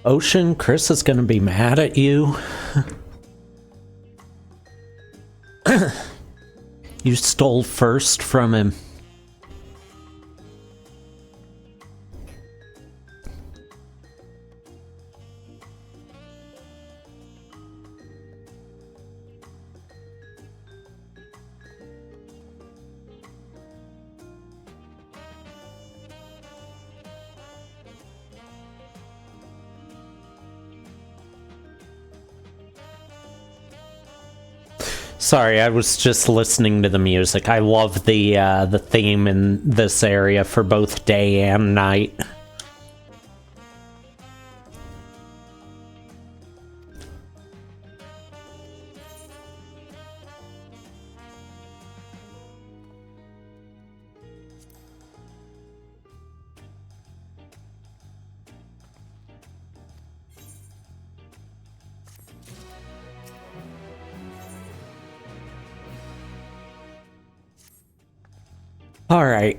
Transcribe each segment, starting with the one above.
Ocean, Chris is gonna be mad at you. You stole first from him. Sorry, I was just listening to the music. I love the theme in this area for both day and night. All right.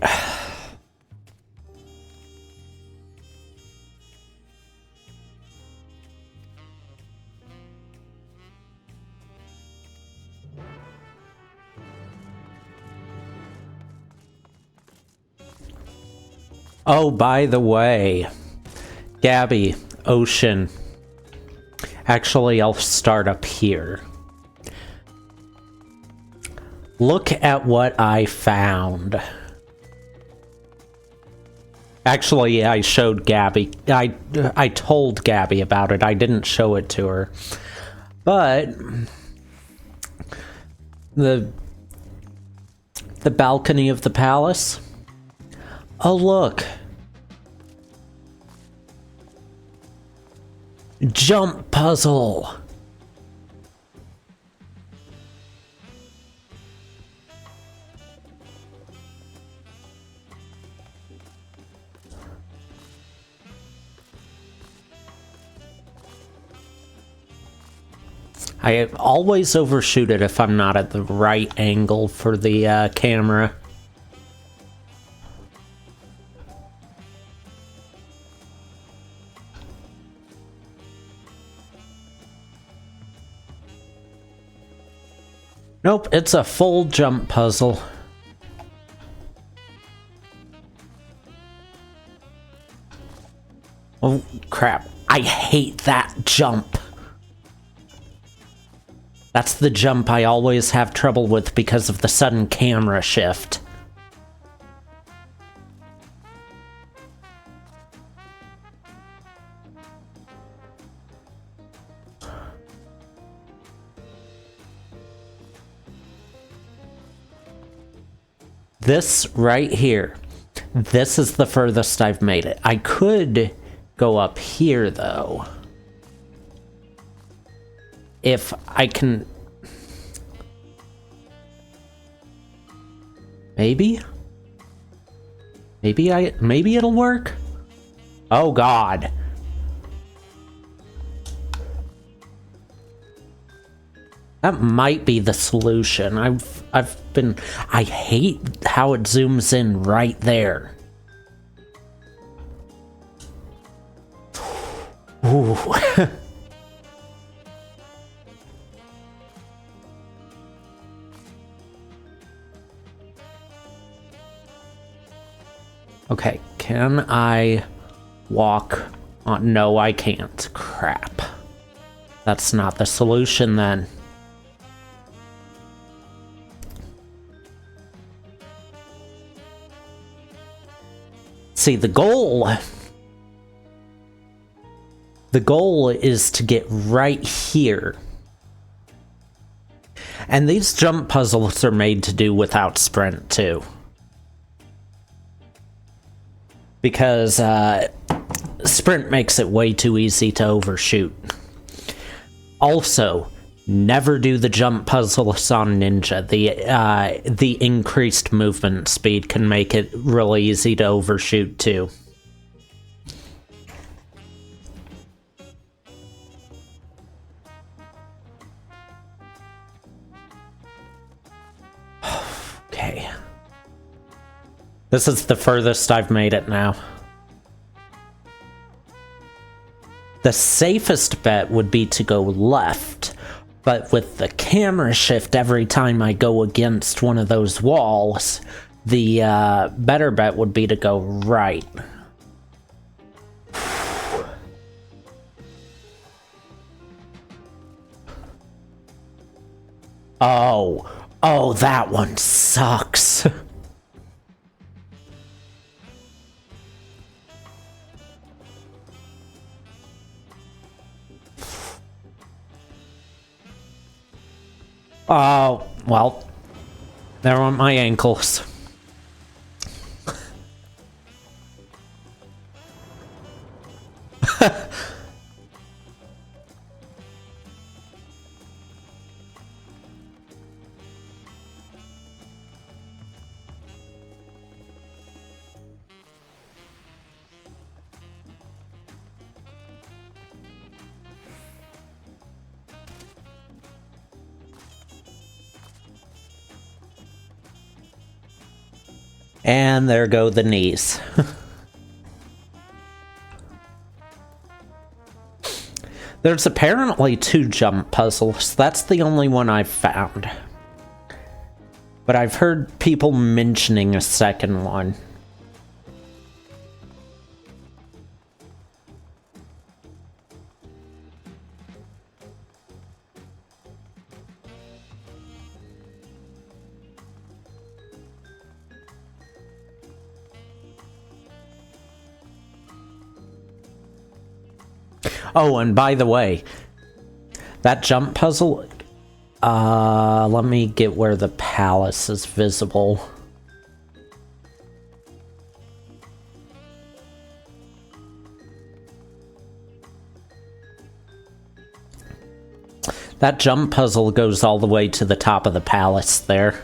Oh, by the way, Gabby, Ocean. Actually, I'll start up here. Look at what I found. Actually, I showed Gabby. I told Gabby about it. I didn't show it to her. But the balcony of the palace. Oh, look. Jump puzzle. I always overshoot it if I'm not at the right angle for the camera. Nope, it's a full jump puzzle. Oh, crap. I hate that jump. That's the jump I always have trouble with because of the sudden camera shift. This right here, this is the furthest I've made it. I could go up here, though. If I can... Maybe? Maybe it'll work? Oh, God. That might be the solution. I hate how it zooms in right there. Ooh. Okay, can I walk on? No, I can't. Crap. That's not the solution then. See, the goal is to get right here. And these jump puzzles are made to do without sprint, too. Because sprint makes it way too easy to overshoot. Also, never do the jump puzzles on Ninja. The increased movement speed can make it really easy to overshoot too. Okay. This is the furthest I've made it now. The safest bet would be to go left, but with the camera shift every time I go against one of those walls, the better bet would be to go right. Oh, that one sucks. Oh, well, there went my ankles. And there go the knees. There's apparently 2 jump puzzles. That's the only one I've found. But I've heard people mentioning a second one. Oh, and by the way, that jump puzzle, let me get where the palace is visible. That jump puzzle goes all the way to the top of the palace there.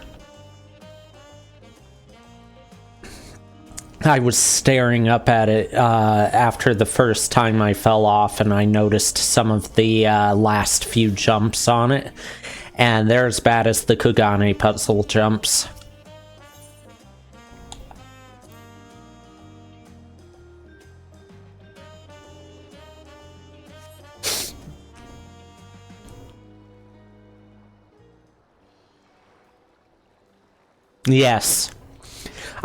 I was staring up at it after the first time I fell off, and I noticed some of the last few jumps on it, and they're as bad as the Kugane puzzle jumps. Yes.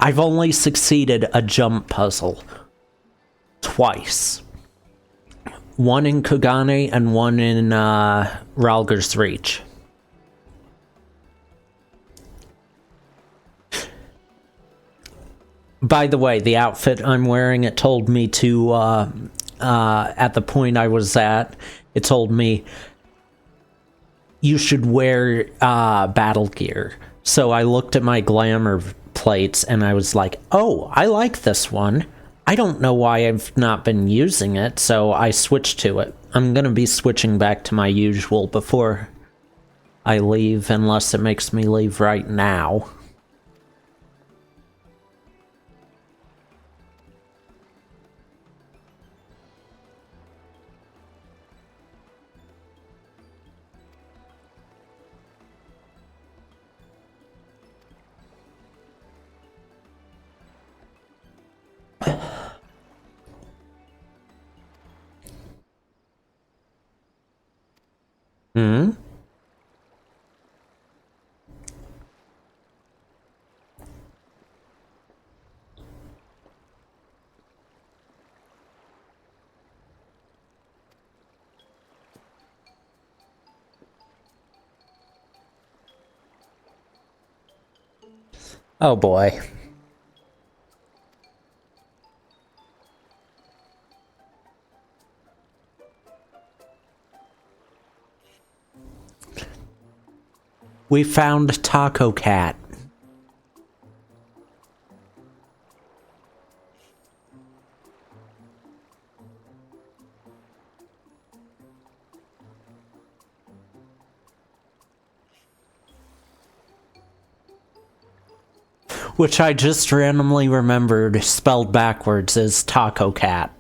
I've only succeeded a jump puzzle twice. One in Kugane and one in Ralger's Reach. By the way, the outfit I'm wearing, it told me to, at the point I was at, it told me you should wear battle gear. So I looked at my glamour plates and I was like, oh, I like this one. I don't know why I've not been using it, so I switched to it. I'm gonna be switching back to my usual before I leave, unless it makes me leave right now. Hmm? Oh boy. We found Taco Cat. Which I just randomly remembered spelled backwards as Taco Cat.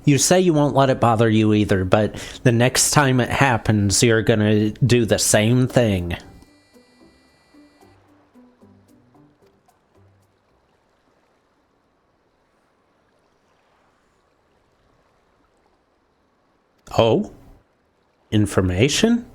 You say you won't let it bother you either, but the next time it happens, you're gonna do the same thing. Oh? Information?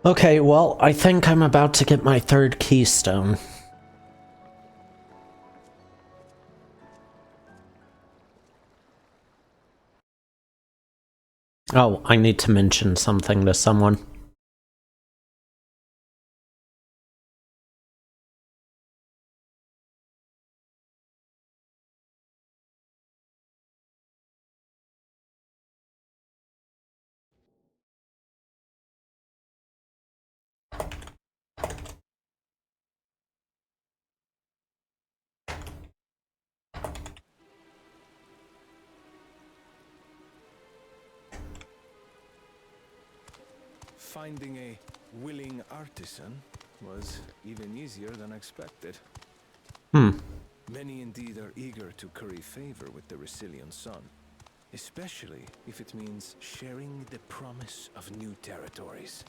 Okay, well, I think I'm about to get my third keystone. Oh, I need to mention something to someone. Finding a willing artisan was even easier than expected. Many indeed are eager to curry favor with the Resilient Sun, especially if it means sharing the promise of new territories.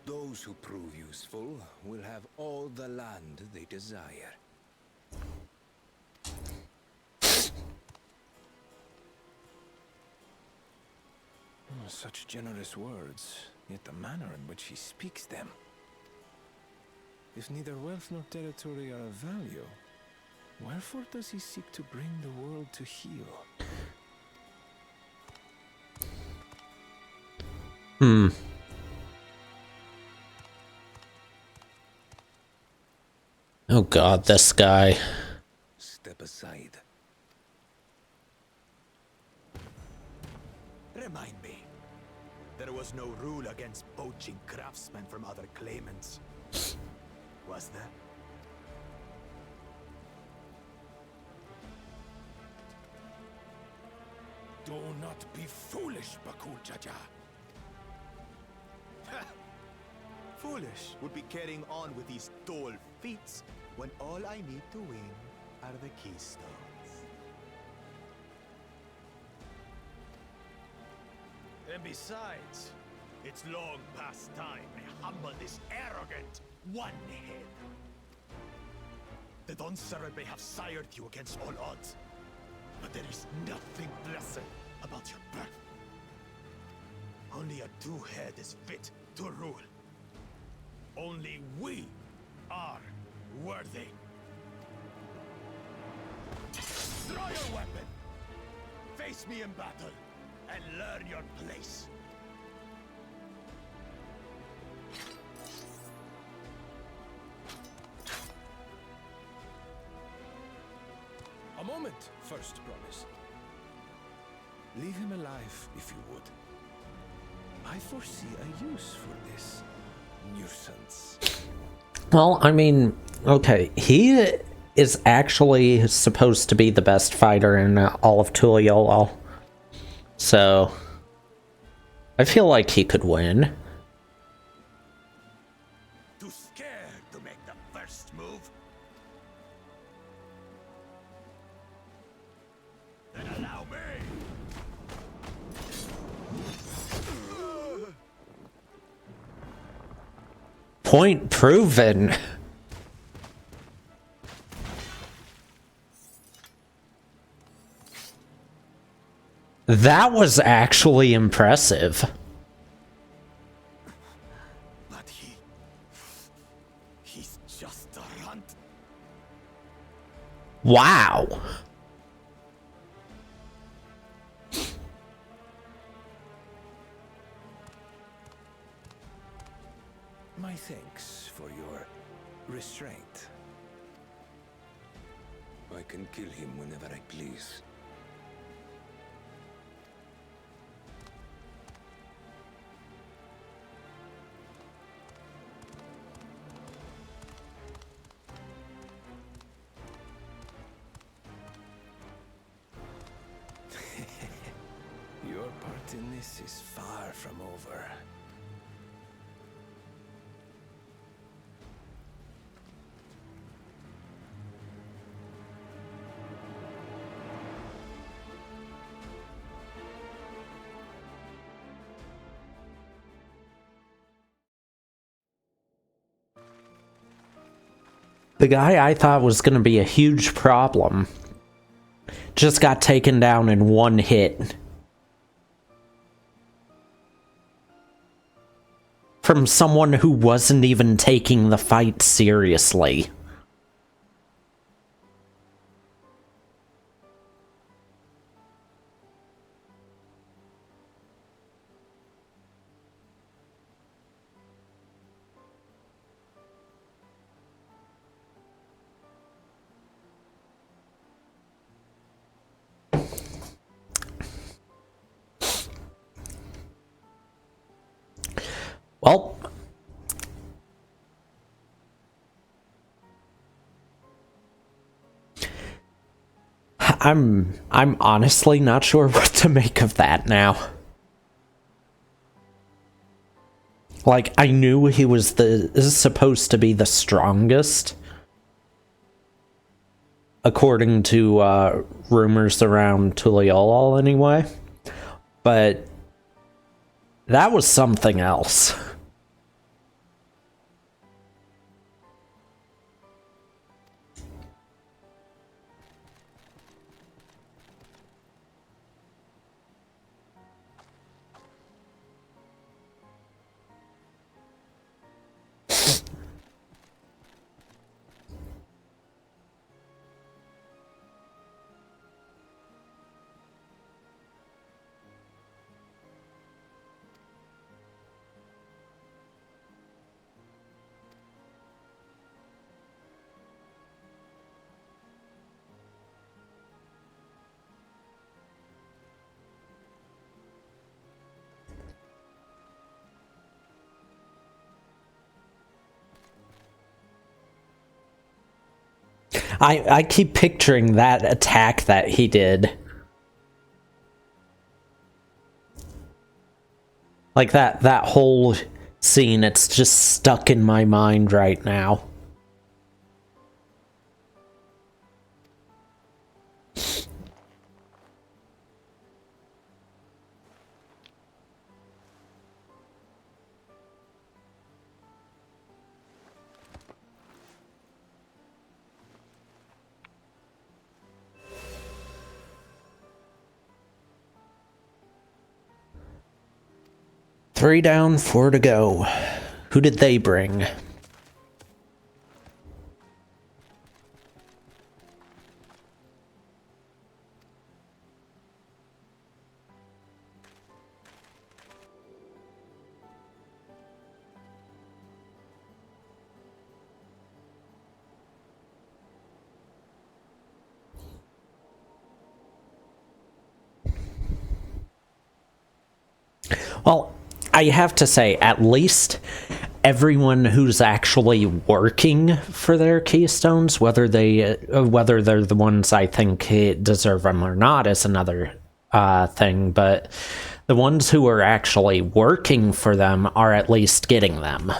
Those who prove useful will have all the land they desire. Such generous words, yet the manner in which he speaks them. If neither wealth nor territory are of value, wherefore does he seek to bring the world to heel? Oh god, this guy. Step aside. Remind me. There was no rule against poaching craftsmen from other claimants. Was there? Do not be foolish, Bakul Jaja. Foolish would be carrying on with these dull feats when all I need to win are the keystones. And besides, it's long past time I humble this arrogant one-head. The Dawntrail may have sired you against all odds, but there is nothing blessed about your birth. Only a two-head is fit to rule. Only we are worthy. Draw your weapon! Face me in battle, and learn your place. A moment, first promise. Leave him alive, if you would. I foresee a use for this nuisance. Well, I mean, okay, he is actually supposed to be the best fighter in all of Tuliolol. So, I feel like he could win. Too scared to make the first move? Point proven. That was actually impressive. But he's just a runt. Wow. My thanks for your restraint. I can kill him whenever I please. Your part in this is far from over. The guy I thought was going to be a huge problem just got taken down in one hit. From someone who wasn't even taking the fight seriously. Well, I'm honestly not sure what to make of that now. Like, I knew he was supposed to be the strongest, according to rumors around Tuliolol anyway, but that was something else. I keep picturing that attack that he did. Like that whole scene, it's just stuck in my mind right now. Three down, four to go. Who did they bring? Well, I have to say, at least everyone who's actually working for their keystones, whether they're the ones I think deserve them or not, is another thing. But the ones who are actually working for them are at least getting them.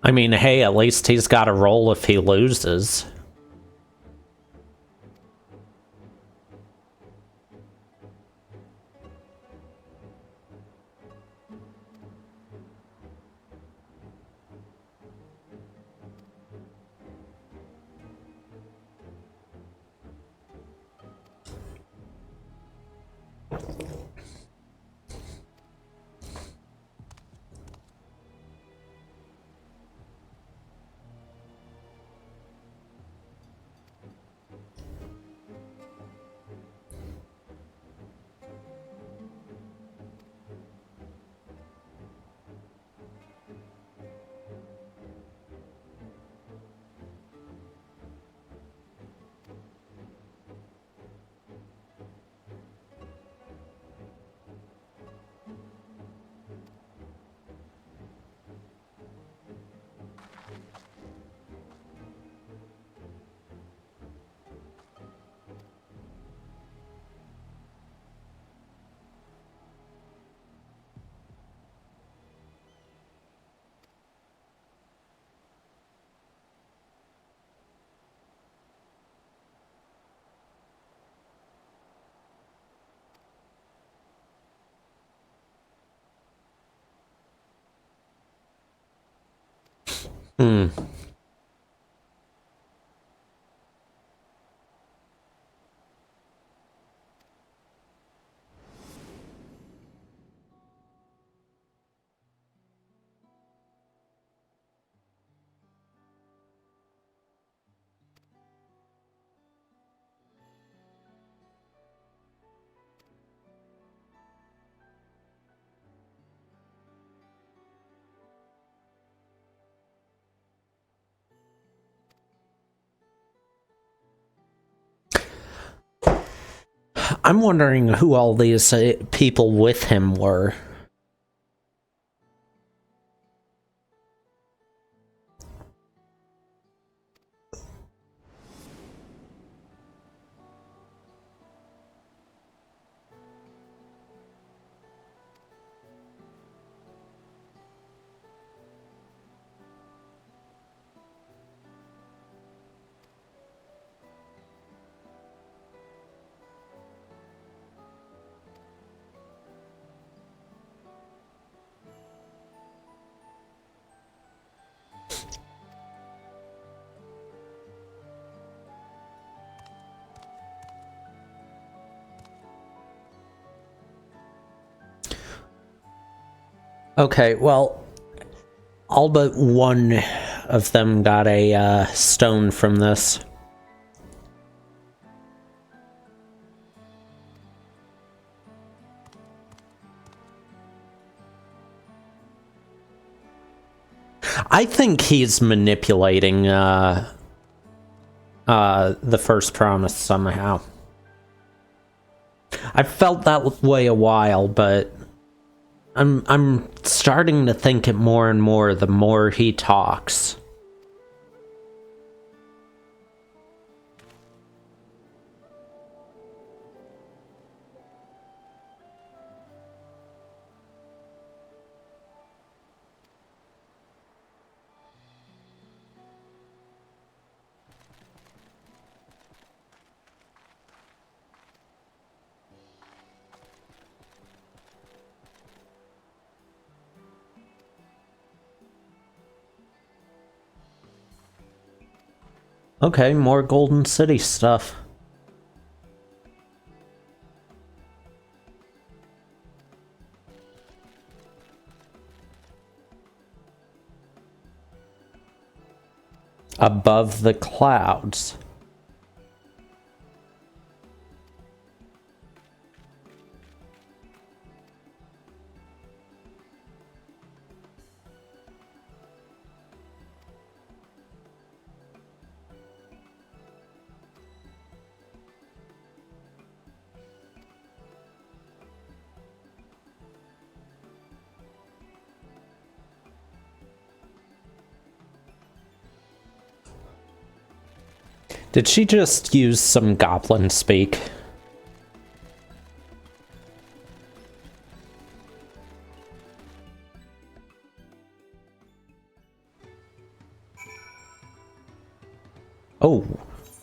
I mean, hey, at least he's got a roll if he loses. Hmm. I'm wondering who all these people with him were. Okay, well, all but one of them got a stone from this. I think he's manipulating the first promise somehow. I've felt that way a while, but I'm starting to think it more and more the more he talks. Okay, more Golden City stuff. Above the clouds. Did she just use some goblin speak? Oh.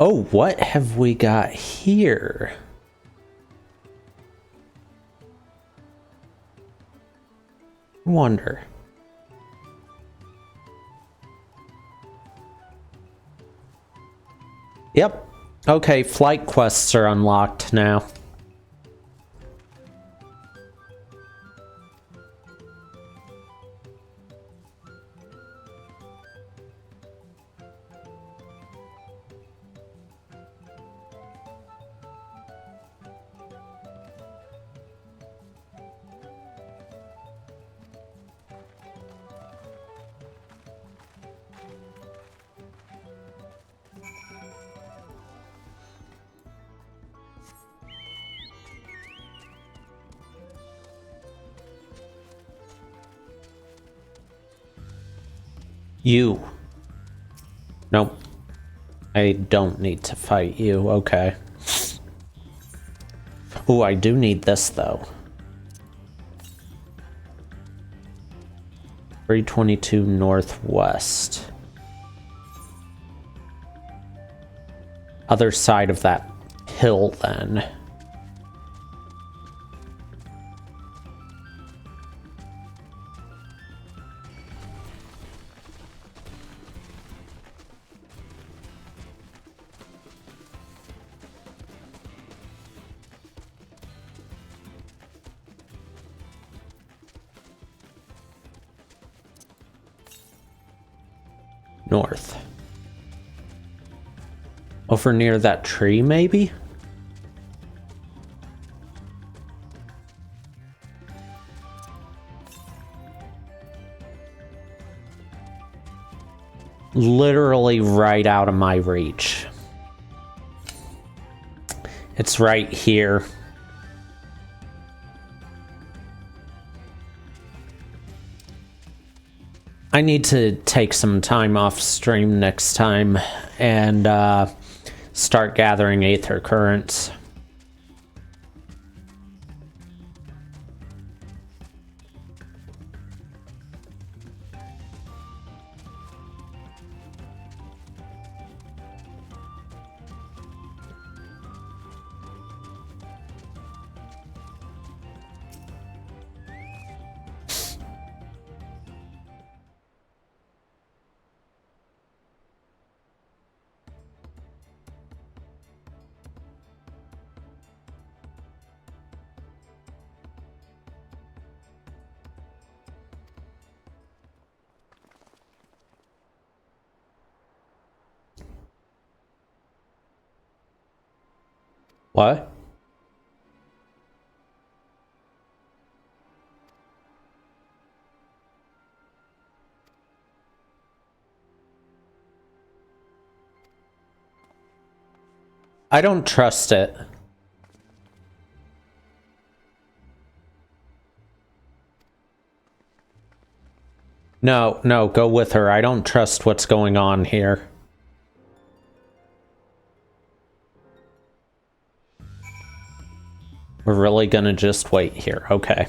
Oh, what have we got here? Wonder. Yep. Okay, flight quests are unlocked now. You. Nope. I don't need to fight you. Okay. Oh, I do need this, though. 322 Northwest. Other side of that hill, then. North. Over near that tree, maybe? Literally right out of my reach. It's right here. I need to take some time off stream next time and start gathering aether currents. What? I don't trust it. No, no, go with her. I don't trust what's going on here. We're really gonna just wait here. Okay.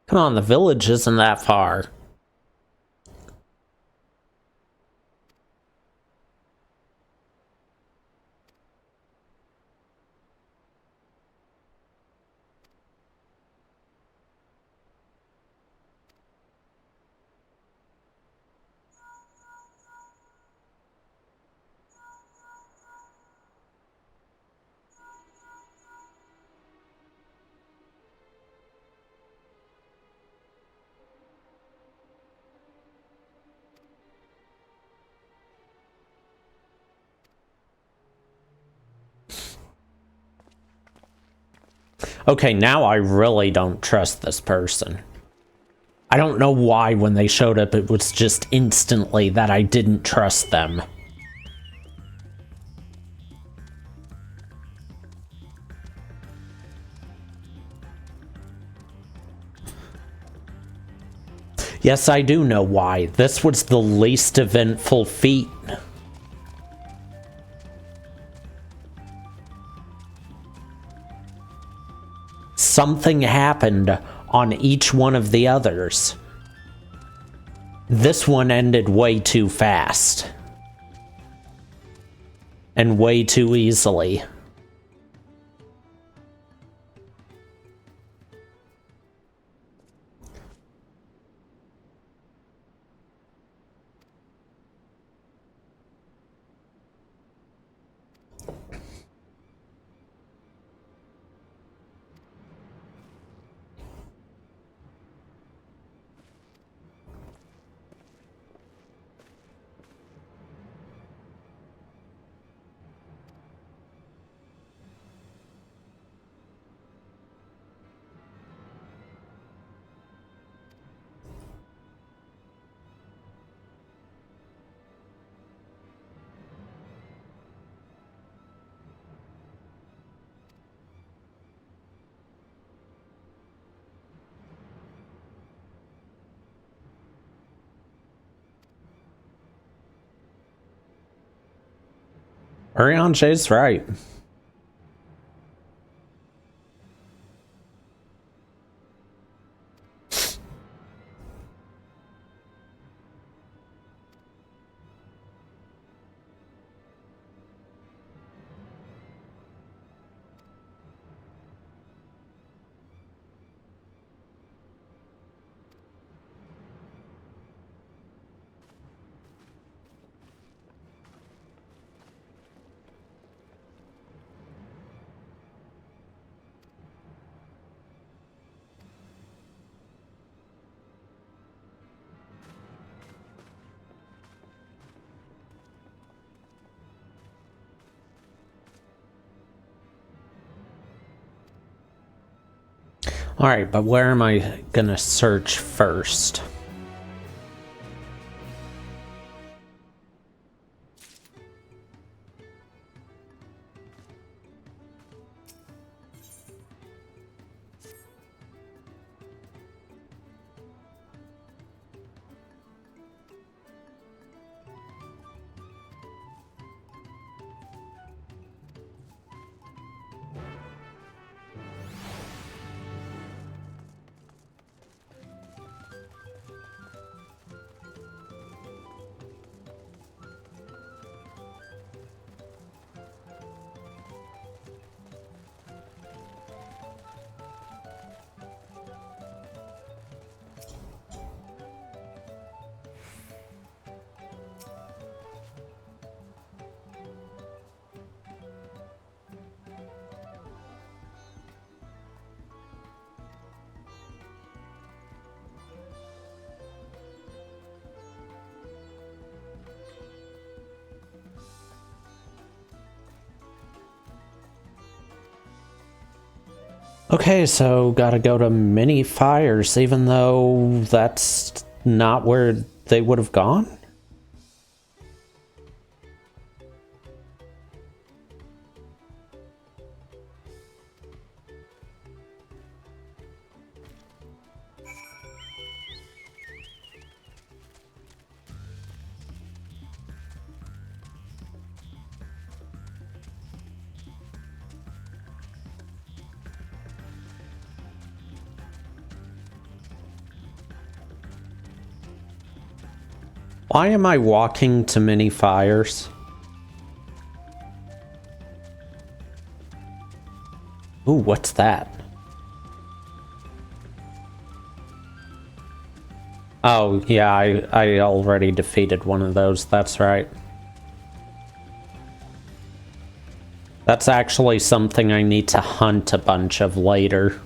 Come on, the village isn't that far. Okay, now I really don't trust this person. I don't know why when they showed up it was just instantly that I didn't trust them. Yes, I do know why. This was the least eventful feat. Something happened on each one of the others. This one ended way too fast. And way too easily. Urianche's right. Alright, but where am I gonna search first? Okay, so gotta go to mini fires, even though that's not where they would have gone? Why am I walking to mini fires? Ooh, what's that? Oh, yeah, I already defeated one of those, that's right. That's actually something I need to hunt a bunch of later.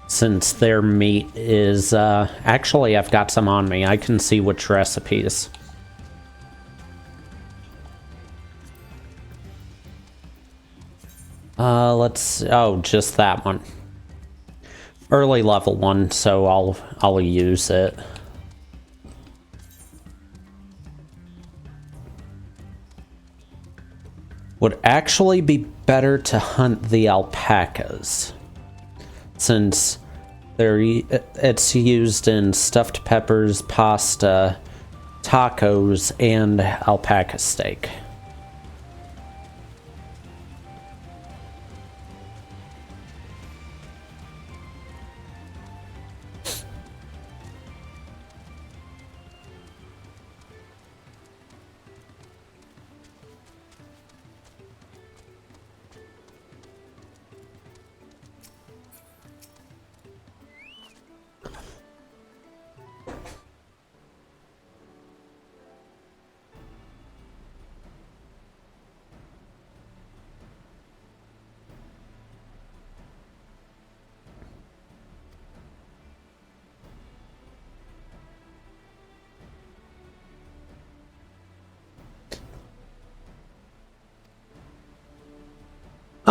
Since their meat is, actually I've got some on me. I can see which recipes. Just that one. Early level one, so I'll use it. Would actually be better to hunt the alpacas, since it's used in stuffed peppers, pasta, tacos, and alpaca steak.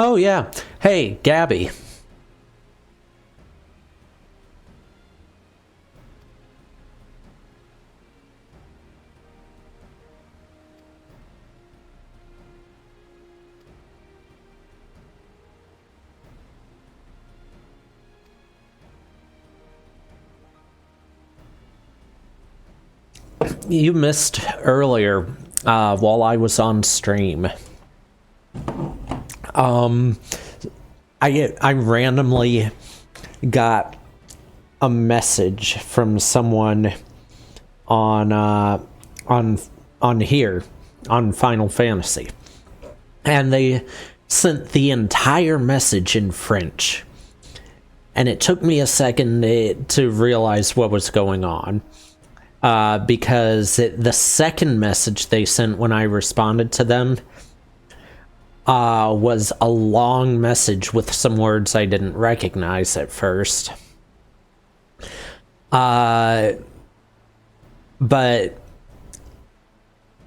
Oh yeah. Hey, Gabby. You missed earlier while I was on stream. I randomly got a message from someone on here on Final Fantasy, and they sent the entire message in French, and it took me a second to realize what was going on. Because the second message they sent when I responded to them was a long message with some words I didn't recognize at first. But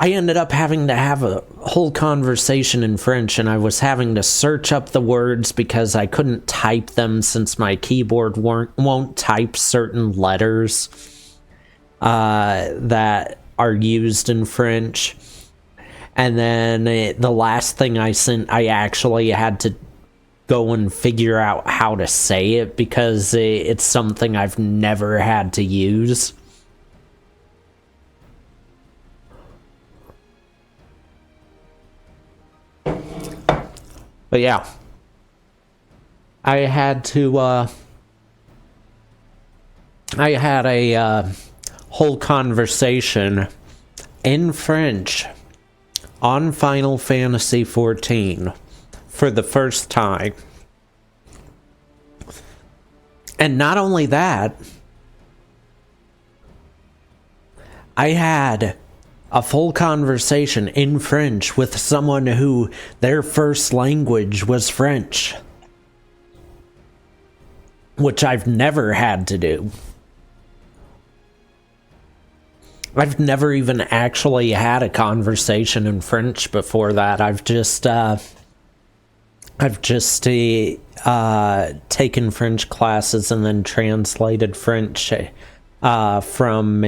I ended up having to have a whole conversation in French, and I was having to search up the words because I couldn't type them since my keyboard won't type certain letters that are used in French. And then the last thing I sent, I actually had to go and figure out how to say it because it's something I've never had to use. But yeah, I had a whole conversation in French on Final Fantasy XIV for the first time. And not only that, I had a full conversation in French with someone who their first language was French, which I've never had to do. I've never even actually had a conversation in French before that. I've just taken French classes and then translated French from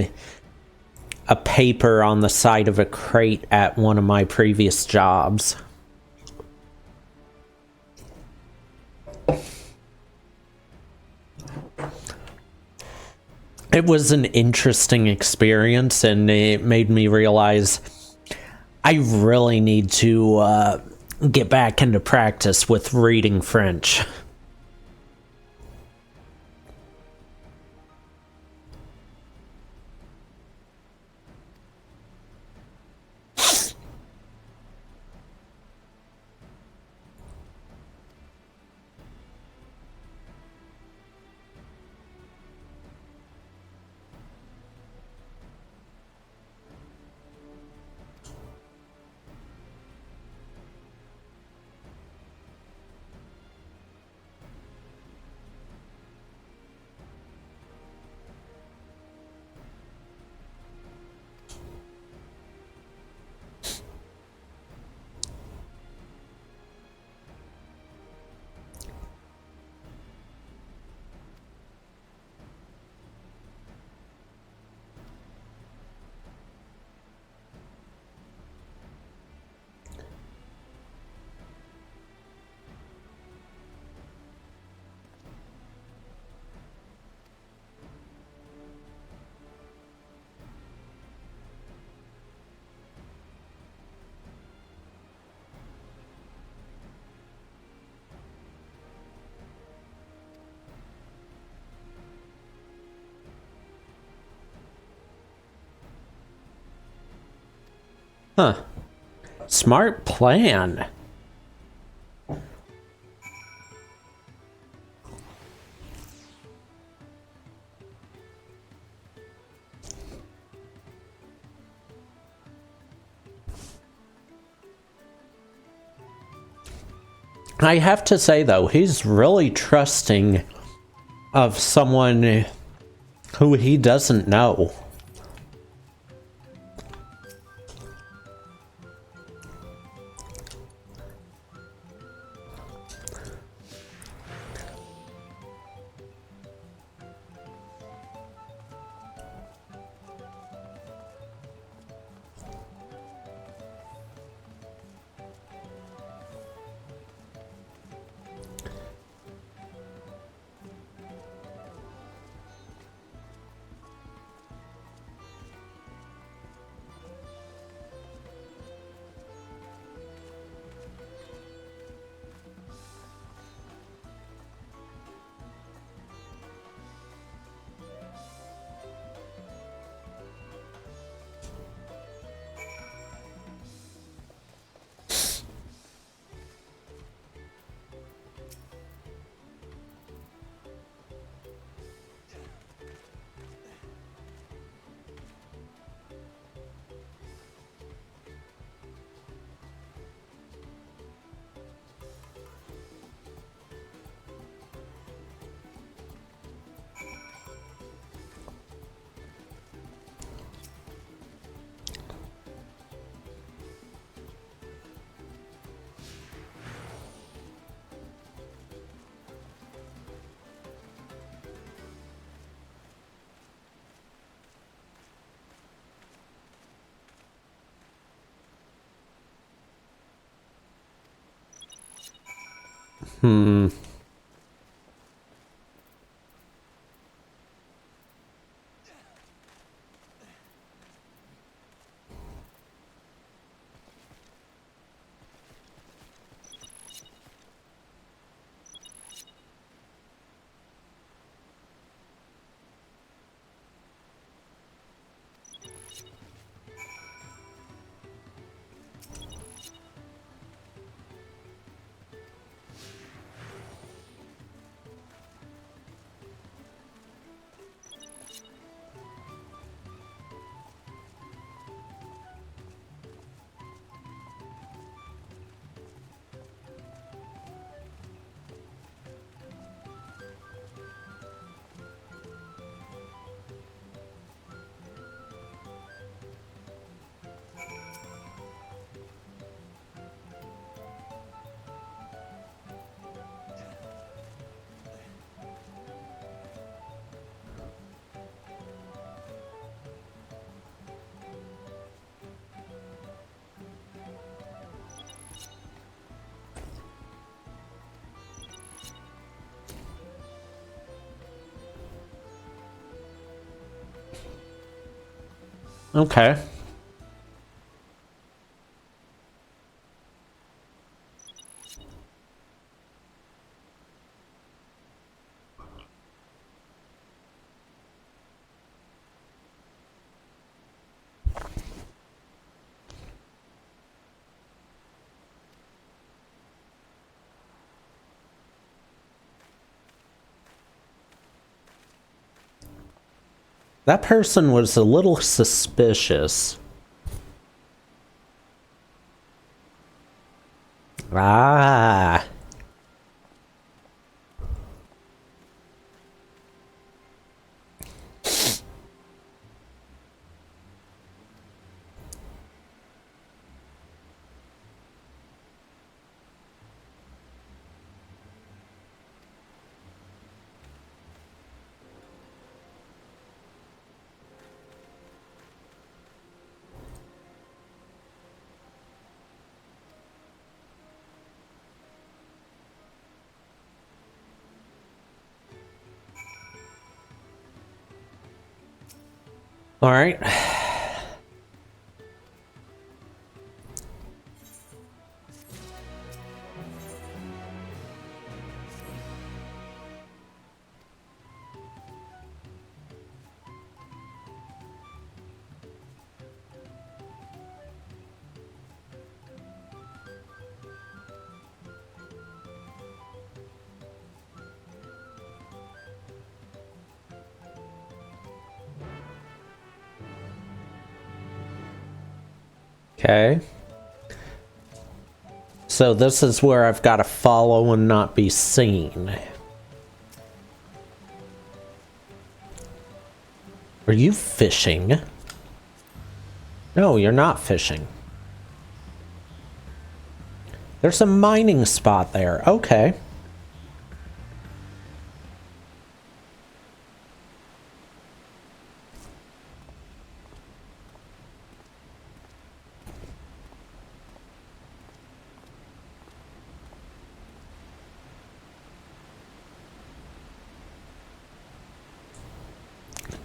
a paper on the side of a crate at one of my previous jobs. It was an interesting experience, and it made me realize I really need to get back into practice with reading French. Huh. Smart plan. I have to say, though, he's really trusting of someone who he doesn't know. Hmm. Okay. That person was a little suspicious. Ah. All right. Okay. So this is where I've got to follow and not be seen. Are you fishing? No, you're not fishing. There's a mining spot there. Okay.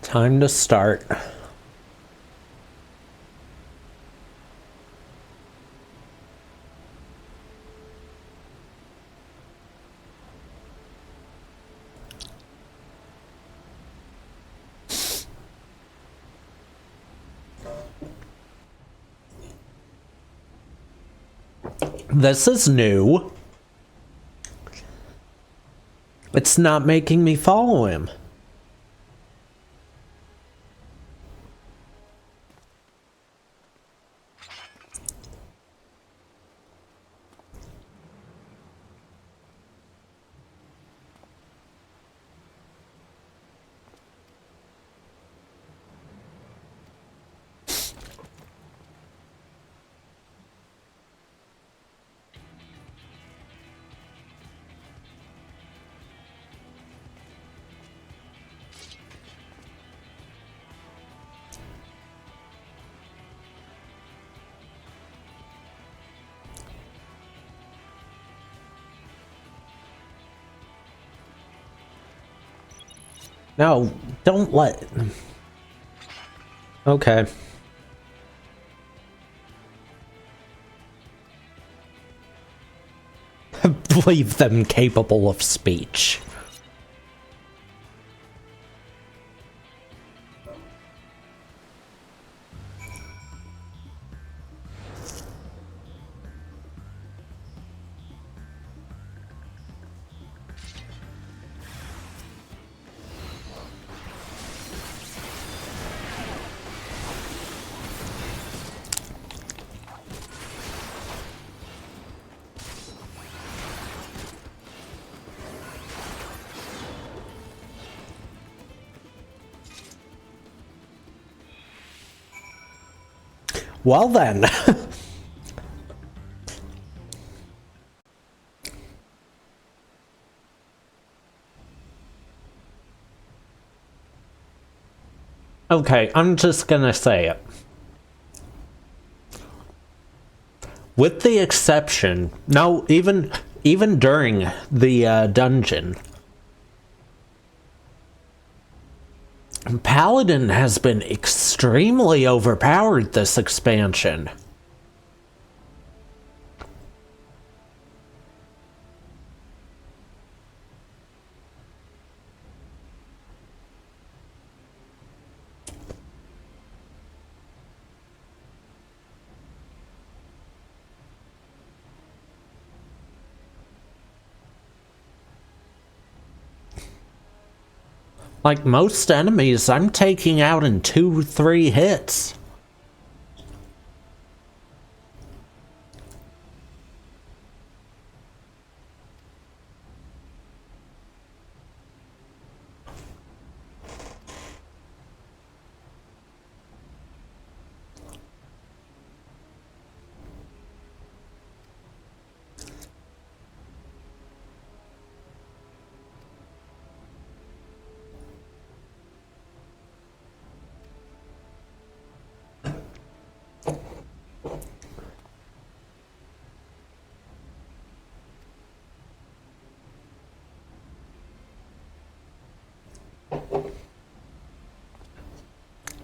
Time to start. This is new. It's not making me follow him. No, don't let... Okay. Believe them capable of speech. Well then. Okay, I'm just gonna say it. With the exception, no, even during the dungeon, Paladin has been extremely overpowered this expansion. Like most enemies, I'm taking out in 2-3 hits.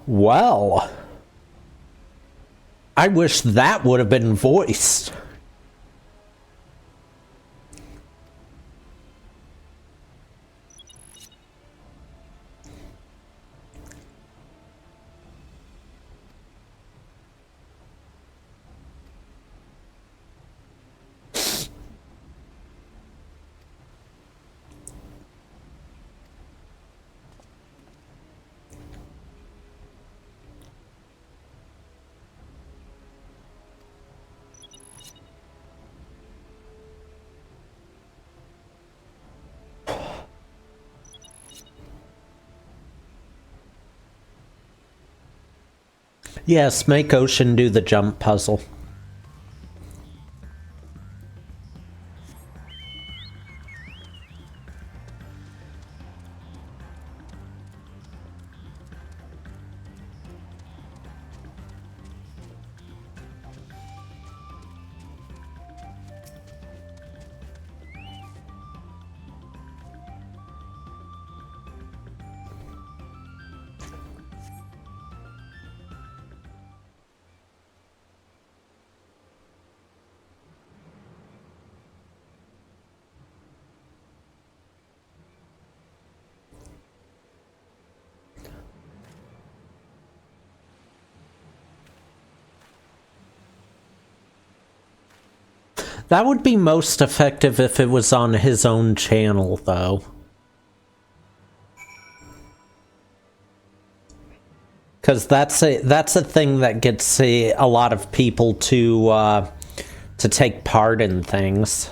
Well, I wish that would have been voiced. Yes, make Ocean do the jump puzzle. That would be most effective if it was on his own channel, though. Because that's a thing that gets a lot of people to take part in things.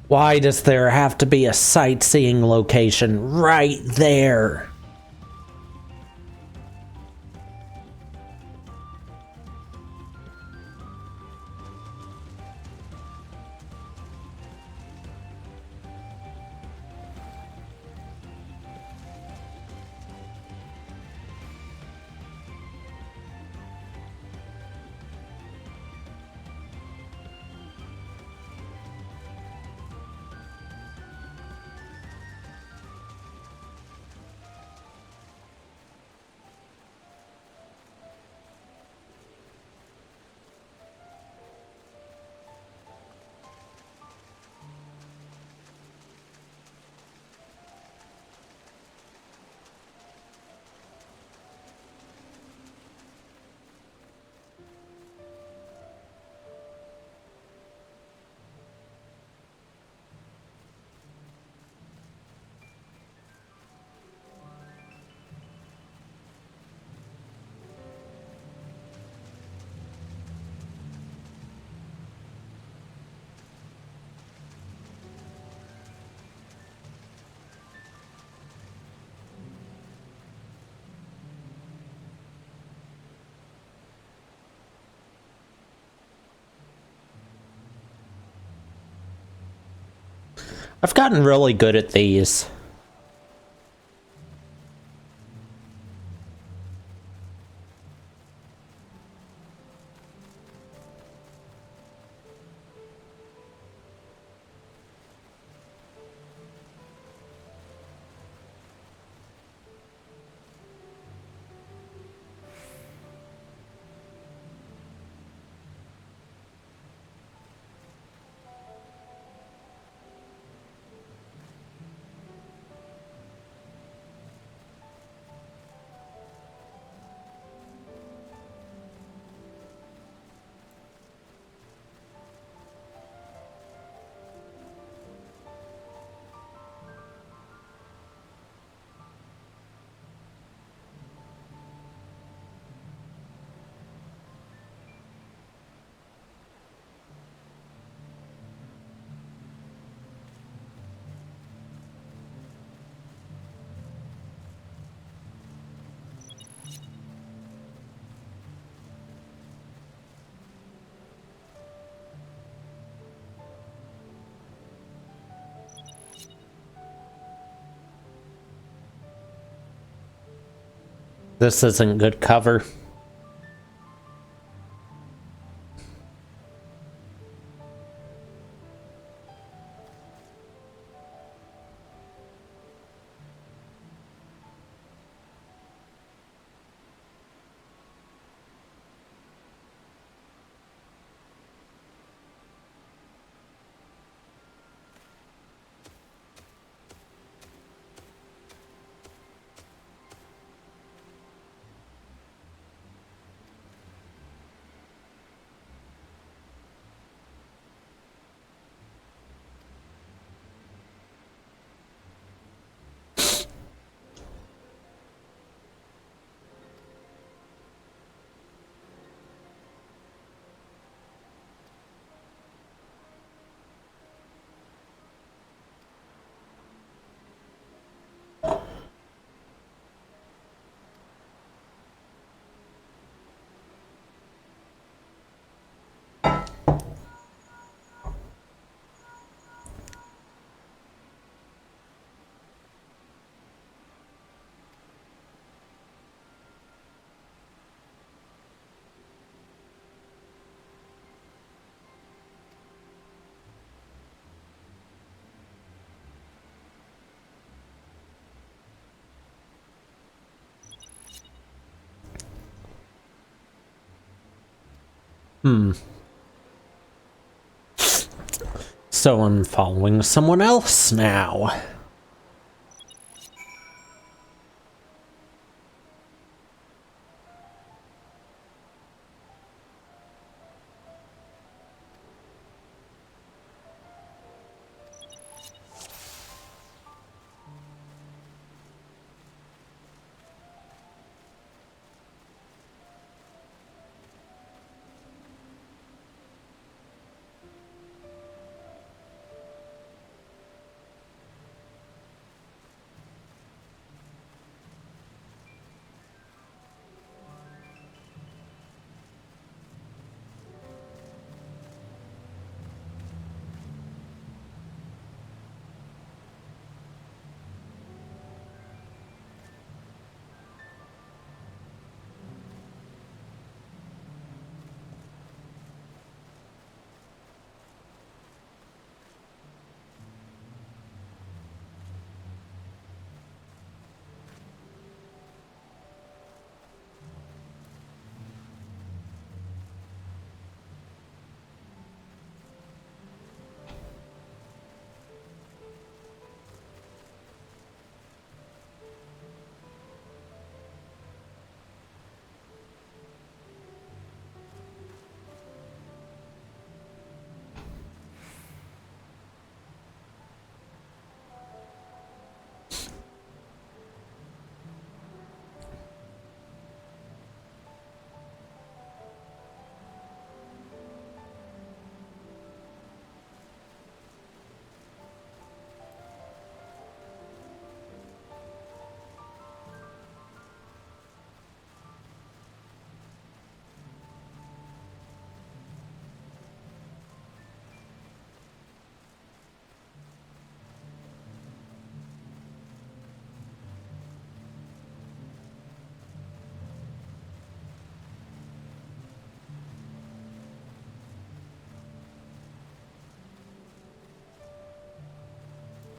Why does there have to be a sightseeing location right there? I've gotten really good at these. This isn't good cover. So I'm following someone else now.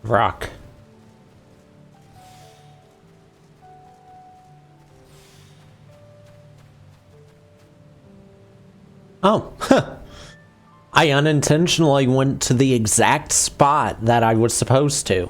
Rock. Oh, I unintentionally went to the exact spot that I was supposed to.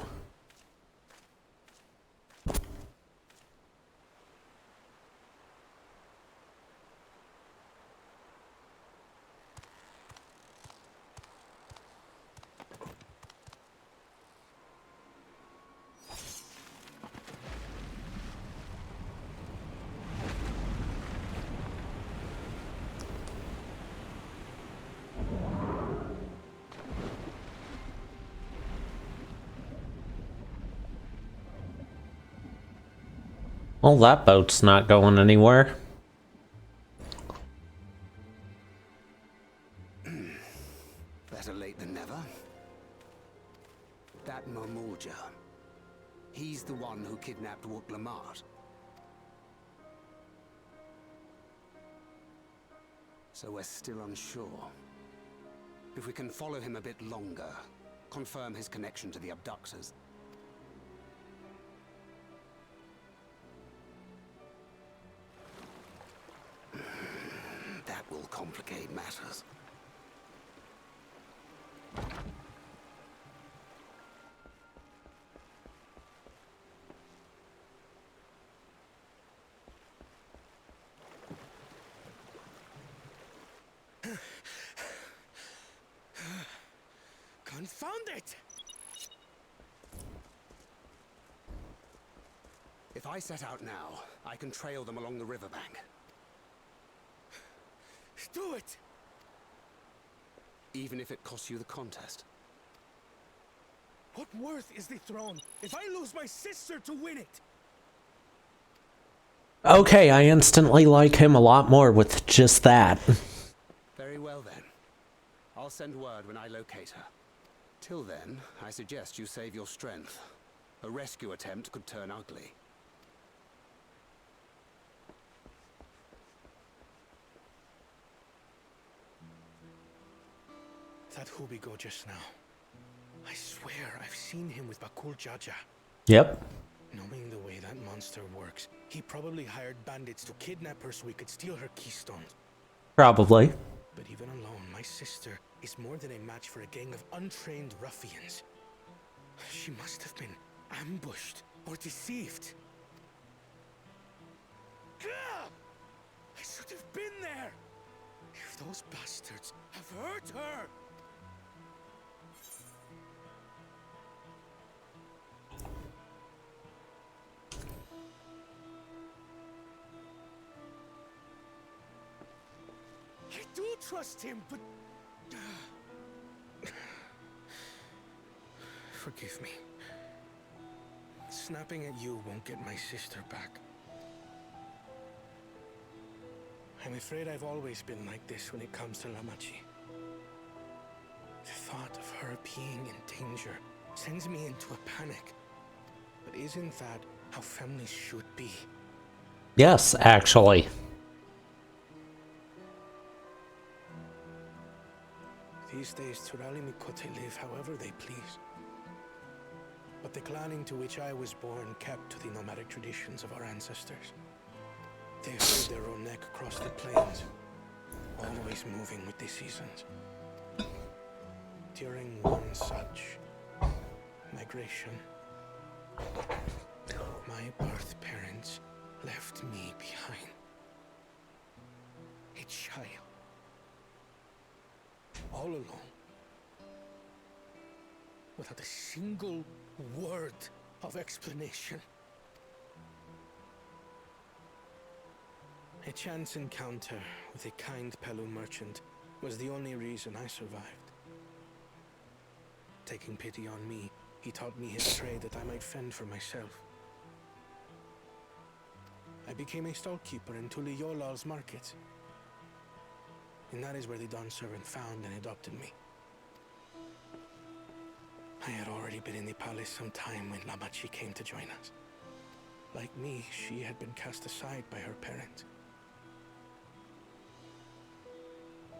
Well, that boat's not going anywhere. Better late than never. That Momulja, he's the one who kidnapped Wook Lamart. So we're still unsure. If we can follow him a bit longer, confirm his connection to the abductors. That will complicate matters. Confound it! If I set out now, I can trail them along the riverbank. Do it! Even if it costs you the contest. What worth is the throne if I lose my sister to win it? Okay, I instantly like him a lot more with just that. Very well then. I'll send word when I locate her. Till then, I suggest you save your strength. A rescue attempt could turn ugly. That Hubigo just now. I swear I've seen him with Bakul Jaja. Yep. Knowing the way that monster works, he probably hired bandits to kidnap her so he could steal her keystones. Probably. But even alone, my sister is more than a match for a gang of untrained ruffians. She must have been ambushed or deceived. Gah! I should have been there! If those bastards have hurt her! I do trust him, but... Forgive me. Snapping at you won't get my sister back. I'm afraid I've always been like this when it comes to Lamachi. The thought of her being in danger sends me into a panic. But isn't that how families should be? Yes, actually. These days, Turali Mikote live however they please. But the clan into which I was born kept to the nomadic traditions of our ancestors. They herd their own neck across the plains, always moving with the seasons. During one such migration, my birth parents left me behind. A child. All alone. Without a single word of explanation. A chance encounter with a kind Pelu merchant was the only reason I survived. Taking pity on me, he taught me his trade that I might fend for myself. I became a stallkeeper in Tuliyolal's market. And that is where the Dawn servant found and adopted me. I had already been in the palace some time when Lamachi came to join us. Like me, she had been cast aside by her parents.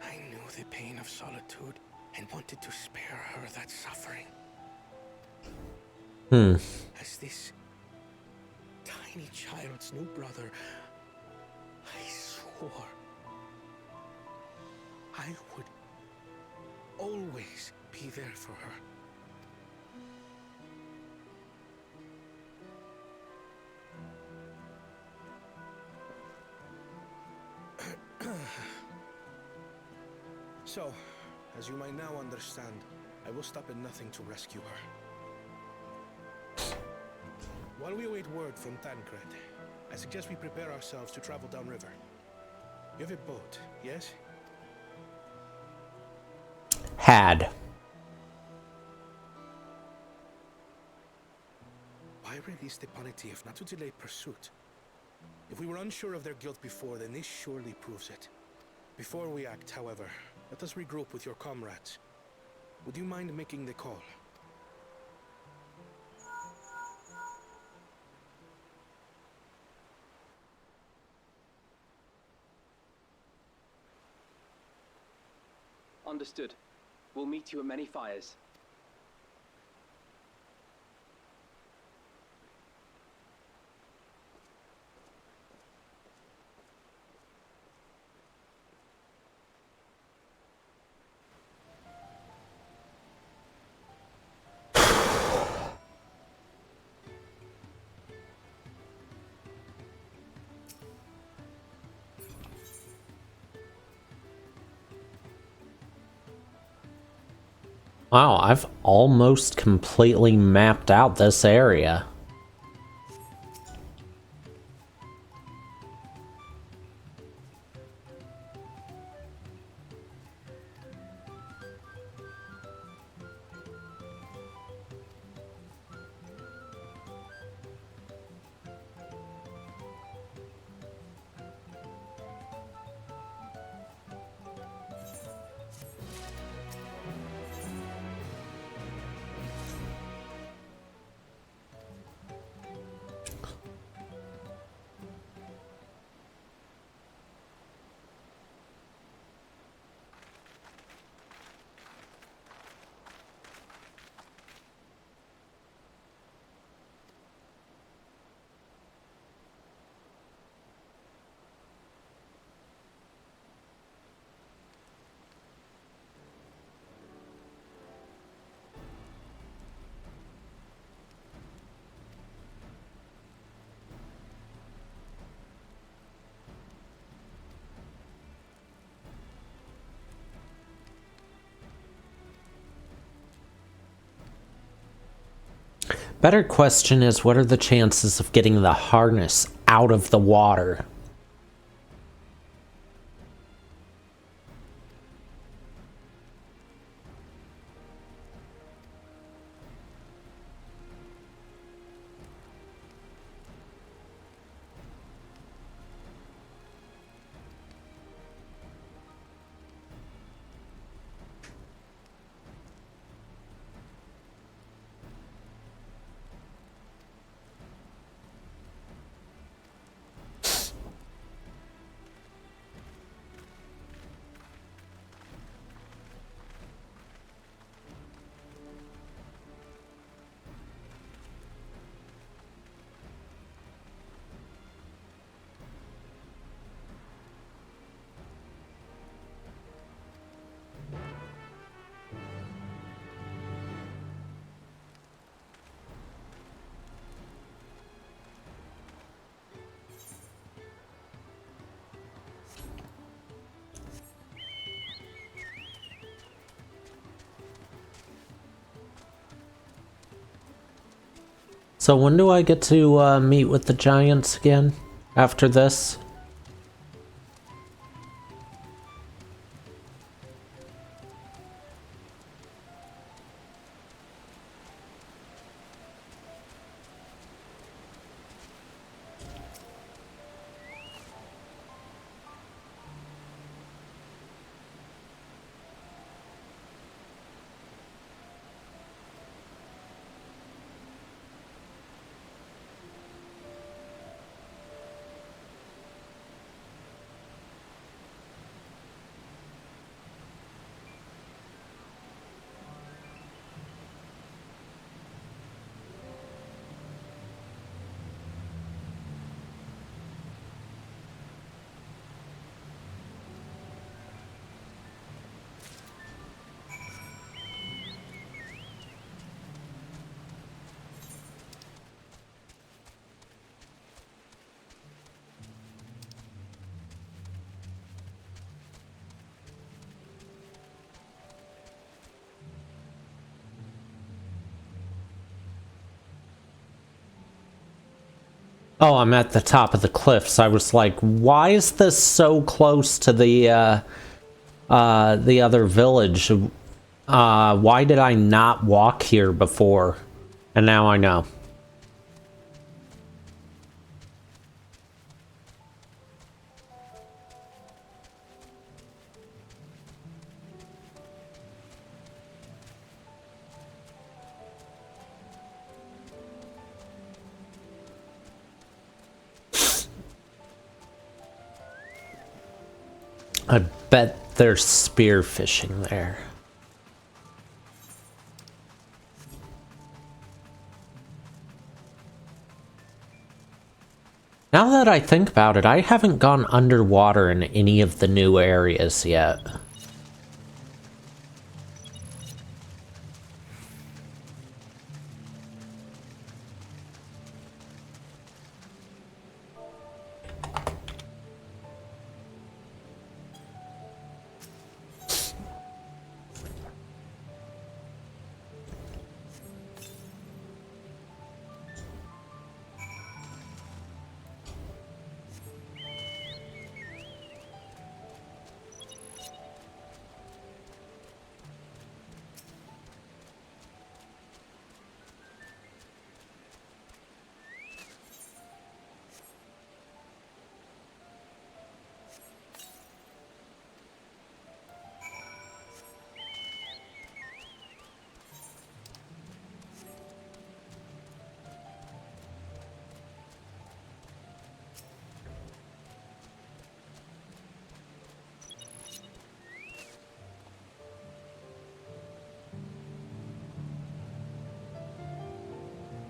I knew the pain of solitude and wanted to spare her that suffering. As this tiny child's new brother, I swore I would always be there for her. So, as you might now understand, I will stop at nothing to rescue her. While we await word from Tancred, I suggest we prepare ourselves to travel downriver. You have a boat, yes? Had. Why release the Panity if not to delay pursuit? If we were unsure of their guilt before, then this surely proves it. Before we act, however, let us regroup with your comrades. Would you mind making the call? Understood. We'll meet you at many fires. Wow, I've almost completely mapped out this area. Better question is, what are the chances of getting the harness out of the water? So when do I get to meet with the giants again after this? Oh, I'm at the top of the cliffs. I was like, why is this so close to the other village? Why did I not walk here before? And now I know. I bet There's spear fishing there. Now that I think about it, I haven't gone underwater in any of the new areas yet.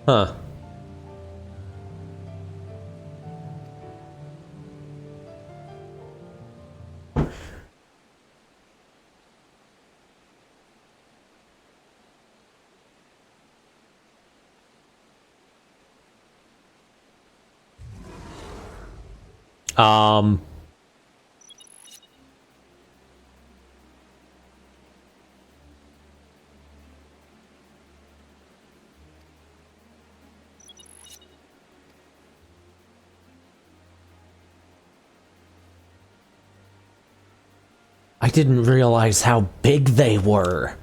Huh. Um... I didn't realize how big they were.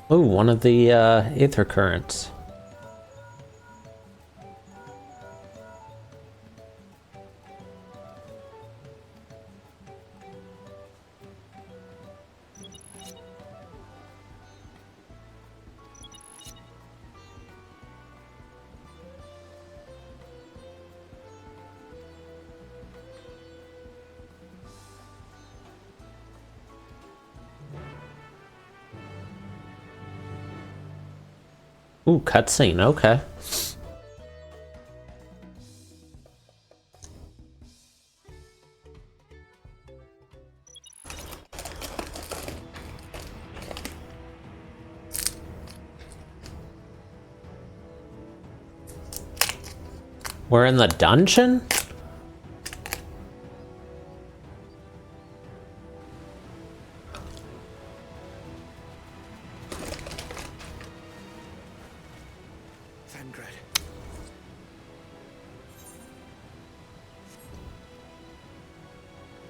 Ooh, one of the aether currents. Ooh, cutscene, okay. We're in the dungeon?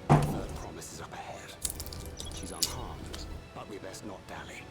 Third promise is up ahead. She's unharmed, but we best not dally.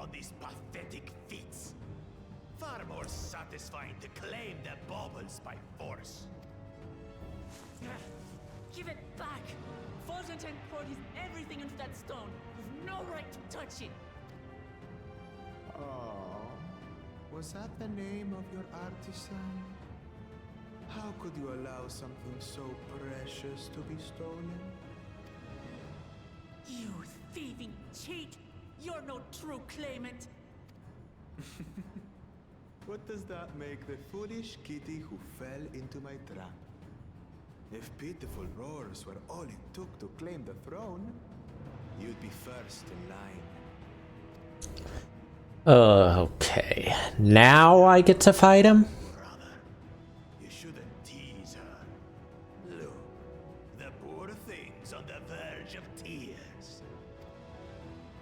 on these pathetic feats. Far more satisfying to claim the baubles by force. Give it back! Fountain poured his everything into that stone. You've no right to touch it. Oh, was that the name of your artisan? How could you allow something so precious to be stolen? You thieving cheat! You're no true claimant! What does that make the foolish kitty who fell into my trap? If pitiful roars were all it took to claim the throne, you'd be first in line. Okay. Now I get to fight him? Brother, you shouldn't tease her. Look, the poor thing's on the verge of tears.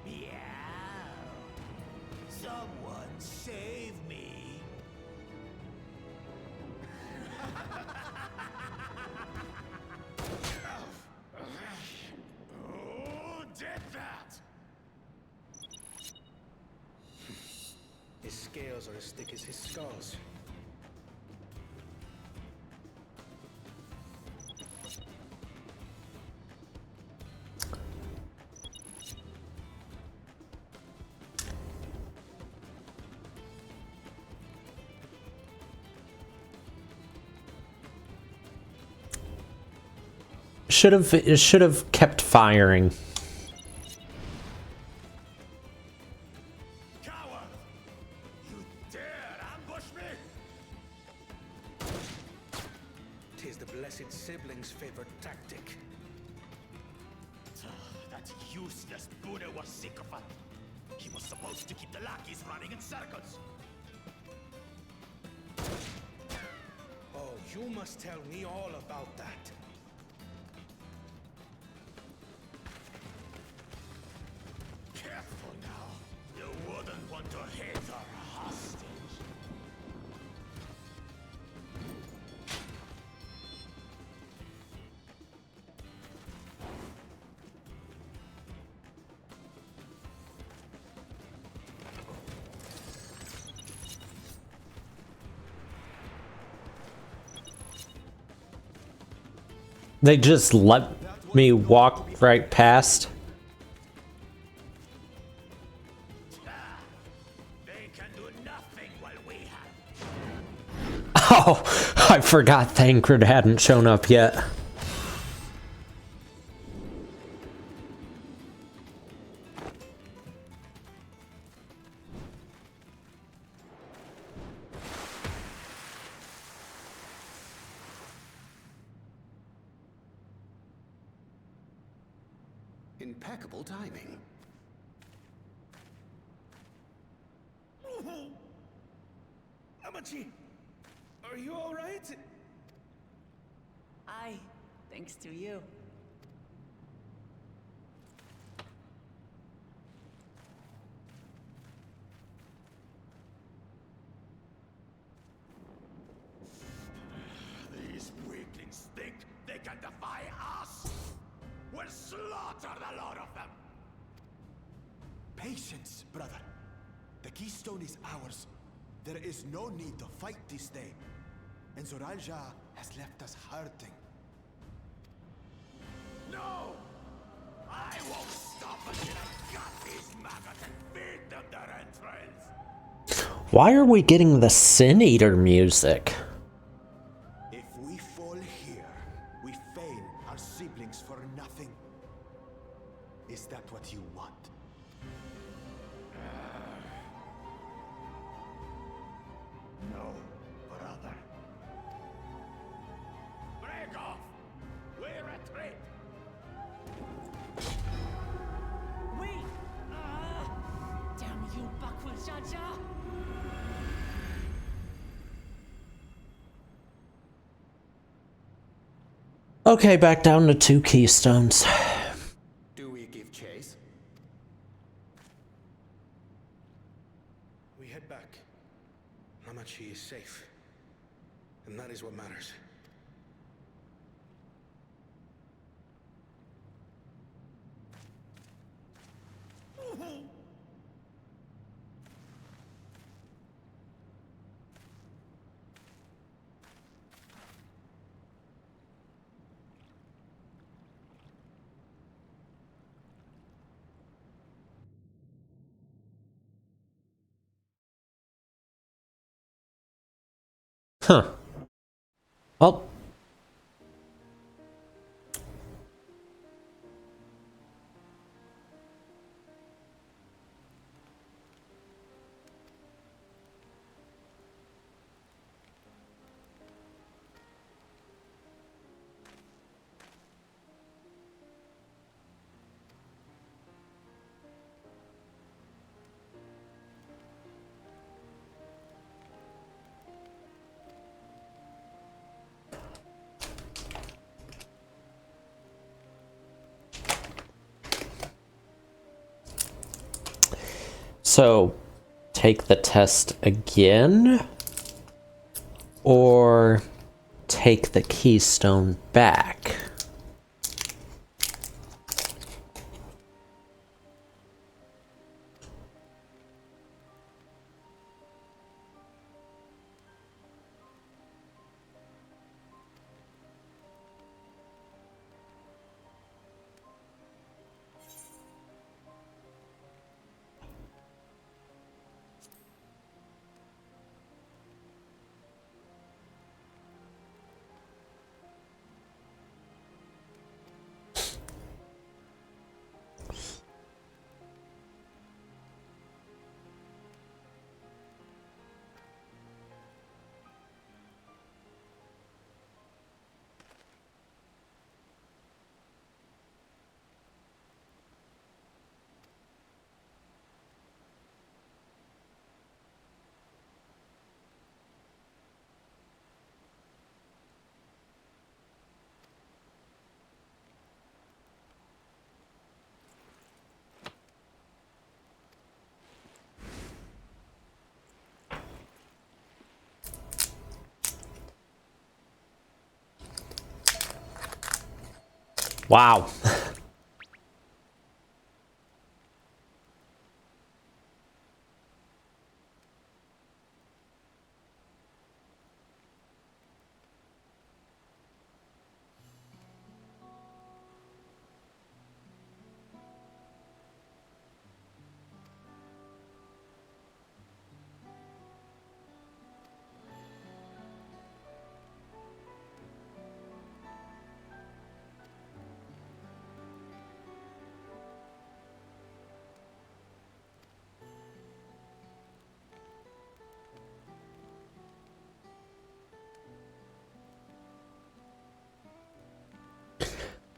Meow. Someone save me. Who did that? His scales are as thick as his skulls. It should have kept firing. Coward! You dare ambush me? Tis the blessed sibling's favorite tactic. That useless Buddha was sycophant. He was supposed to keep the lackeys running in circles. Oh, you must tell me all about that. Careful now. You wouldn't want to hit our hostage. They just let me walk right past. They can do nothing while we have. Oh, I forgot Thancred hadn't shown up yet. Impeccable timing. Amachi, are you all right? Aye, thanks to you. These weaklings think they can defy us. We'll slaughter the lot of them. Patience, brother. The keystone is ours. There is no need to fight this day. And Zoralja has left us hurting. No! I won't stop until I've got these maggots and feed them their entrails. Why are we getting the Sin Eater music? If we fall here, we fail our siblings for nothing. Is that what you want? No, brother. Break off! We retreat! Wait! Damn you, Bakul Jaja! Okay, back down to 2 keystones. Do we give chase? We head back. Hamachi is safe. And that is what matters. Huh. Well. So, take the test again, or take the keystone back? Wow.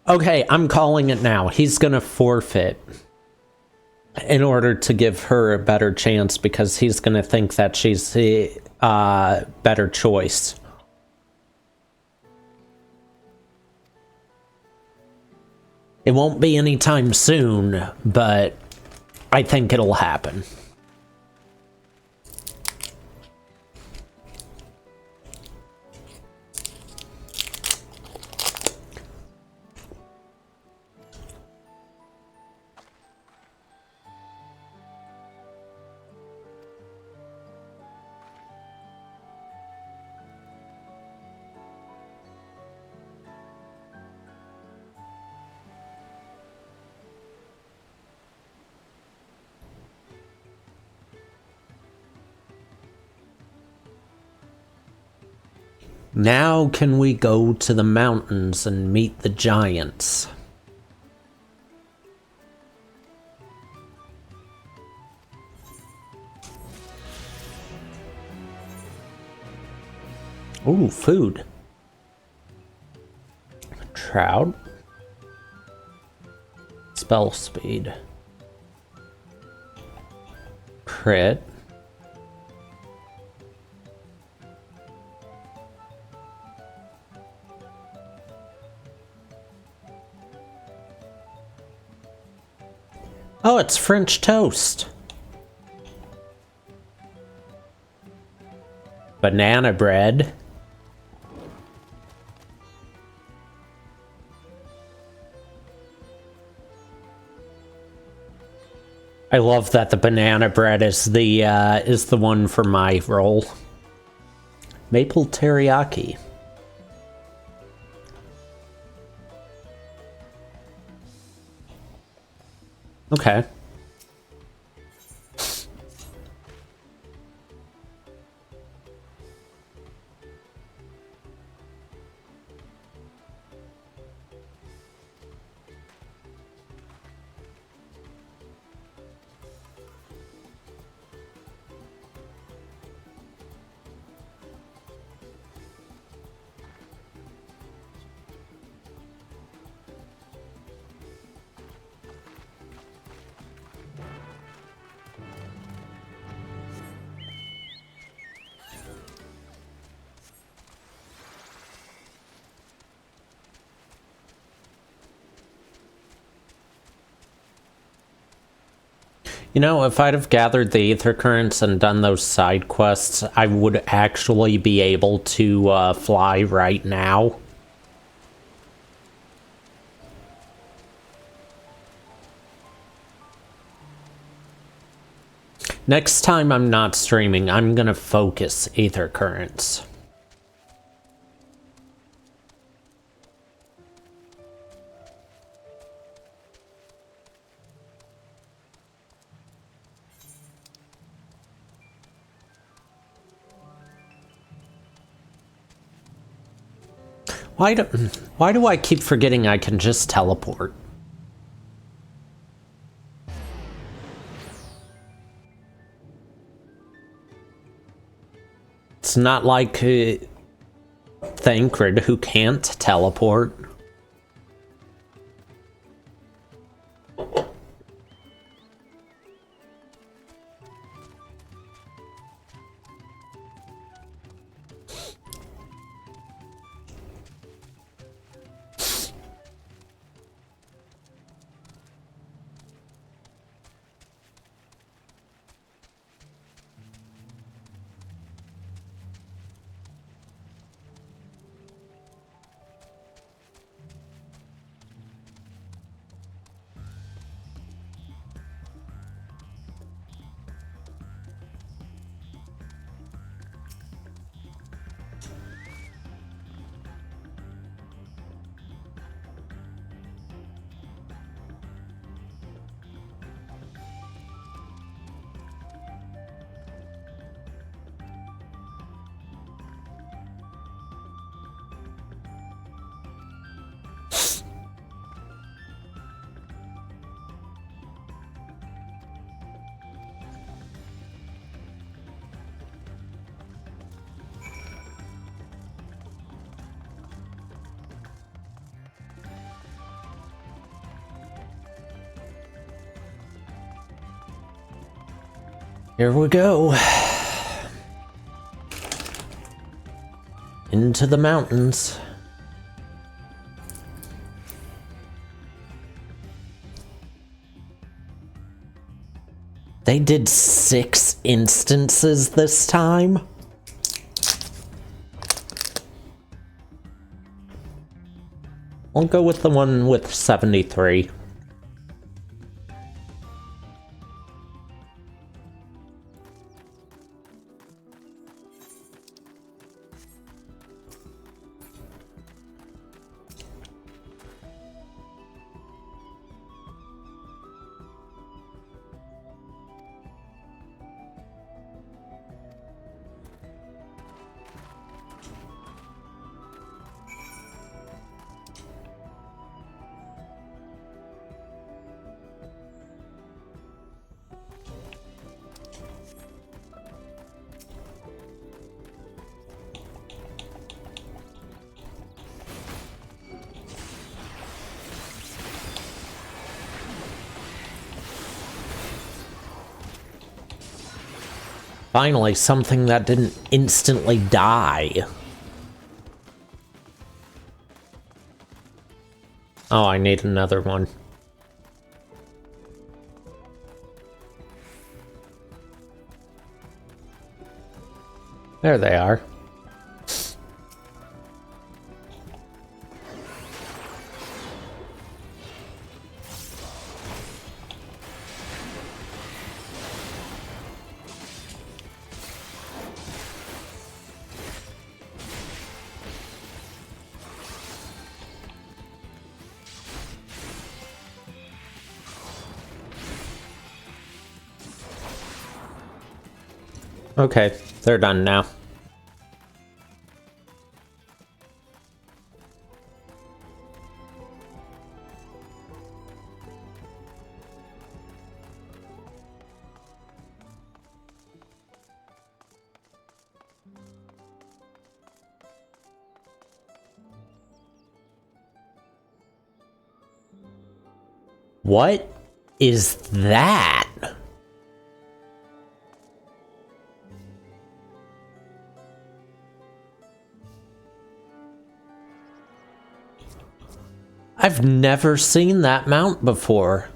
Okay, I'm calling it now. He's gonna forfeit in order to give her a better chance because he's gonna think that she's the better choice. It won't be anytime soon, but I think it'll happen. Now can we go to the mountains and meet the giants? Ooh, food. Trout. Spell speed. Crit. Oh, it's French toast. Banana bread. I love that the banana bread is the one for my roll. Maple teriyaki. Okay. You know, if I'd have gathered the ether currents and done those side quests, I would actually be able to fly right now. Next time I'm not streaming, I'm gonna focus ether currents. Why do I keep forgetting I can just teleport? It's not like Thancred who can't teleport. Here we go. Into the mountains. They did 6 instances this time? I'll go with the one with 73. Finally, something that didn't instantly die. Oh, I need another one. There they are. Okay, they're done now. What is that? I've never seen that mount before.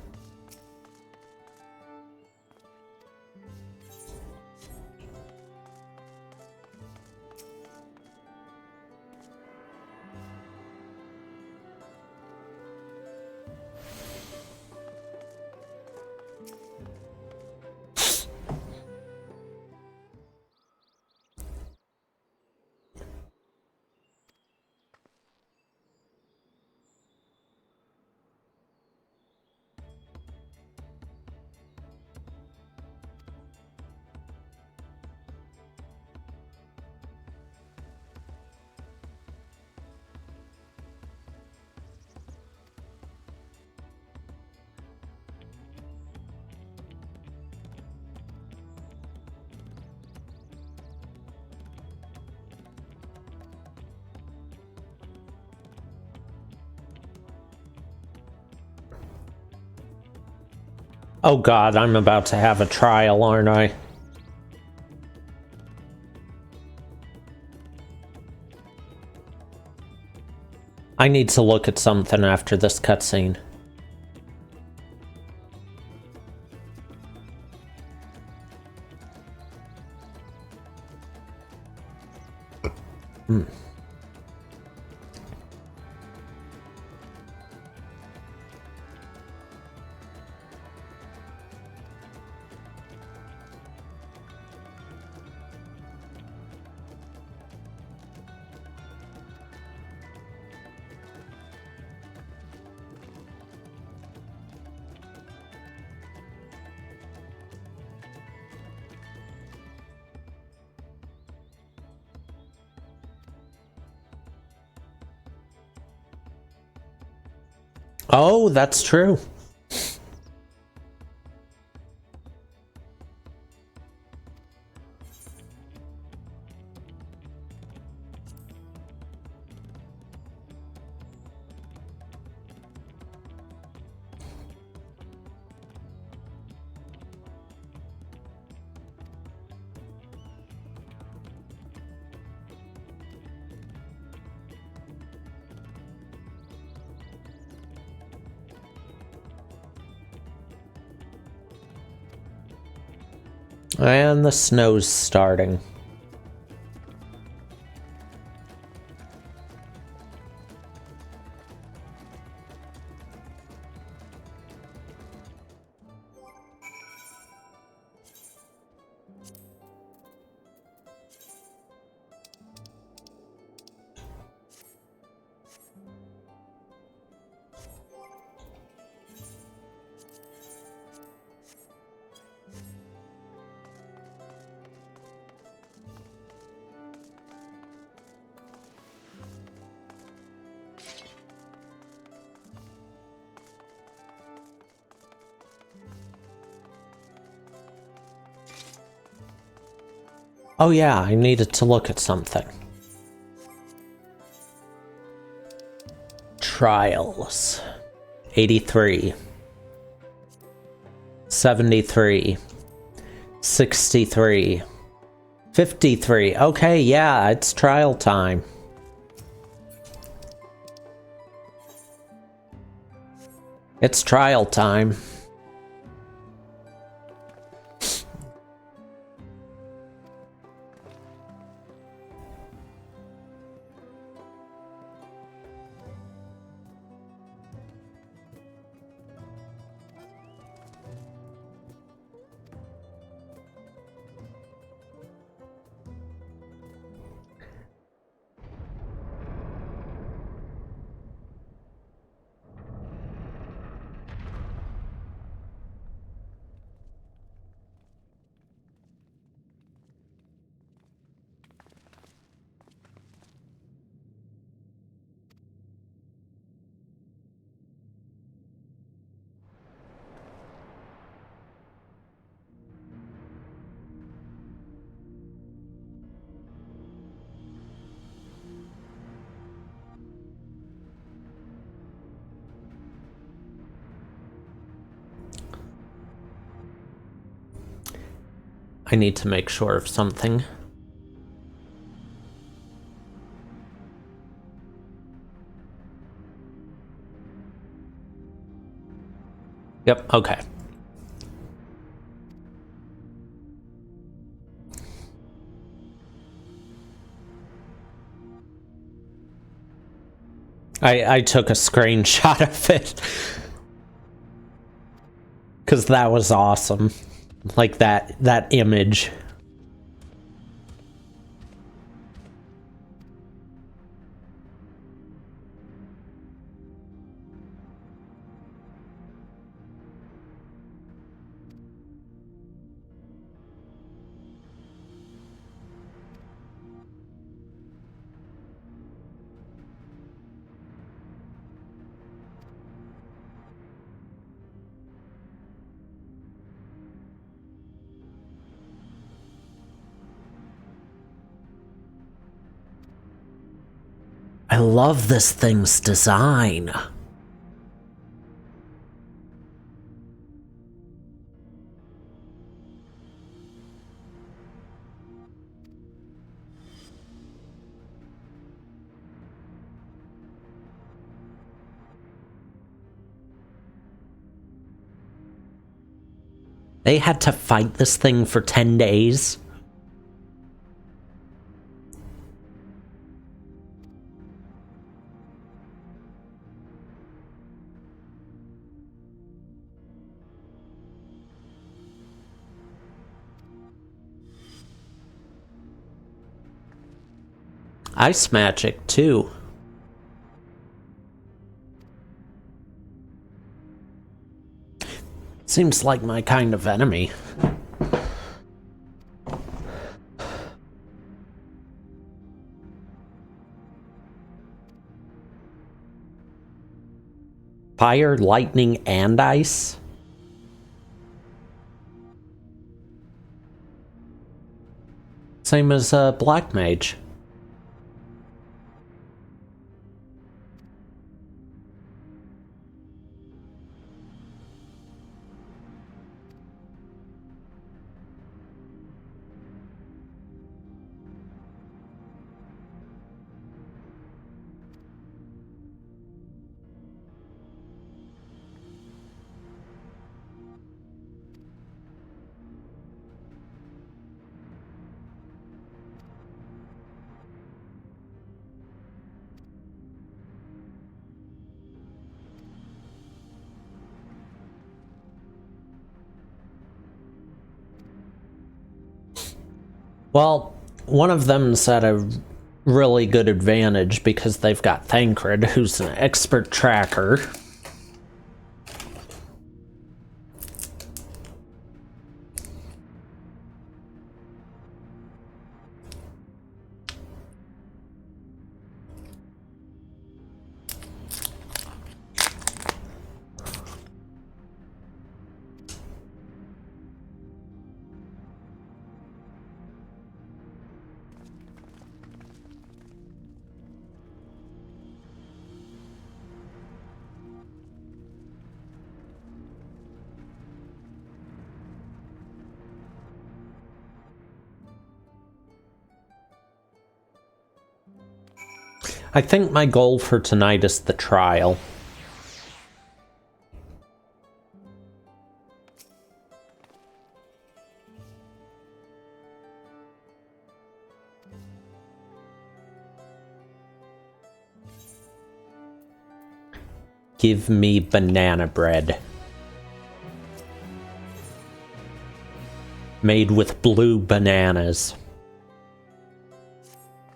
Oh god, I'm about to have a trial, aren't I? I need to look at something after this cutscene. Oh, that's true. And the snow's starting. Oh yeah, I needed to look at something. Trials. 83. 73. 63. 53. Okay, yeah, it's trial time. It's trial time. I need to make sure of something. Yep, okay. I took a screenshot of it. Because that was awesome. Like that image. I love this thing's design. They had to fight this thing for 10 days. Ice magic, too. Seems like my kind of enemy. Fire, lightning, and ice? Same as Black Mage. Well, one of them's at a really good advantage because they've got Thancred, who's an expert tracker. I think my goal for tonight is the trial. Give me banana bread. Made with blue bananas.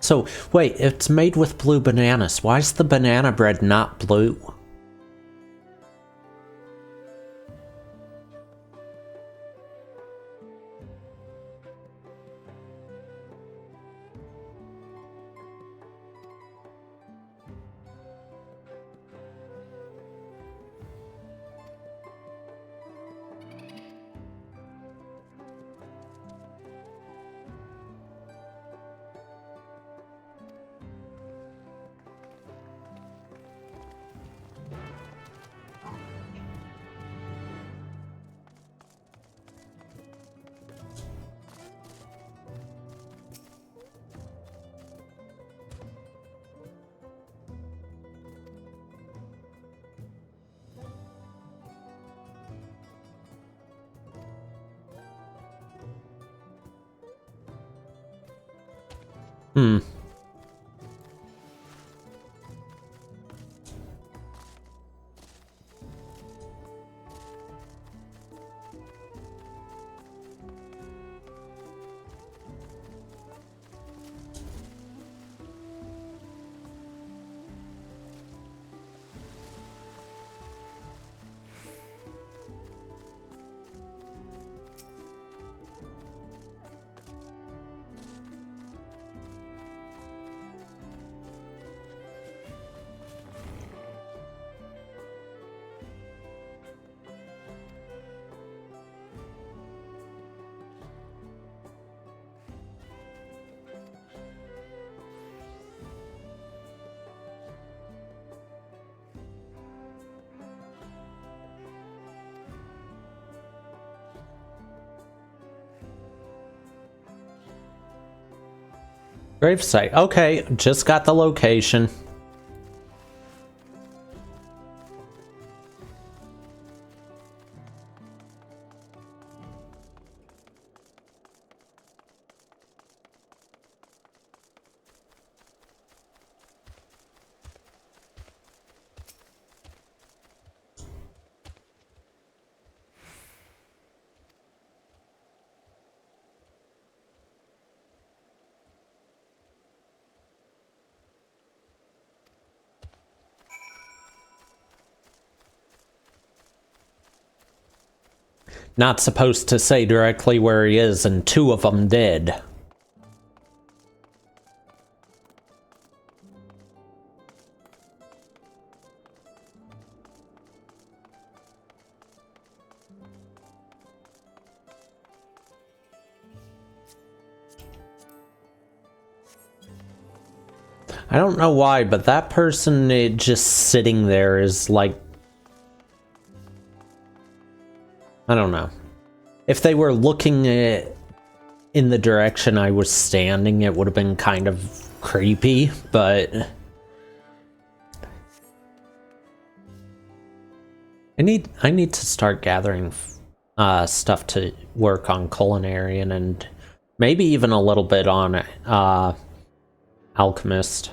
So, wait, it's made with blue bananas. Why is the banana bread not blue? Gravesite. Okay, just got the location. not supposed to say directly where he is, and 2 of them did. I don't know why, but that person just sitting there is like... I don't know. If they were looking in the direction I was standing, it would have been kind of creepy, but... I need to start gathering stuff to work on Culinarian and maybe even a little bit on Alchemist.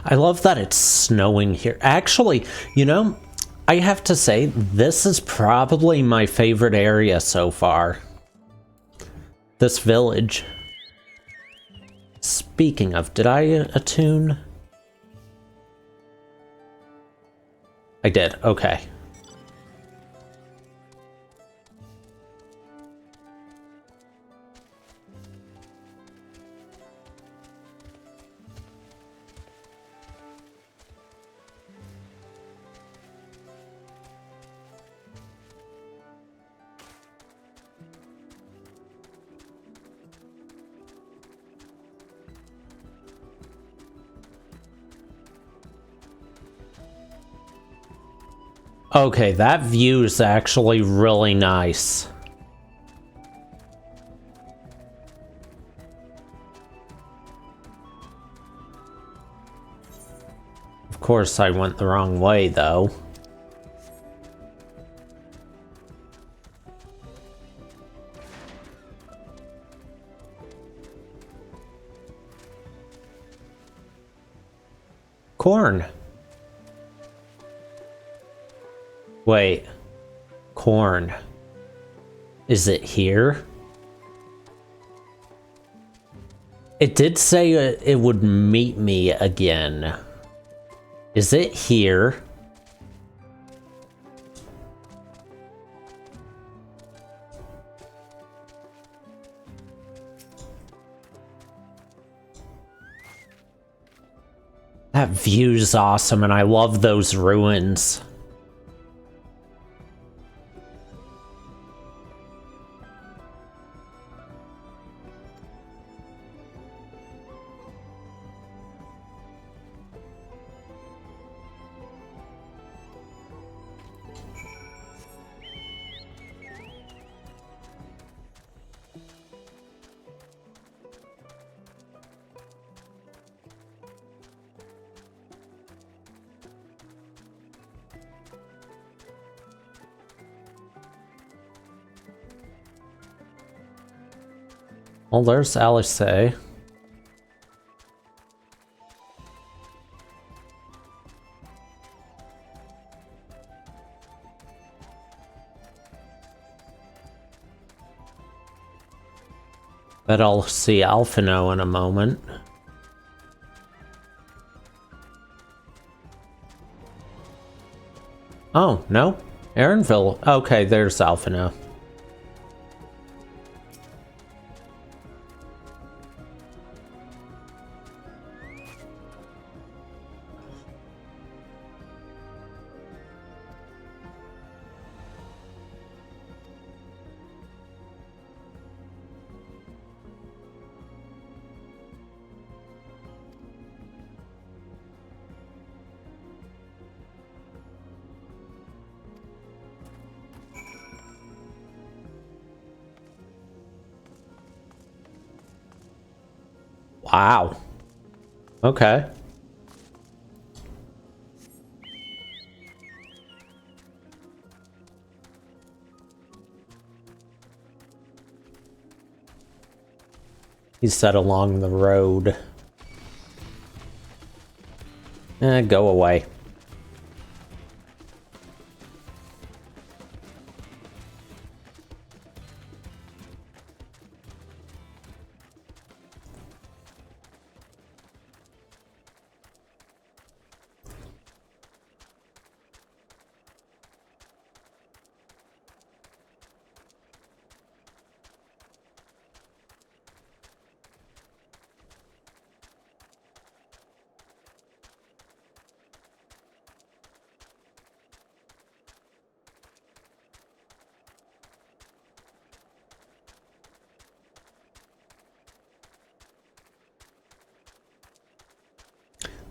I love that it's snowing here. Actually, you know, I have to say, this is probably my favorite area so far. This village. Speaking of, did I attune? I did, okay. Okay, that view is actually really nice. Of course, I went the wrong way, though. Corn. Wait. Corn. Is it here? It did say it would meet me again. Is it here? That view's awesome, and I love those ruins. Well, there's Alice. Bet I'll see Alphino in a moment. Oh, no? Aaronville. Okay, there's Alphino. Wow. Okay. He said along the road. Go away.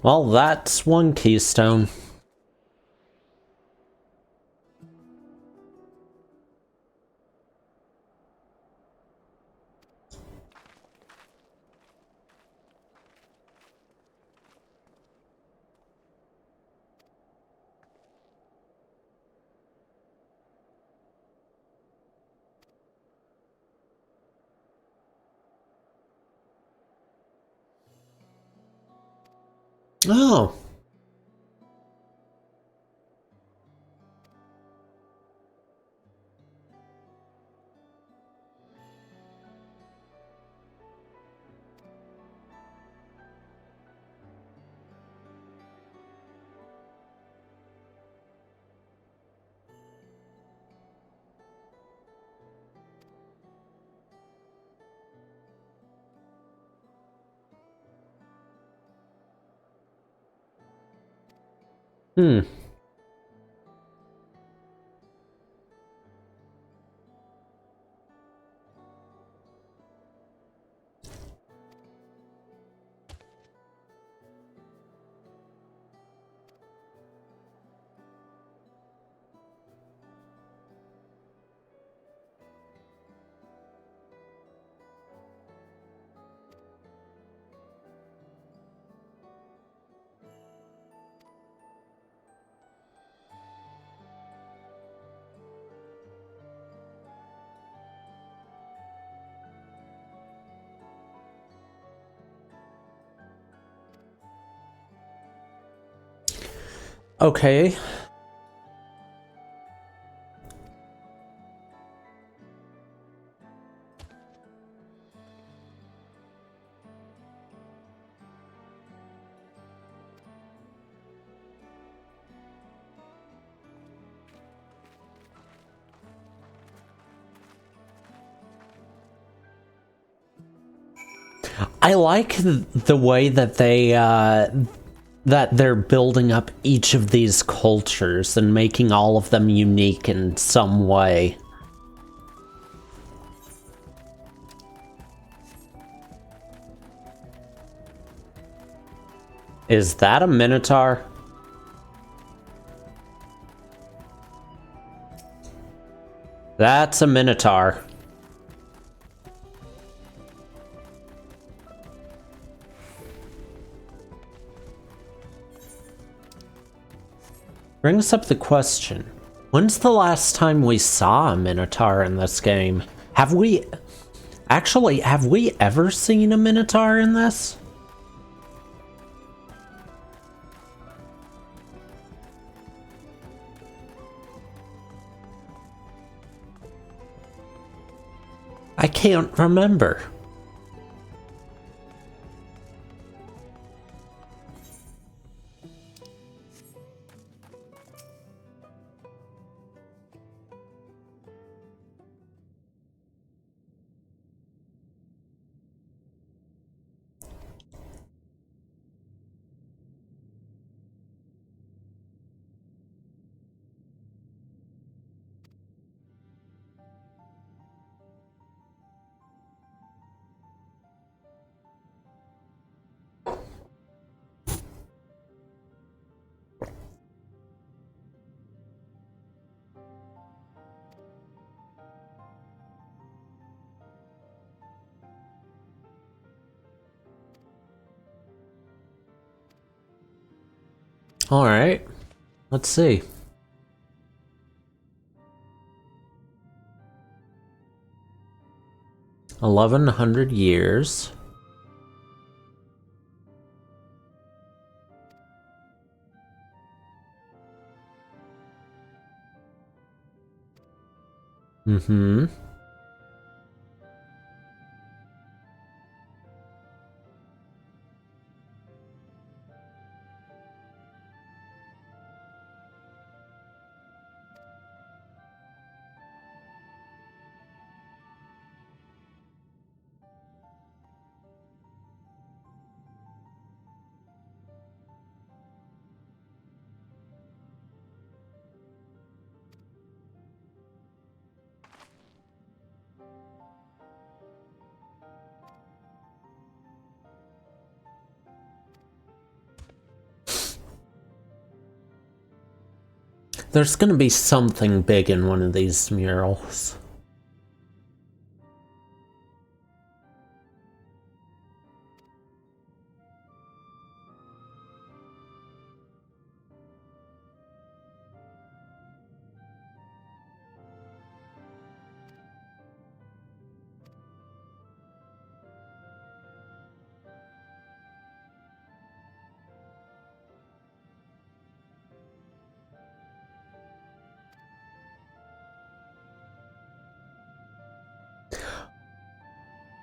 Well, that's one keystone. Oh. Hmm. Okay. I like the way that they're building up each of these cultures and making all of them unique in some way. Is that a Minotaur? That's a Minotaur. Brings up the question, when's the last time we saw a Minotaur in this game? Have we ever seen a Minotaur in this? I can't remember. Alright. Let's see. $1,100 years. Mm-hmm. There's gonna be something big in one of these murals.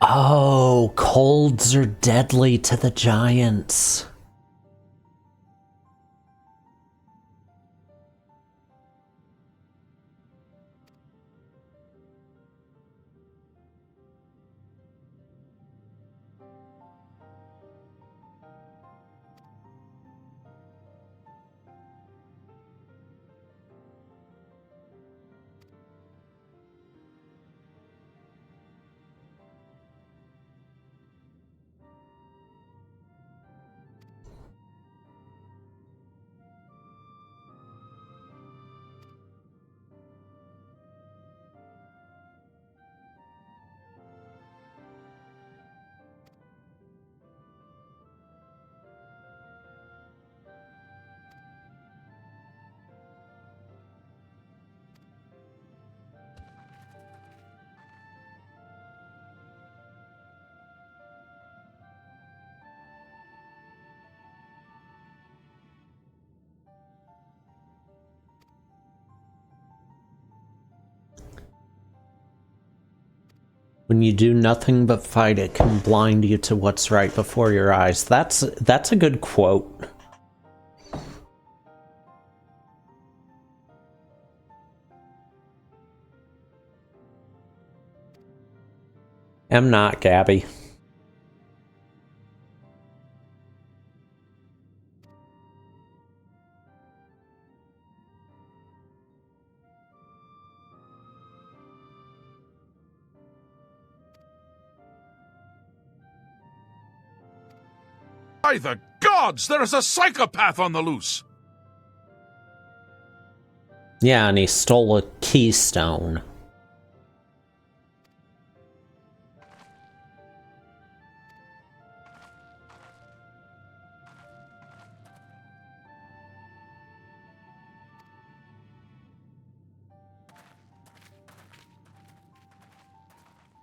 Oh, colds are deadly to the giants. When you do nothing but fight, it can blind you to what's right before your eyes. That's a good quote. Am not, Gabby. By the gods, there is a psychopath on the loose! Yeah, and he stole a keystone.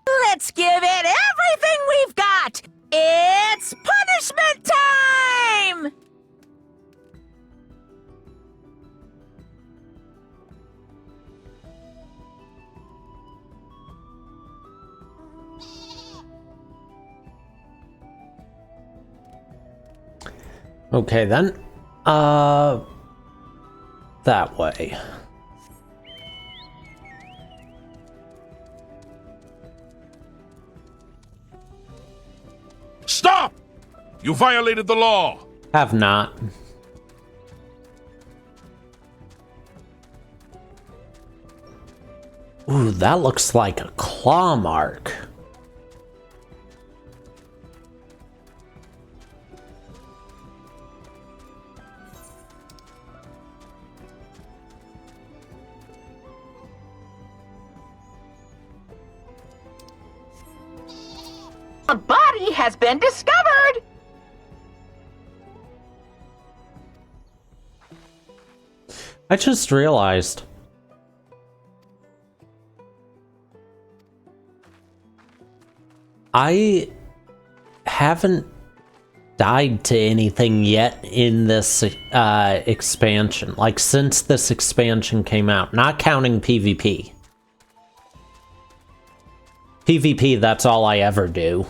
Let's give it everything we've got! It's punishment time! Okay then. That way. Stop! You violated the law! Have not. Ooh, that looks like a claw mark. A body has been discovered! I just realized. I haven't died to anything yet in this expansion. Like, since this expansion came out. Not counting PvP. PvP, that's all I ever do.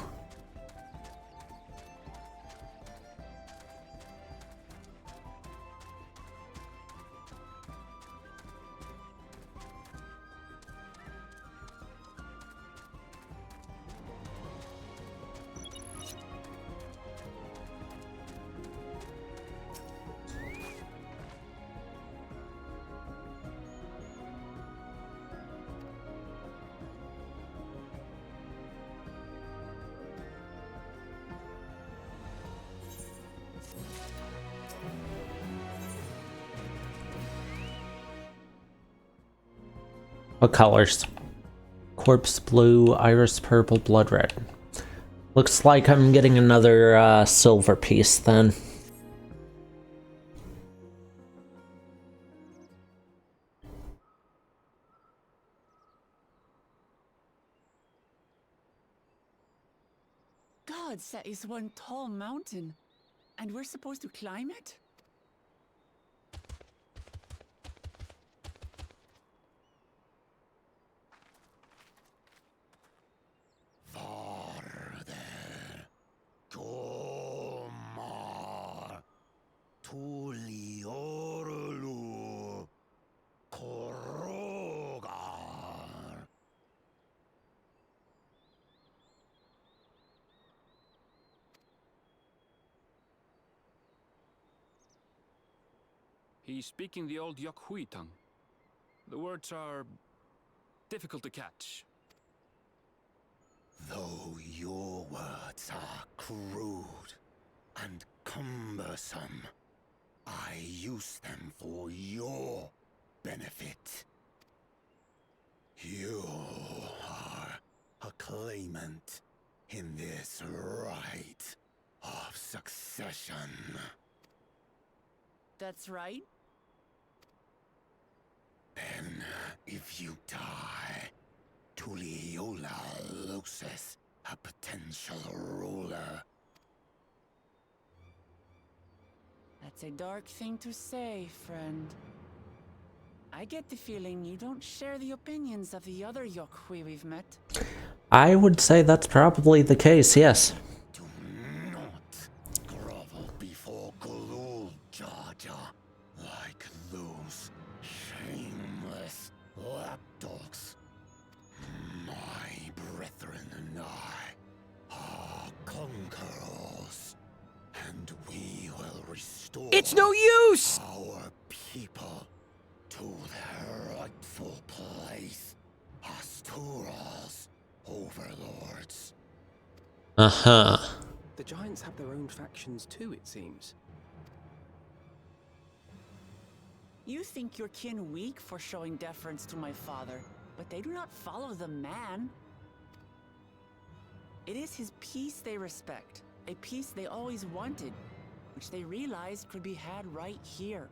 What colors? Corpse blue, iris purple, blood red. Looks like I'm getting another silver piece then. God, that is one tall mountain. And we're supposed to climb it? He's speaking the old Yokhui tongue. The words are difficult to catch. Though your words are crude and cumbersome, I use them for your benefit. You are a claimant in this right of succession. That's right. Then, if you die, Tuliyola loses a potential ruler. That's a dark thing to say, friend. I get the feeling you don't share the opinions of the other Yokhui we've met. I would say that's probably the case, yes. Do not grovel before Gulul, Jar Jar, like those shameless lapdogs. My brethren and I are conquerors, and we will restore It's no use! our people to their rightful place as Tural's overlords. Uh-huh. The giants have their own factions too, it seems. You think your kin weak for showing deference to my father, but they do not follow the man. It is his peace they respect, a peace they always wanted, which they realized could be had right here.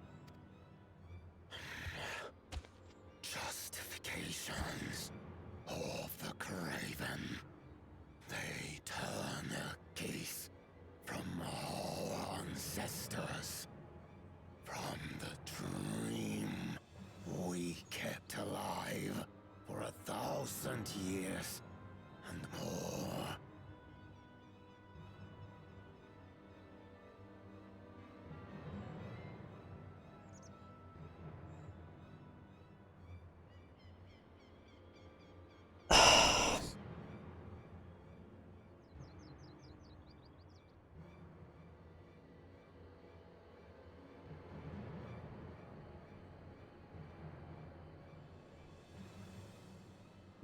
Justifications of the craven. They turn their gaze from our ancestors, from the dream we kept alive for 1,000 years and more.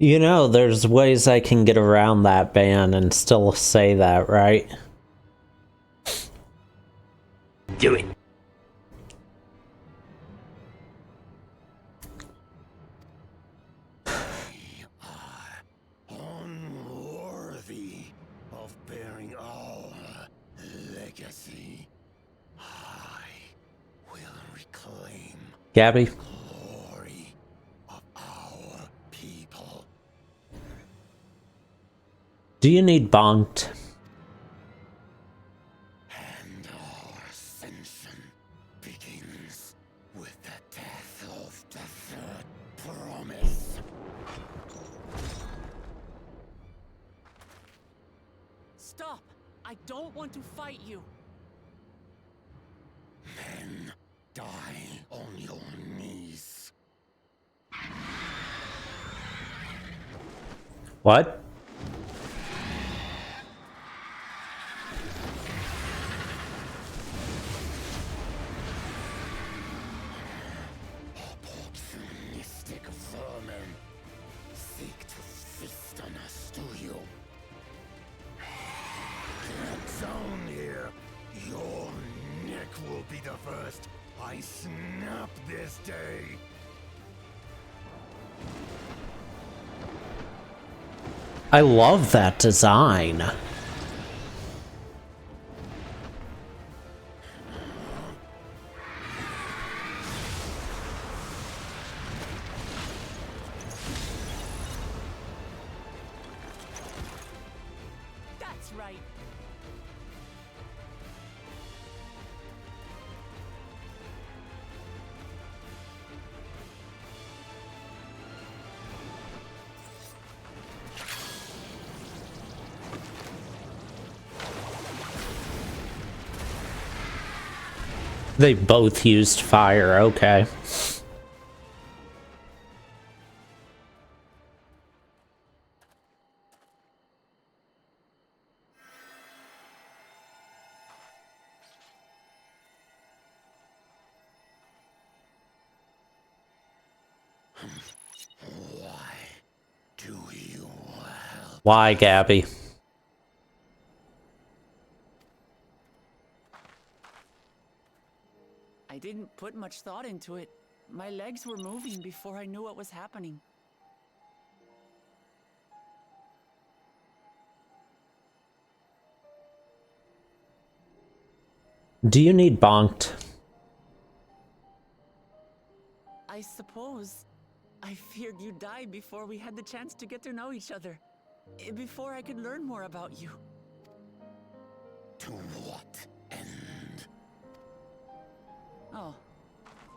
You know, there's ways I can get around that ban and still say that, right? Do it. We are unworthy of bearing our legacy. I will reclaim Gabby? Glory of our people. Do you need bonked? And our ascension begins with the death of the third promise. Stop! I don't want to fight you. Then die on your knees. What? Opportunistic vermin seek to feast on us, do you? Get down here. Your neck will be the first I snap this day. I love that design. That's right. They both used fire, okay. Why do you help? Why, Gabby? I didn't put much thought into it. My legs were moving before I knew what was happening. Do you need bonked? I suppose. I feared you'd die before we had the chance to get to know each other. Before I could learn more about you. To what end? Oh,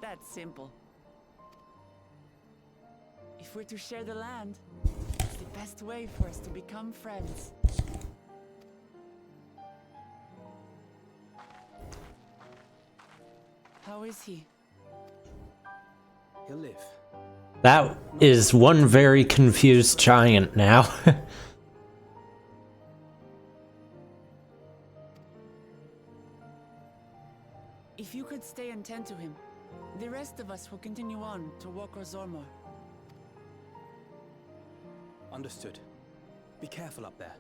that's simple. If we're to share the land, it's the best way for us to become friends. How is he? He'll live. That is one very confused giant now. If you could stay and tend to him, the rest of us will continue on to Wokor Zormor. Understood. Be careful up there.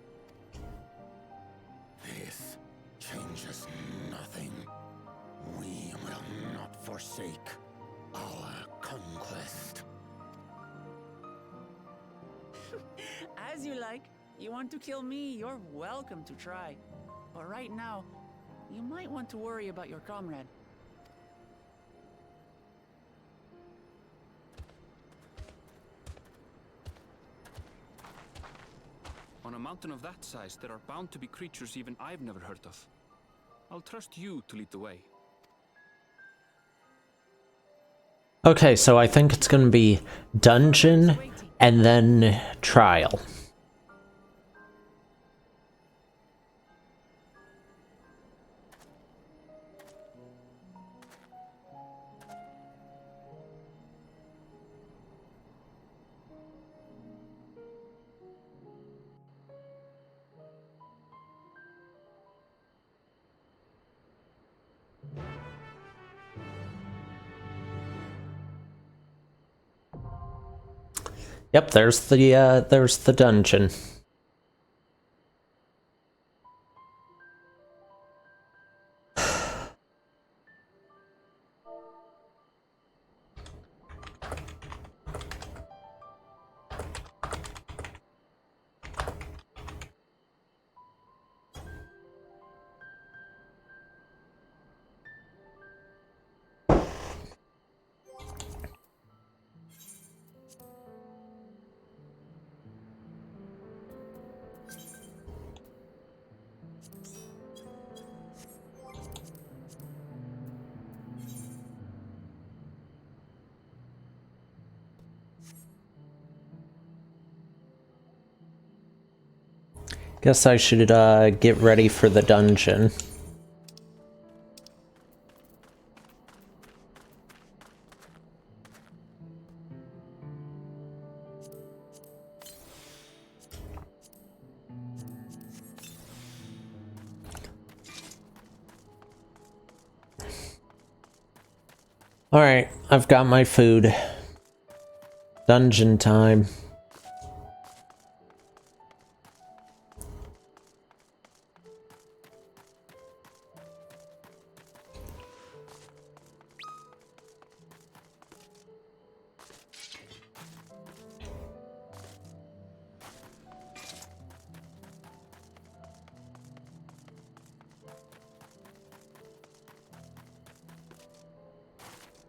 This changes nothing. We will not forsake our conquest. As you like. You want to kill me, you're welcome to try. But right now, you might want to worry about your comrade. On a mountain of that size, there are bound to be creatures even I've never heard of. I'll trust you to lead the way. Okay, so I think it's gonna be dungeon and then trial. Yep, there's the dungeon. Guess I should get ready for the dungeon. Alright, I've got my food. Dungeon time.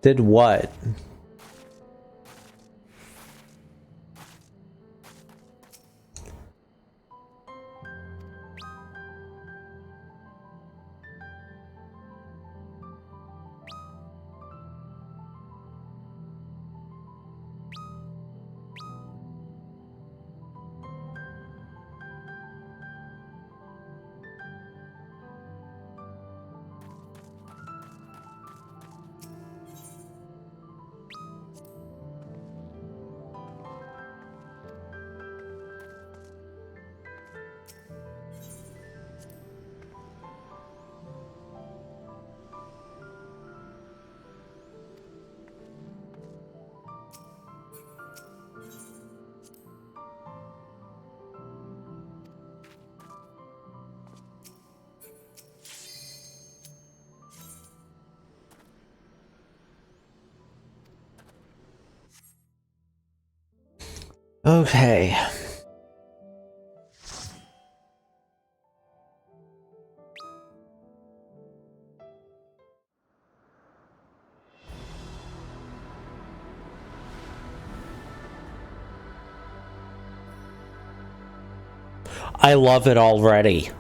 Did what? Okay. I love it already.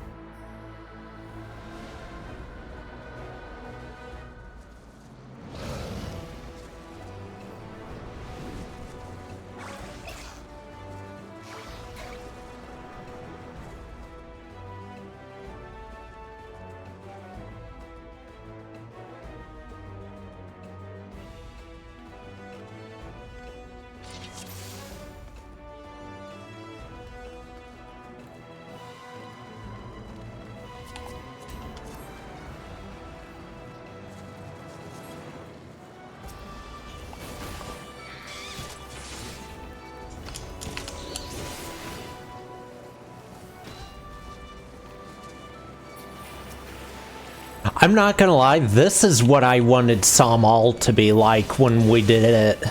I'm not gonna lie, this is what I wanted Samal to be like when we did it.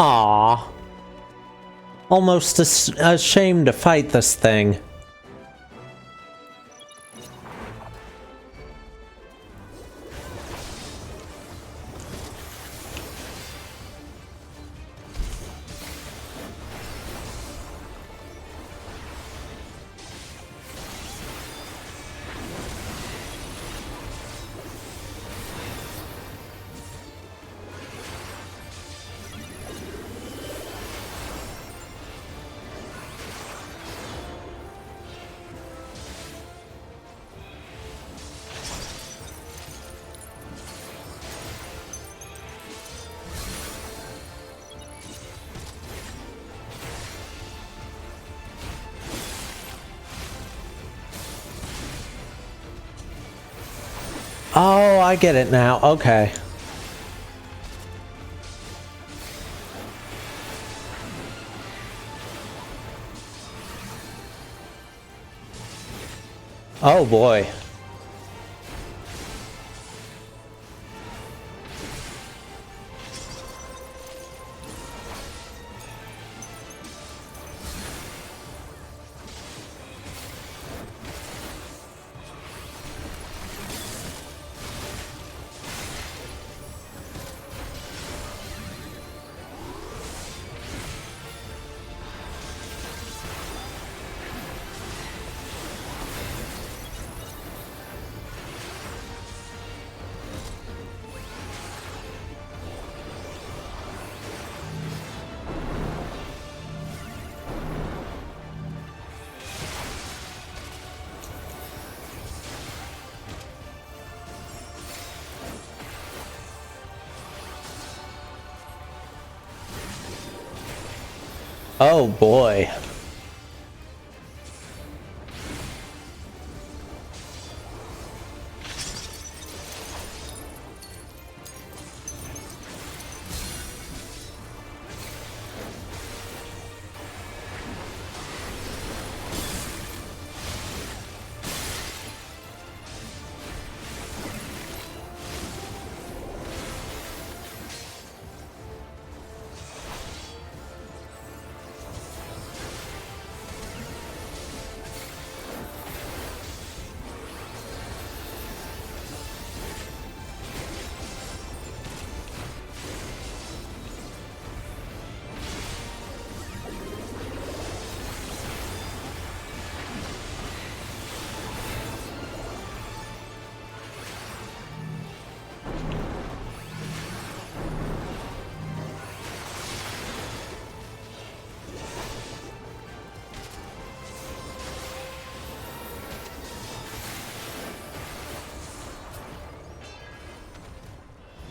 Aw. Almost ashamed to fight this thing. Oh, I get it now. Okay. Oh boy. Oh boy.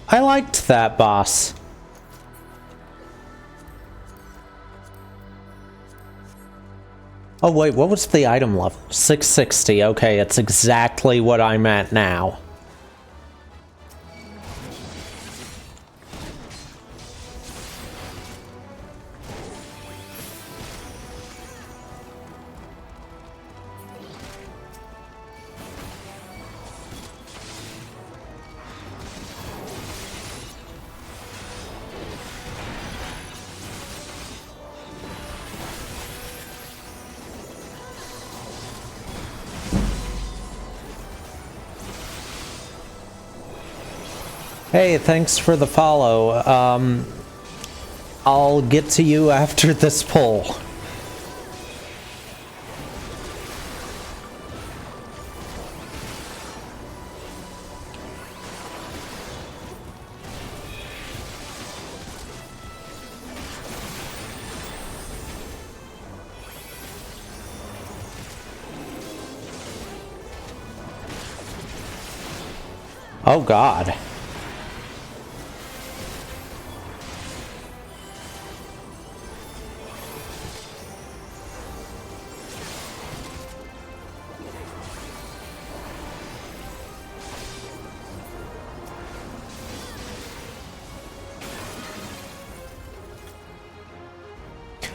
I liked that boss. Oh wait, what was the item level? 660. Okay, it's exactly what I'm at now. Hey, thanks for the follow. I'll get to you after this pull. Oh God.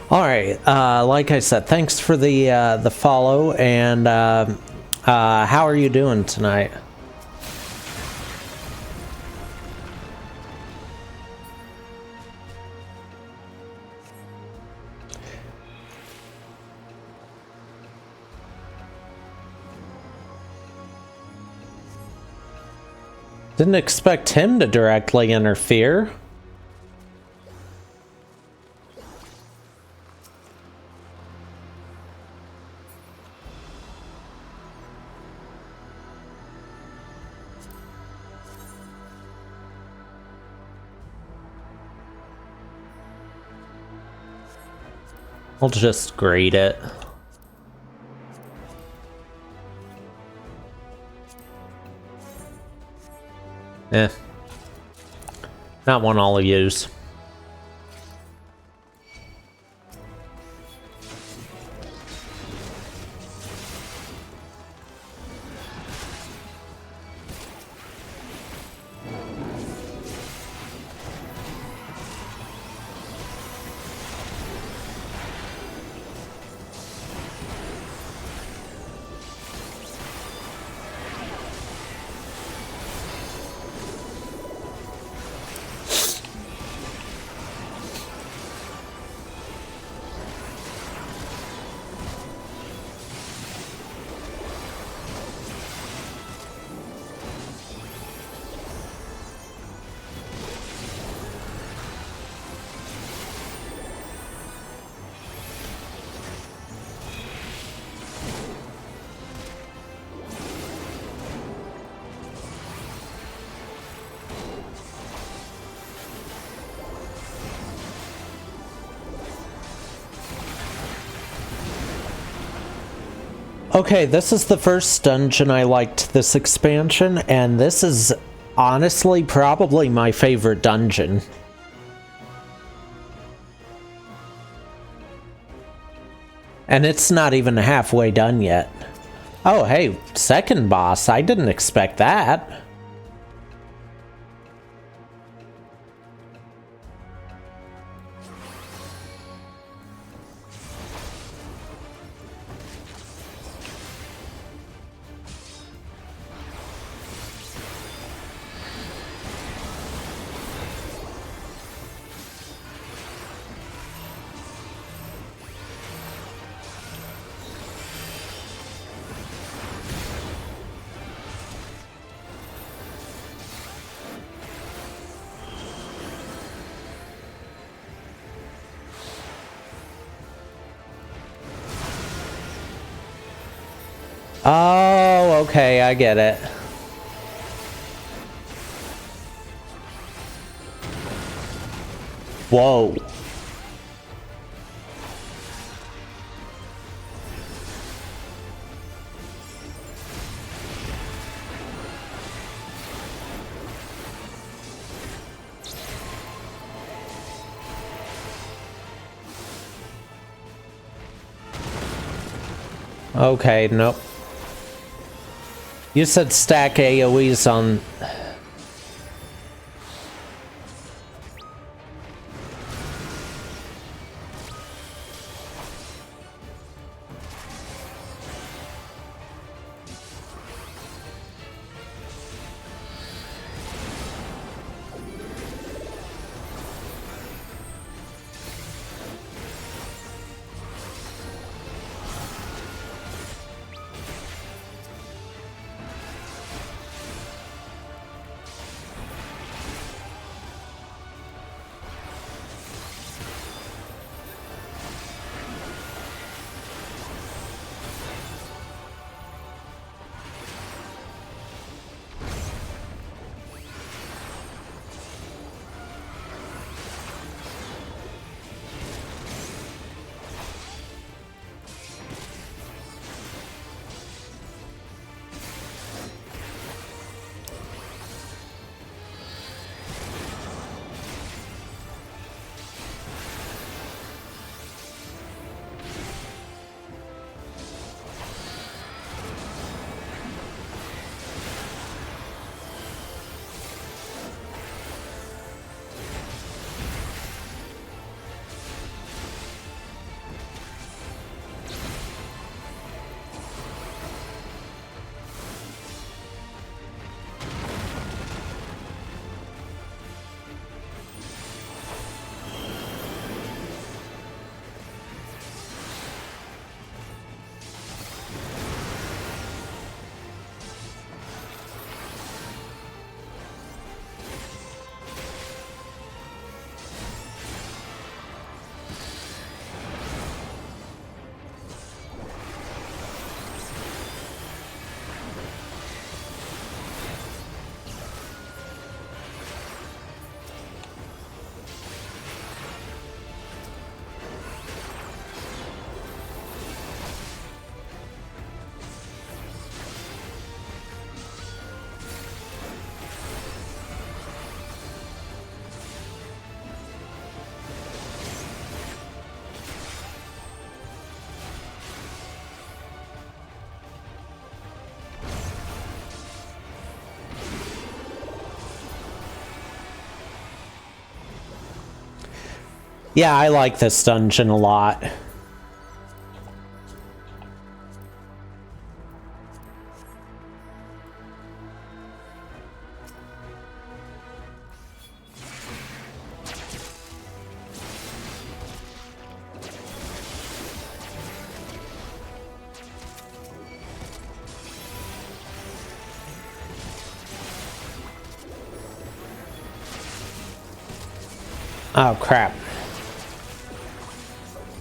All right, like I said, thanks for the follow, and how are you doing tonight? Didn't expect him to directly interfere. I'll just grade it. Not one I'll use. Okay, this is the first dungeon I liked this expansion, and this is honestly probably my favorite dungeon. And it's not even halfway done yet. Oh, hey, second boss. I didn't expect that. Oh, okay, I get it. Whoa. Okay, nope. You said stack AoEs on... Yeah, I like this dungeon a lot. Oh, crap.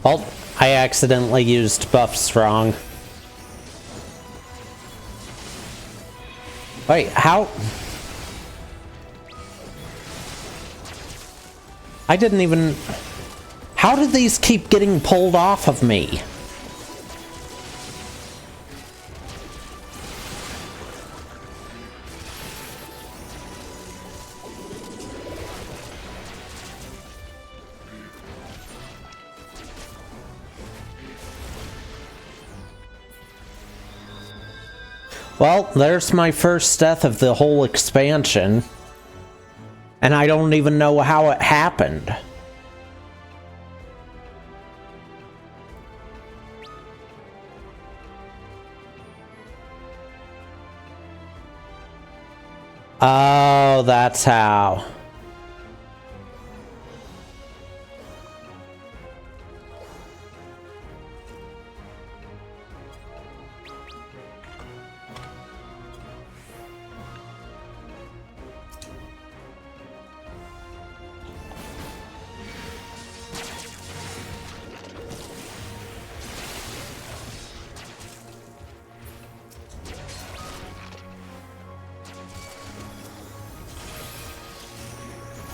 Oh, I accidentally used buffs wrong. Wait, how? I didn't even... How did these keep getting pulled off of me? Well, there's my first death of the whole expansion. And I don't even know how it happened. Oh, that's how.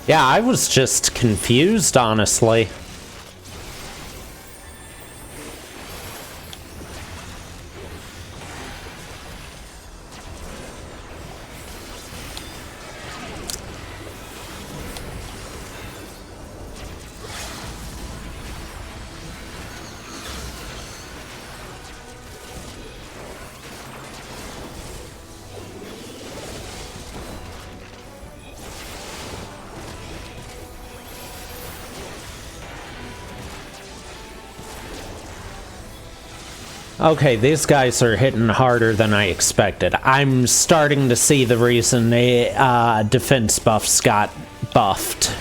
Yeah, I was just confused, honestly. Okay, these guys are hitting harder than I expected. I'm starting to see the reason the defense buffs got buffed.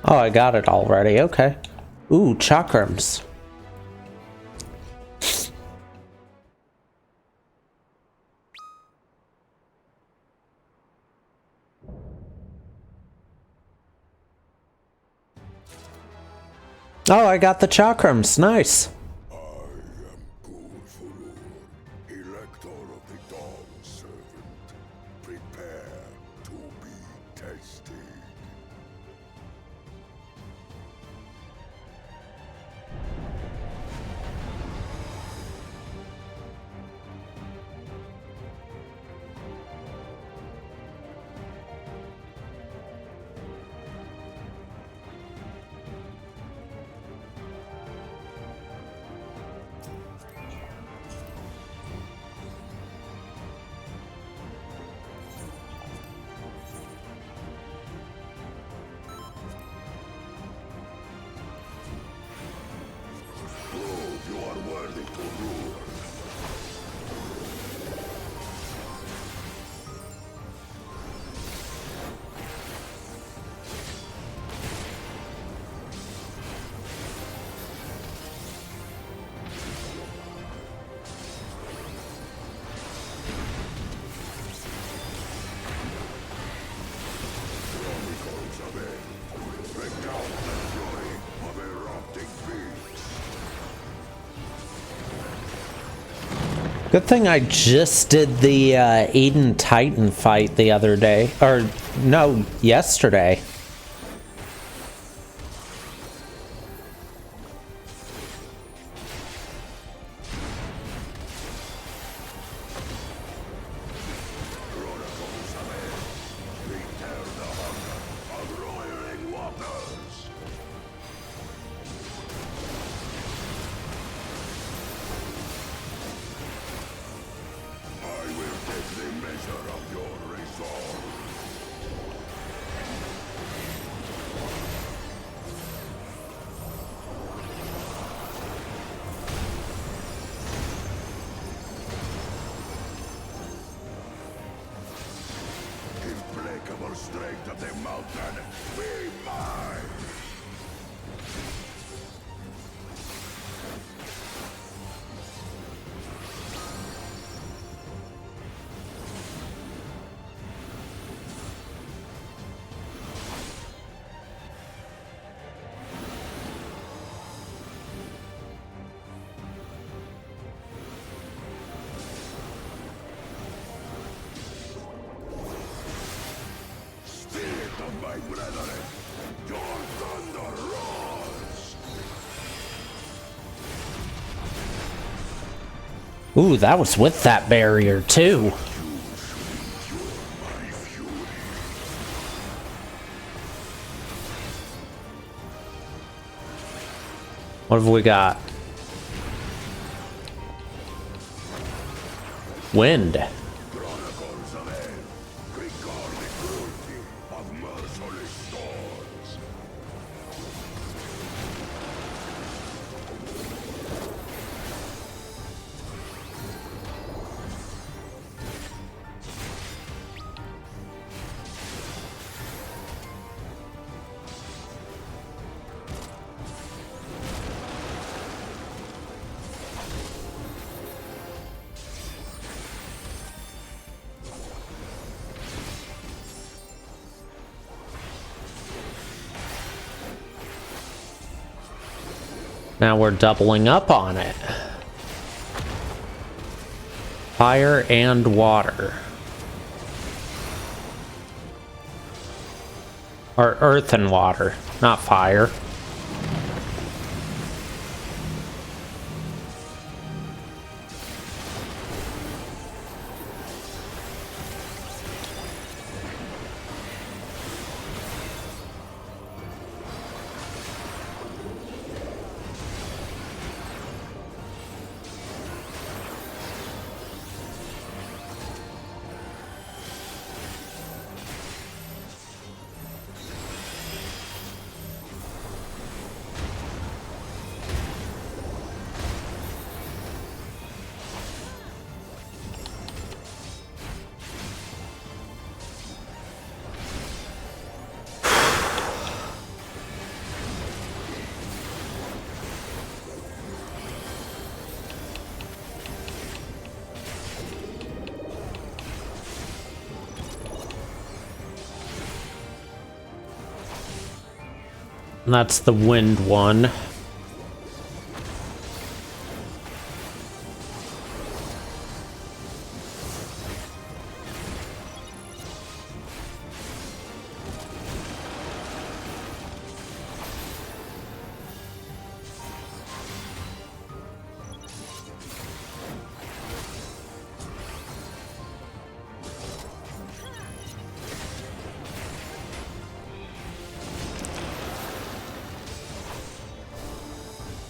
Oh, I got it already, okay. Ooh, chakrams. Oh, I got the chakrams, nice. I am Pulfulur, Elector of the Dawn Servant. Prepare to be tested. Good thing I just did the Eden Titan fight the other day. Or, no, yesterday. Strength of the mountain, be mine! My brethren, your thunder roars! Ooh, that was with that barrier, too. What have we got? Wind. Now we're doubling up on it. Fire and water. Or earth and water, not fire. And that's the wind one.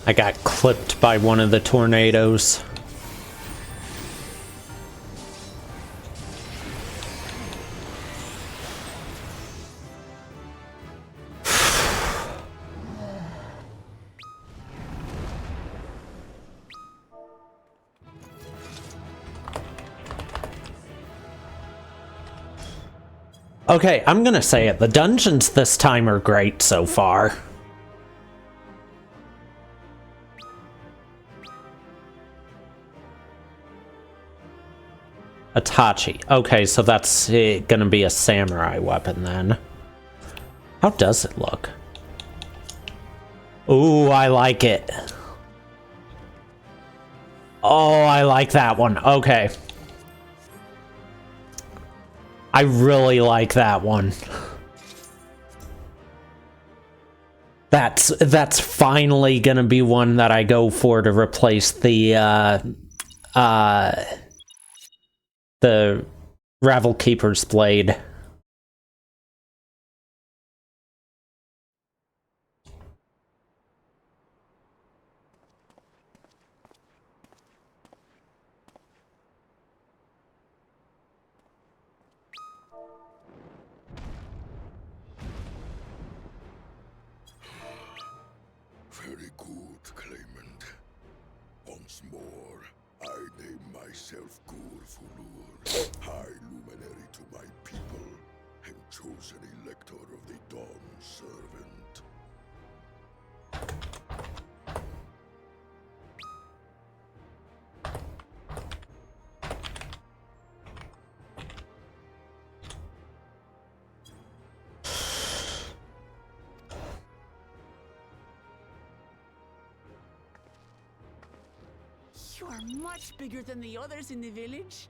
I got clipped by one of the tornadoes. Okay, I'm gonna say it. The dungeons this time are great so far. Itachi. Okay, so that's gonna be a samurai weapon then. How does it look? Ooh, I like it. Oh, I like that one. Okay. I really like that one. That's finally gonna be one that I go for to replace the Ravel Keeper's blade. Very good, Claimant. Once more, I name myself Gur Fulur, High Luminary to my people, and chosen Elector of the Dawn Servant. You are much bigger than the others in the village.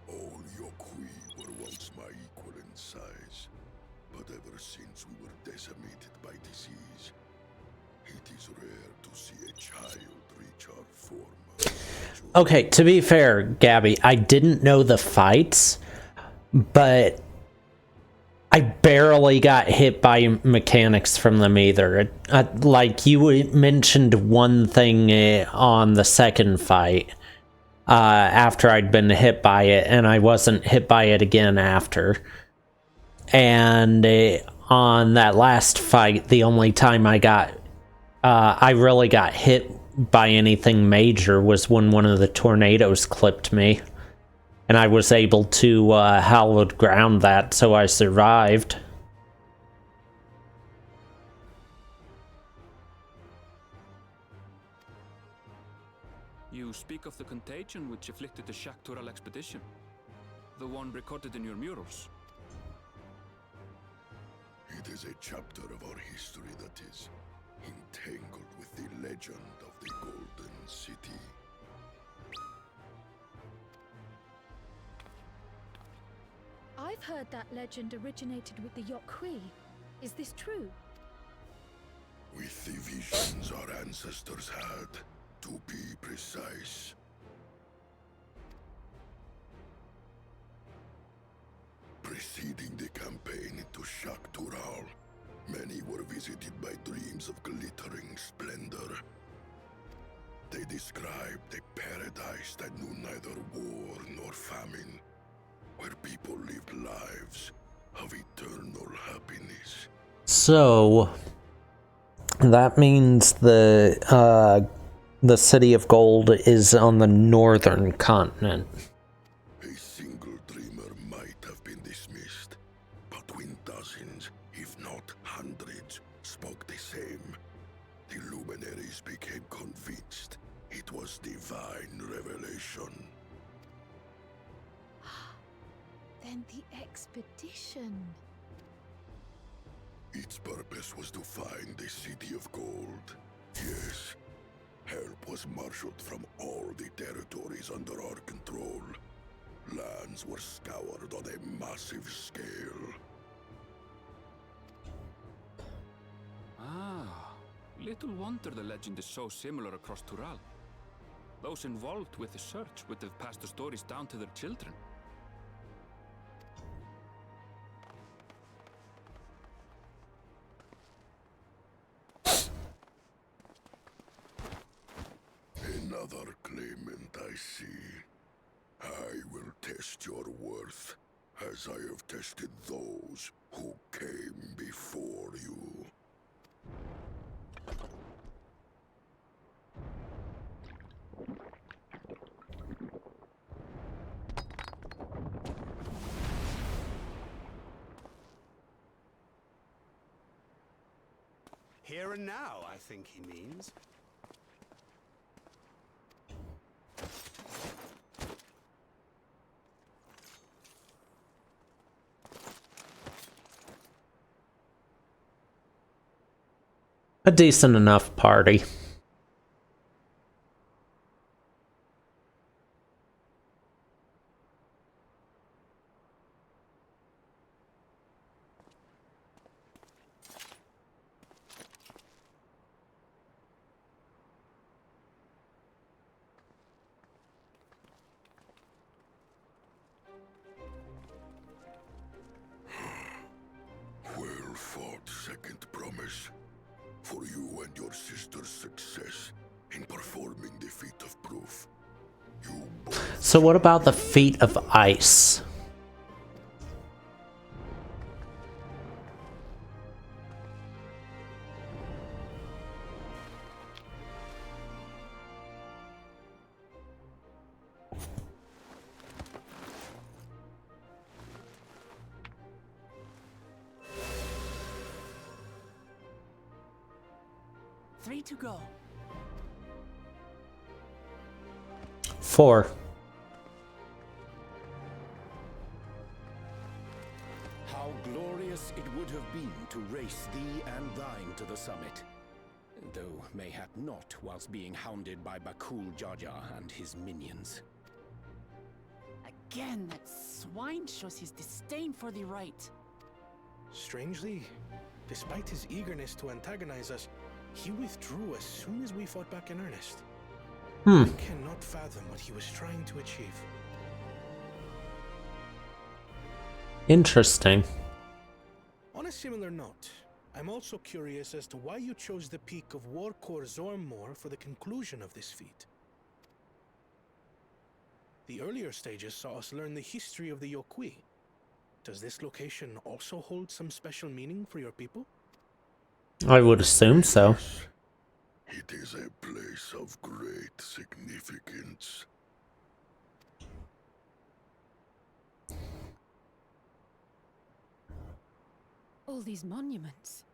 All Yokui were once my equal in size, but ever since we were decimated by disease, it is rare to see a child reach our form. Okay, to be fair, Gabby, I didn't know the fights, but I barely got hit by mechanics from them either. Like, you mentioned one thing on the second fight after I'd been hit by it, and I wasn't hit by it again after. And on that last fight, the only time I really got hit by anything major was when one of the tornadoes clipped me. And I was able to hallowed ground that, so I survived. You speak of the contagion which afflicted the Shaktural expedition. The one recorded in your murals. It is a chapter of our history that is entangled with the legend of the Golden City. I've heard that legend originated with the Yokui. Is this true? With the visions our ancestors had, to be precise. Preceding the campaign into Shaktural, many were visited by dreams of glittering splendor. They described a paradise that knew neither war nor famine, where people lived lives of eternal happiness. So that means the City of Gold is on the northern continent. A single dreamer might have been dismissed, but when dozens, if not hundreds, spoke the same, the luminaries became convinced it was divine revelation. Then the expedition. Its purpose was to find the City of Gold. Yes, help was marshaled from all the territories under our control. Lands were scoured on a massive scale. Ah, little wonder the legend is so similar across Tural. Those involved with the search would have passed the stories down to their children. Another claimant, I see. I will test your worth, as I have tested those who came before you. Here and now, I think he means. A decent enough party. promise. For you and your sister's success in performing the feat of proof. You both. So what about the feat of ice? Three to go. 4. How glorious it would have been to race thee and thine to the summit. Though mayhap not whilst being hounded by Bakul Jaja and his minions. Again, that swine shows his disdain for the right. Strangely, despite his eagerness to antagonize us, he withdrew as soon as we fought back in earnest. I cannot fathom what he was trying to achieve. Interesting. On a similar note, I'm also curious as to why you chose the peak of Warkor Zormor for the conclusion of this feat. The earlier stages saw us learn the history of the Yokui. Does this location also hold some special meaning for your people? I would assume so. It is a place of great significance. All these monuments.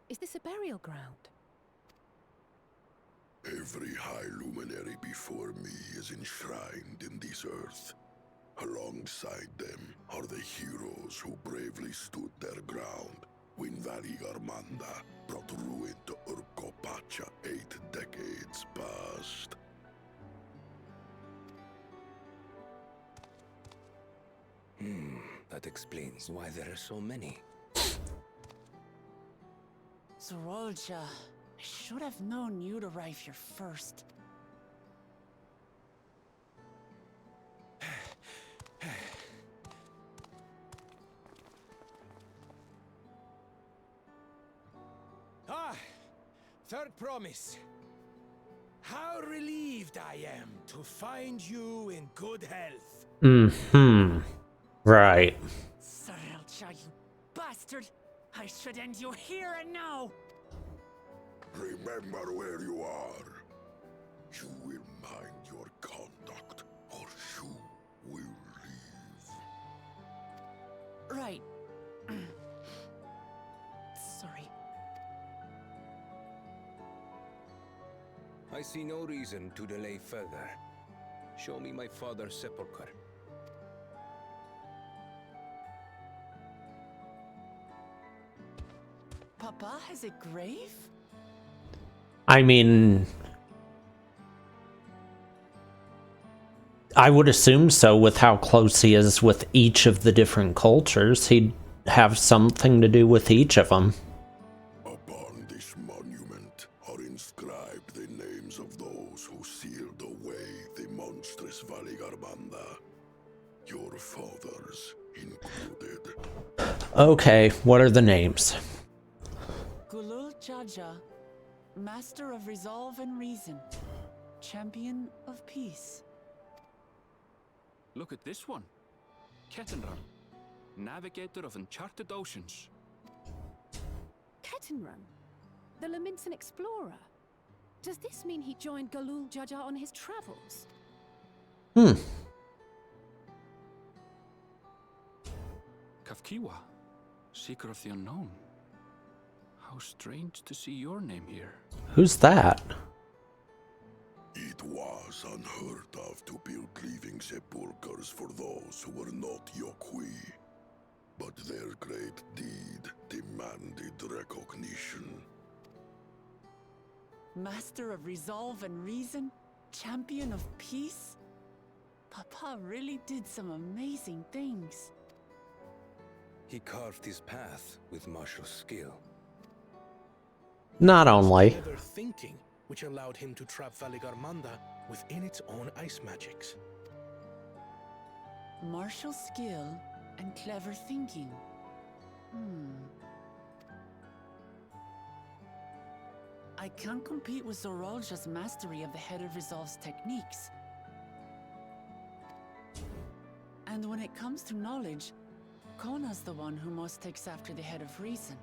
Is this a burial ground? Every high luminary before me is enshrined in this earth. Alongside them are the heroes who bravely stood their ground when Valigarmanda brought ruin to Urkopacha 8 decades past. That explains why there are so many. Zorolja, I should have known you'd arrive here first. Third promise. How relieved I am to find you in good health. Right. Zorolja, you bastard! I should end you here and now! Remember where you are. You will mind your conduct, or you will leave. Right. Sorry. I see no reason to delay further. Show me my father's sepulchre. Papa has a grave? I mean, I would assume so with how close he is with each of the different cultures. He'd have something to do with each of them. Upon this monument are inscribed the names of those who sealed away the monstrous Valigarmanda. Your fathers included. Okay, what are the names? Gulul Jaja, Master of Resolve and Reason, Champion of Peace. Look at this one. Kettenram, Navigator of Uncharted Oceans. Kettenram? The Laminsan explorer? Does this mean he joined Galul Jaja on his travels? Kafkiwa, Seeker of the Unknown. How strange to see your name here. Who's that? It was unheard of to build living sepulchres for those who were not Yokui. But their great deed demanded recognition. Master of Resolve and Reason, Champion of Peace? Papa really did some amazing things. He carved his path with martial skill. Not only. Clever thinking, which allowed him to trap Valigarmanda within its own ice magics. Martial skill and clever thinking. I can't compete with Zorolja's mastery of the Head of Resolve's techniques. And when it comes to knowledge, Kona's the one who most takes after the Head of Reason.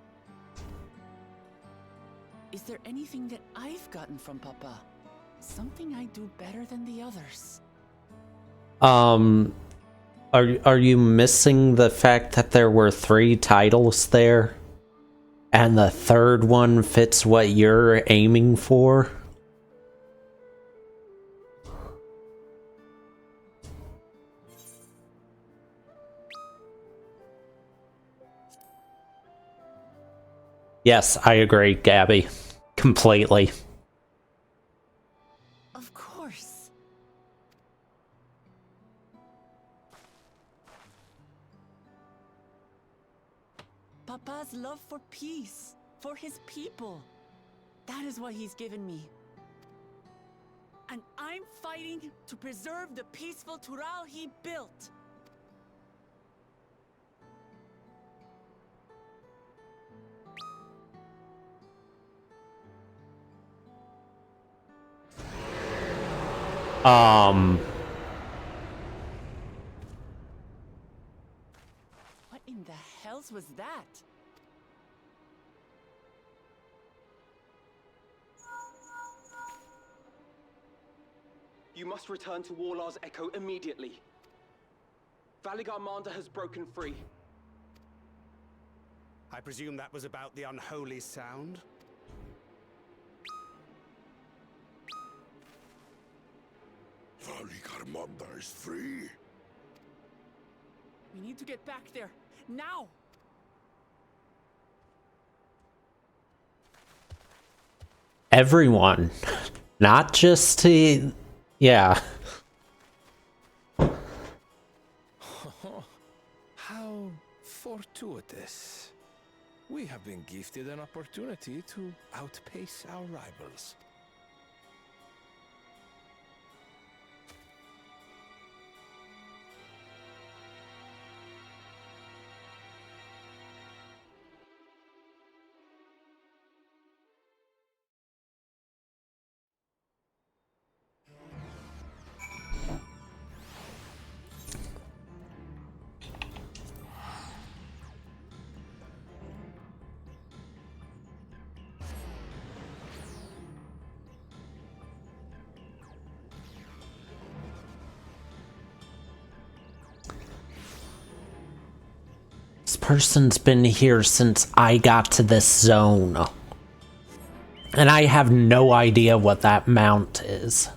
Is there anything that I've gotten from Papa? Something I do better than the others? Are you missing the fact that there were 3 titles there? And the third one fits what you're aiming for? Yes, I agree, Gabby. Completely. Of course. Papa's love for peace, for his people. That is what he's given me. And I'm fighting to preserve the peaceful Tural he built. What in the hells was that? You must return to Warlar's Echo immediately. Valigarmanda has broken free. I presume that was about the unholy sound? Valigarmanda is free. We need to get back there, now! Everyone. Not just to... Yeah. How fortuitous. We have been gifted an opportunity to outpace our rivals. This person's been here since I got to this zone. And I have no idea what that mount is.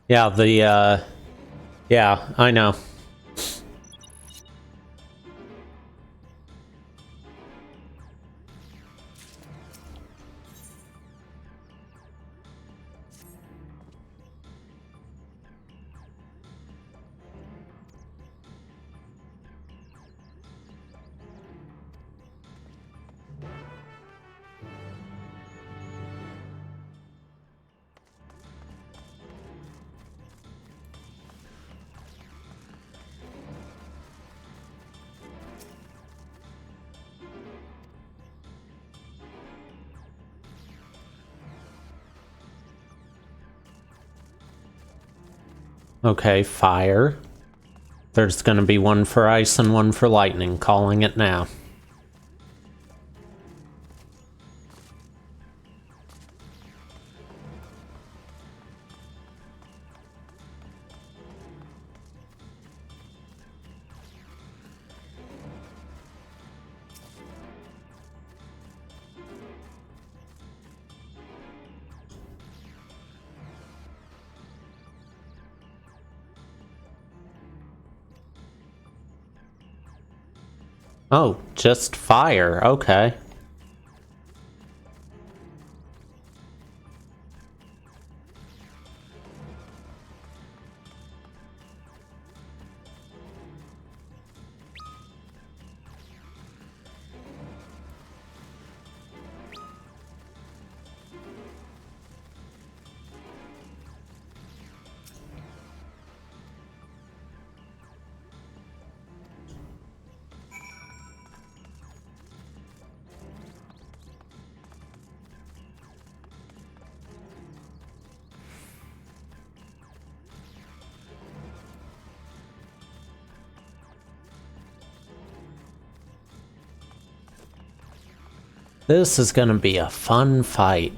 Yeah, yeah, I know. Okay, fire. There's gonna be one for ice and one for lightning, calling it now. Oh, just fire, okay. This is gonna be a fun fight.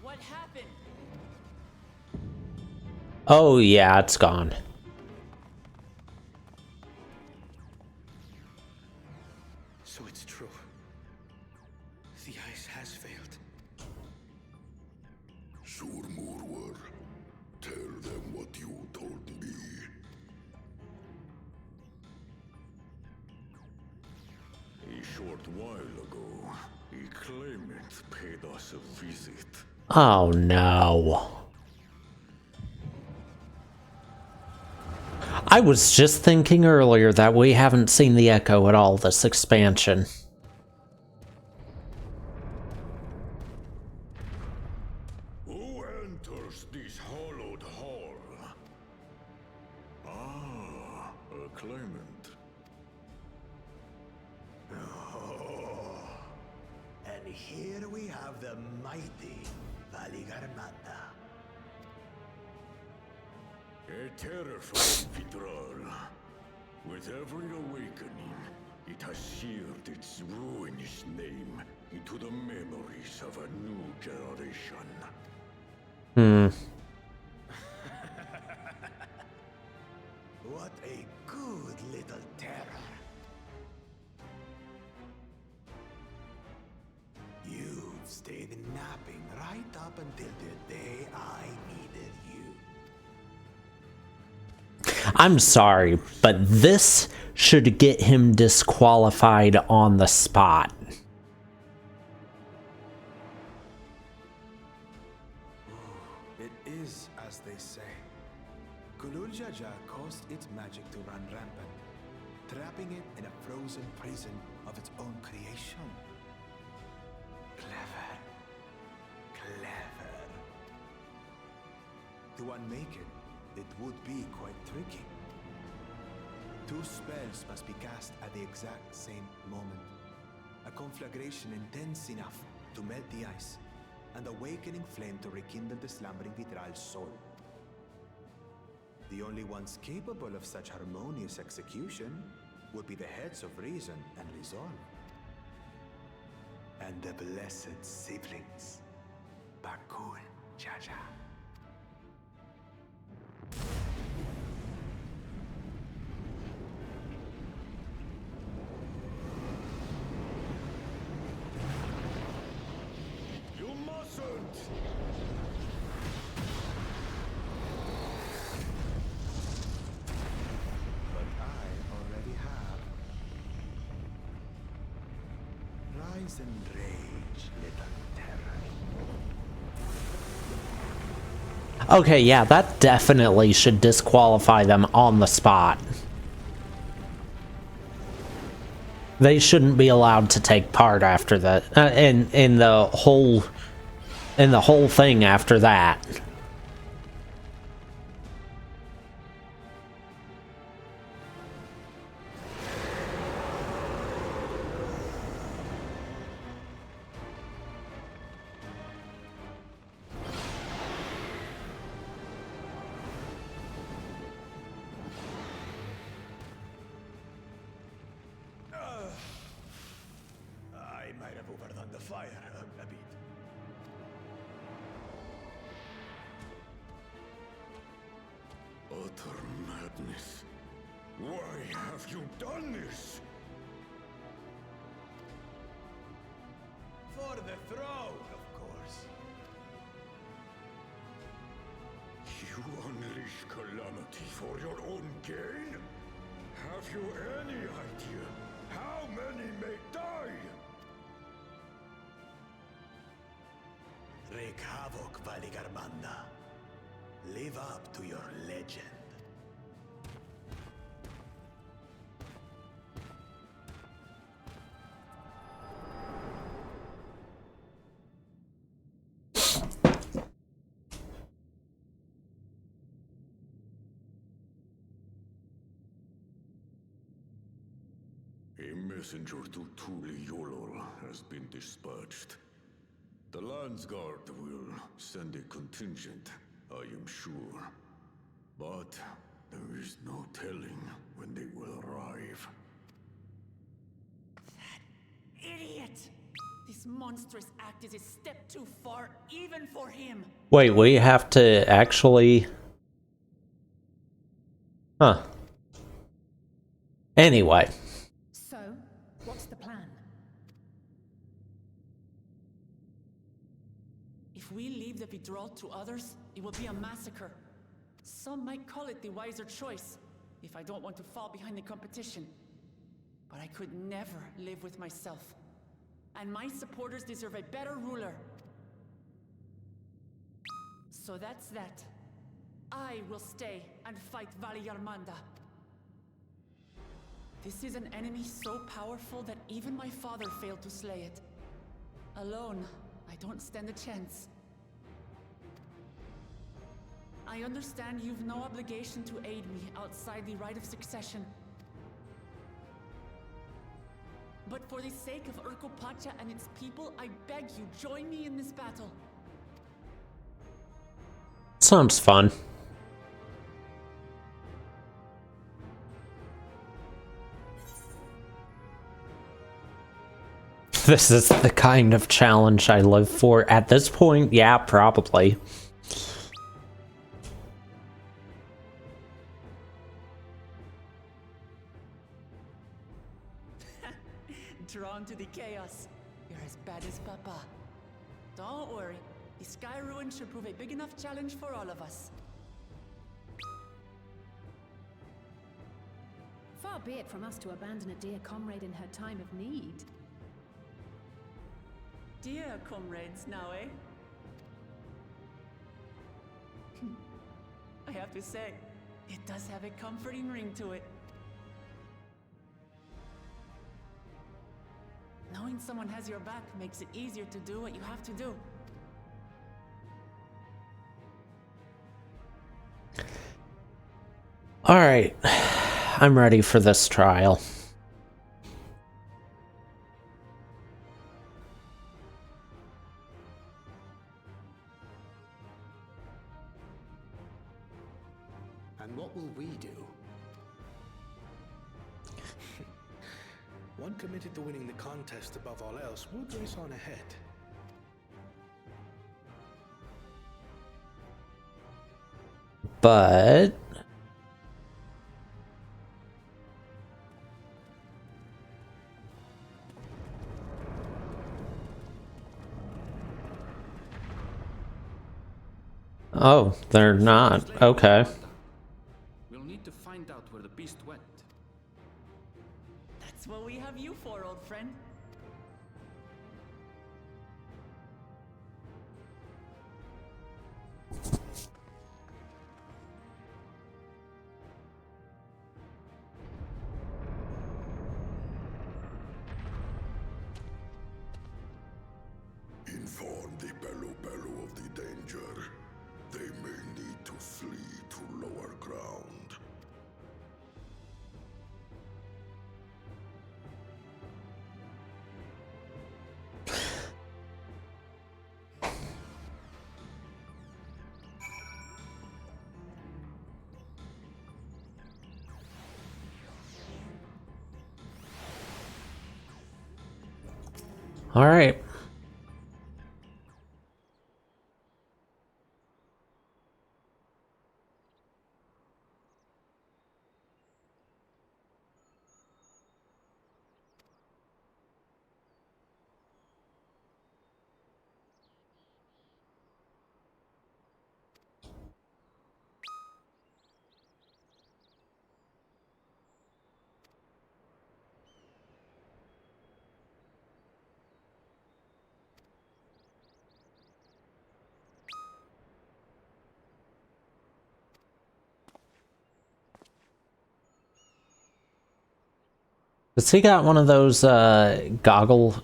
What happened? Oh yeah, it's gone. So it's true. The ice has failed. Surmurwar, tell them what you told me. A short while ago, a claimant paid us a visit. Oh no. I was just thinking earlier that we haven't seen the Echo at all this expansion. Who enters this hallowed hall? Ah, a claimant. Oh, and here we have the mighty Valigarmata. A terrifying Vidral. With every awakening, it has seared its ruinous name into the memories of a new generation. What a good little terror. You've stayed napping right up until the day I needed you. I'm sorry, but this should get him disqualified on the spot. It is as they say. Kulul Jaja caused its magic to run rampant, trapping it in a frozen prison of its own creation. Clever. Clever. To unmake it would be quite tricky. 2 spells must be cast at the exact same moment. A conflagration intense enough to melt the ice, and awakening flame to rekindle the slumbering Vitral's soul. The only ones capable of such harmonious execution would be the heads of reason and resolve. And the blessed siblings, Bakul Jaja. You mustn't! But I already have. Rise and rage, little terror. Okay, yeah, that definitely should disqualify them on the spot. They shouldn't be allowed to take part after that, in the whole thing after that. Utter madness. Why have you done this? For the throne, of course. You unleash calamity for your own gain? Have you any idea how many may die? Wreak havoc, Valigarmanda. Live up to your legend. A messenger to Tuli Yolol has been dispatched. The Landsguard will send a contingent, I am sure. But there is no telling when they will arrive. Idiot! This monstrous act is a step too far, even for him. Wait, we have to actually... Huh. Anyway. So, what's the plan? If we leave the withdrawal to others, it will be a massacre. Some might call it the wiser choice, if I don't want to fall behind the competition. But I could never live with myself. And my supporters deserve a better ruler. So that's that. I will stay and fight Valigarmanda. This is an enemy so powerful that even my father failed to slay it. Alone, I don't stand a chance. I understand you've no obligation to aid me outside the right of succession. But for the sake of Urkopacha and its people, I beg you, join me in this battle. Sounds fun. This is the kind of challenge I live for. At this point, yeah, probably. Drawn to the chaos. You're as bad as Papa. Don't worry. The Sky Ruin should prove a big enough challenge for all of us. Far be it from us to abandon a dear comrade in her time of need. Dear comrades now, eh? I have to say, it does have a comforting ring to it. Knowing someone has your back makes it easier to do what you have to do. Alright, I'm ready for this trial. And what will we do? One committed to winning the contest above all else would race on ahead. But... oh, they're not. Okay. We'll need to find out where the beast went. That's what we have you for, old friend. Inform the Bello of the danger. They may need to flee to lower ground. All right. Has he got one of those goggles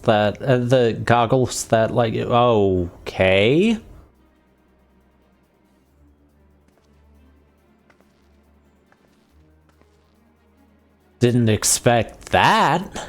that the goggles that like okay? Didn't expect that.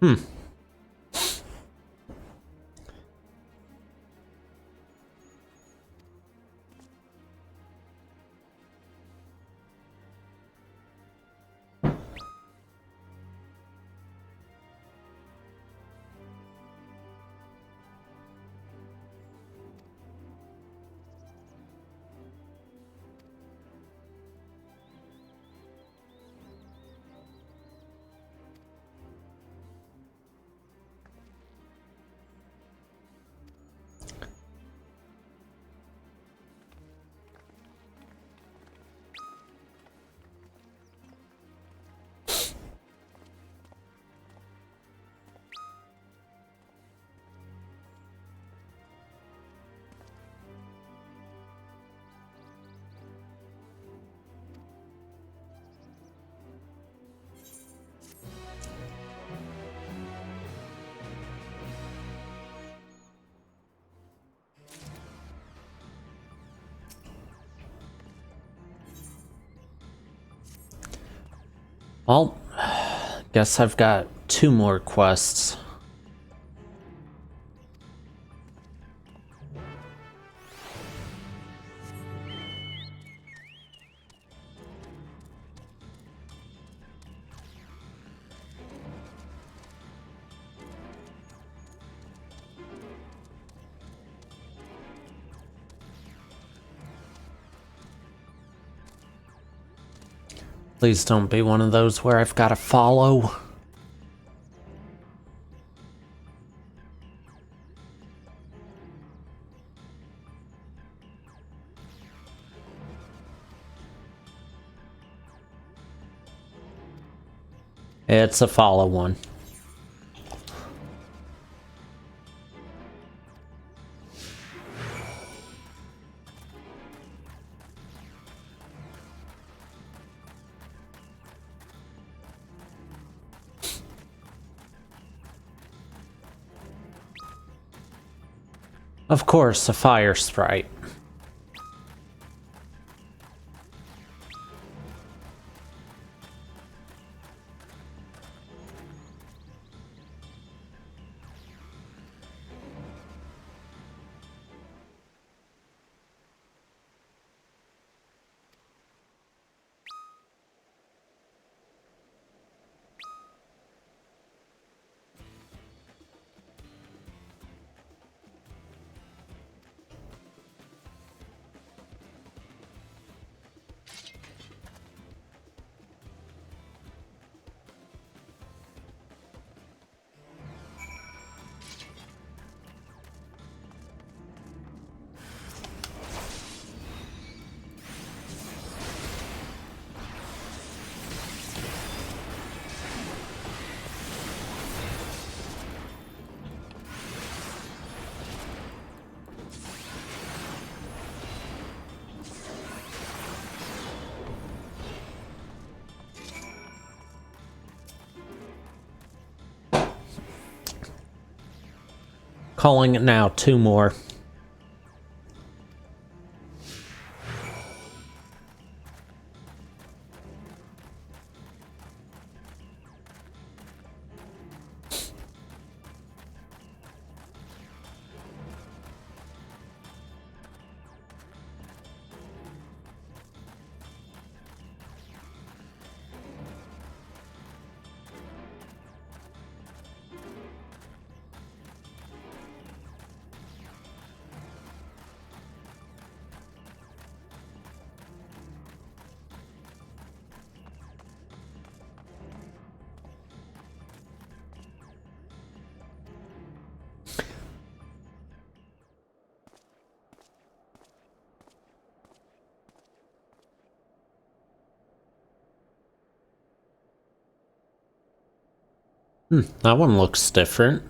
Hmm. Well, guess I've got 2 more quests. Please don't be one of those where I've got to follow. It's a follow one. Of course, a fire sprite. Calling it now, 2 more. That one looks different.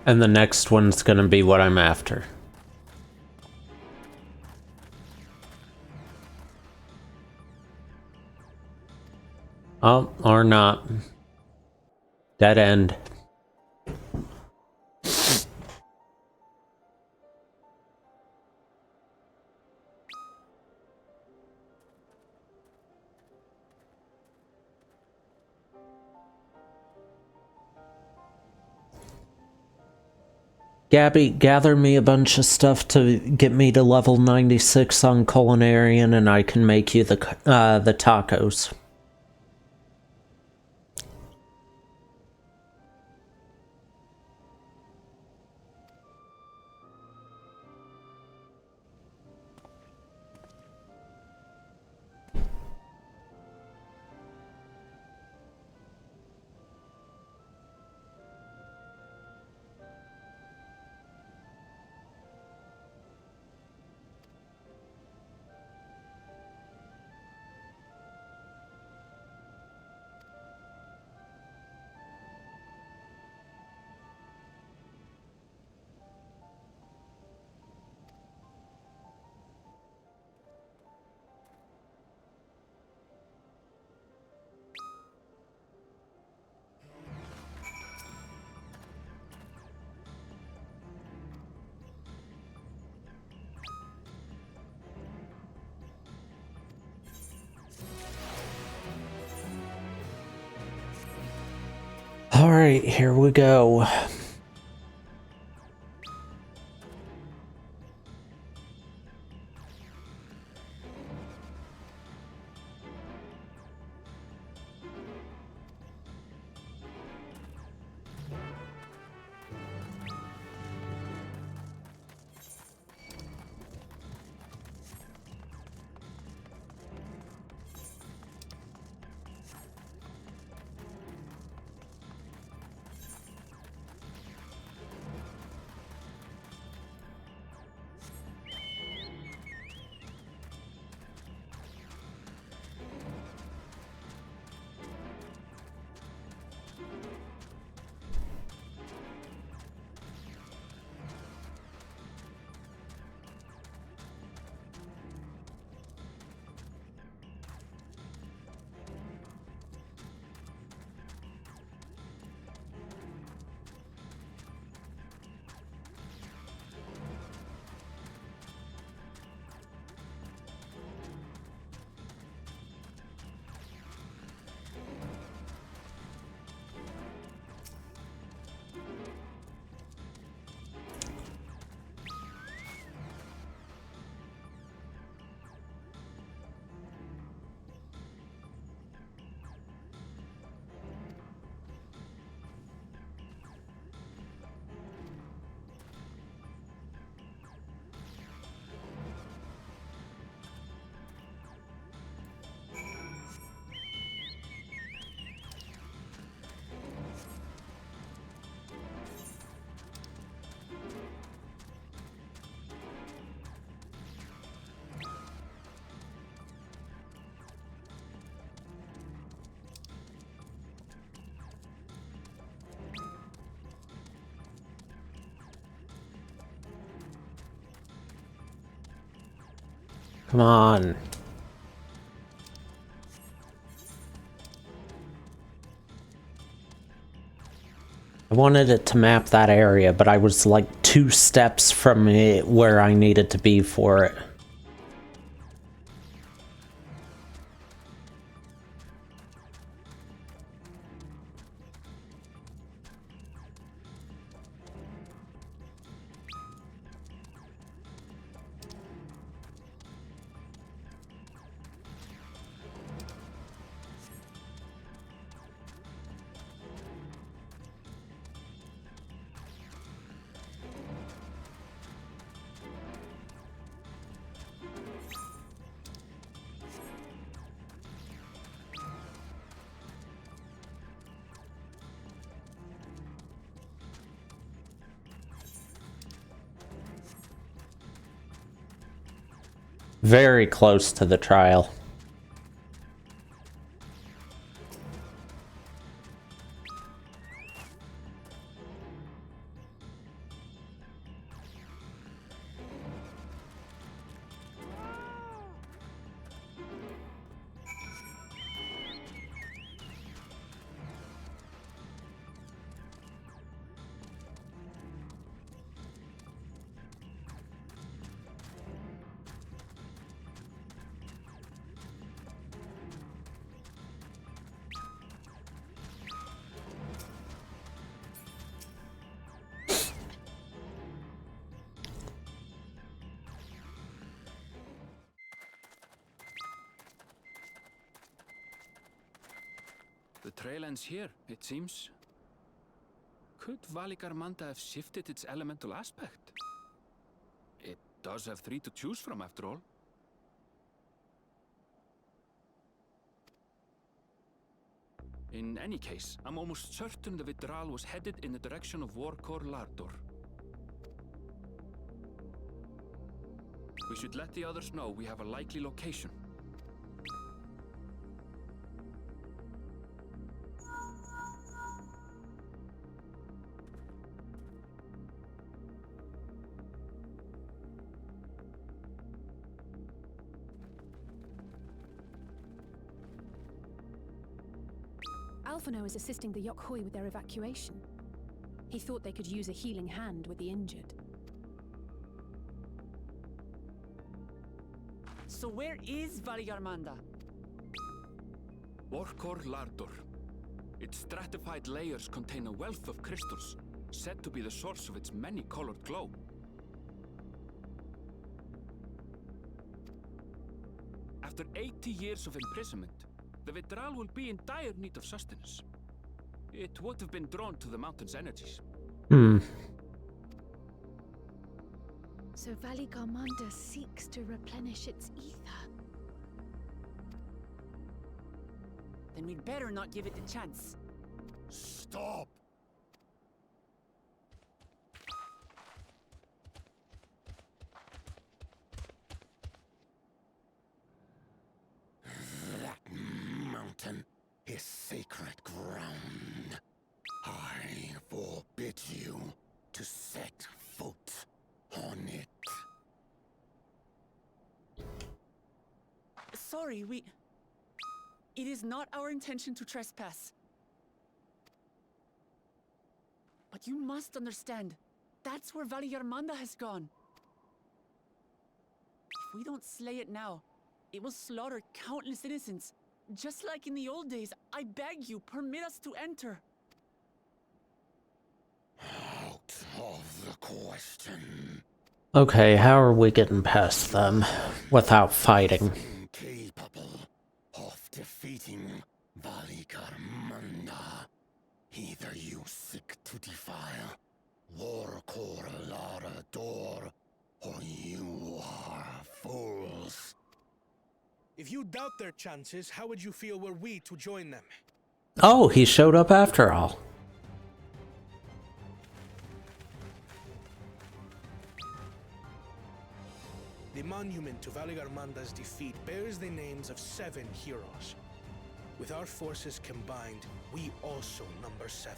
And the next one's gonna be what I'm after. Oh, or not. Dead end. Gabby, gather me a bunch of stuff to get me to level 96 on Culinarian, and I can make you the tacos. Alright, here we go. Come on. I wanted it to map that area, but I was like 2 steps from it where I needed to be for it. Very close to the trial. The trail ends here, it seems. Could Valigarmanda have shifted its elemental aspect? It does have 3 to choose from, after all. In any case, I'm almost certain the Vitral was headed in the direction of Warkor Lardor. We should let the others know we have a likely location. Alphino is assisting the Yokhui with their evacuation. He thought they could use a healing hand with the injured. So where is Valigarmanda? Warkor Lardor. Its stratified layers contain a wealth of crystals, said to be the source of its many-colored glow. After 80 years of imprisonment, the Vitral will be in dire need of sustenance. It would have been drawn to the mountain's energies. So Valigarmanda seeks to replenish its ether. Then we'd better not give it the chance. Stop! That mountain is sacred ground. I forbid you to set foot on it. Sorry, It is not our intention to trespass. But you must understand, that's where Valigarmanda has gone. If we don't slay it now, it will slaughter countless innocents. Just like in the old days, I beg you, permit us to enter. Out of the question. Okay, how are we getting past them without fighting? Incapable of defeating Valigarmanda. Either you seek to defile Warkor Lardor, or you are fools. If you doubt their chances, how would you feel were we to join them? Oh, he showed up after all. The monument to Valigarmanda's defeat bears the names of 7 heroes. With our forces combined, we also number 7.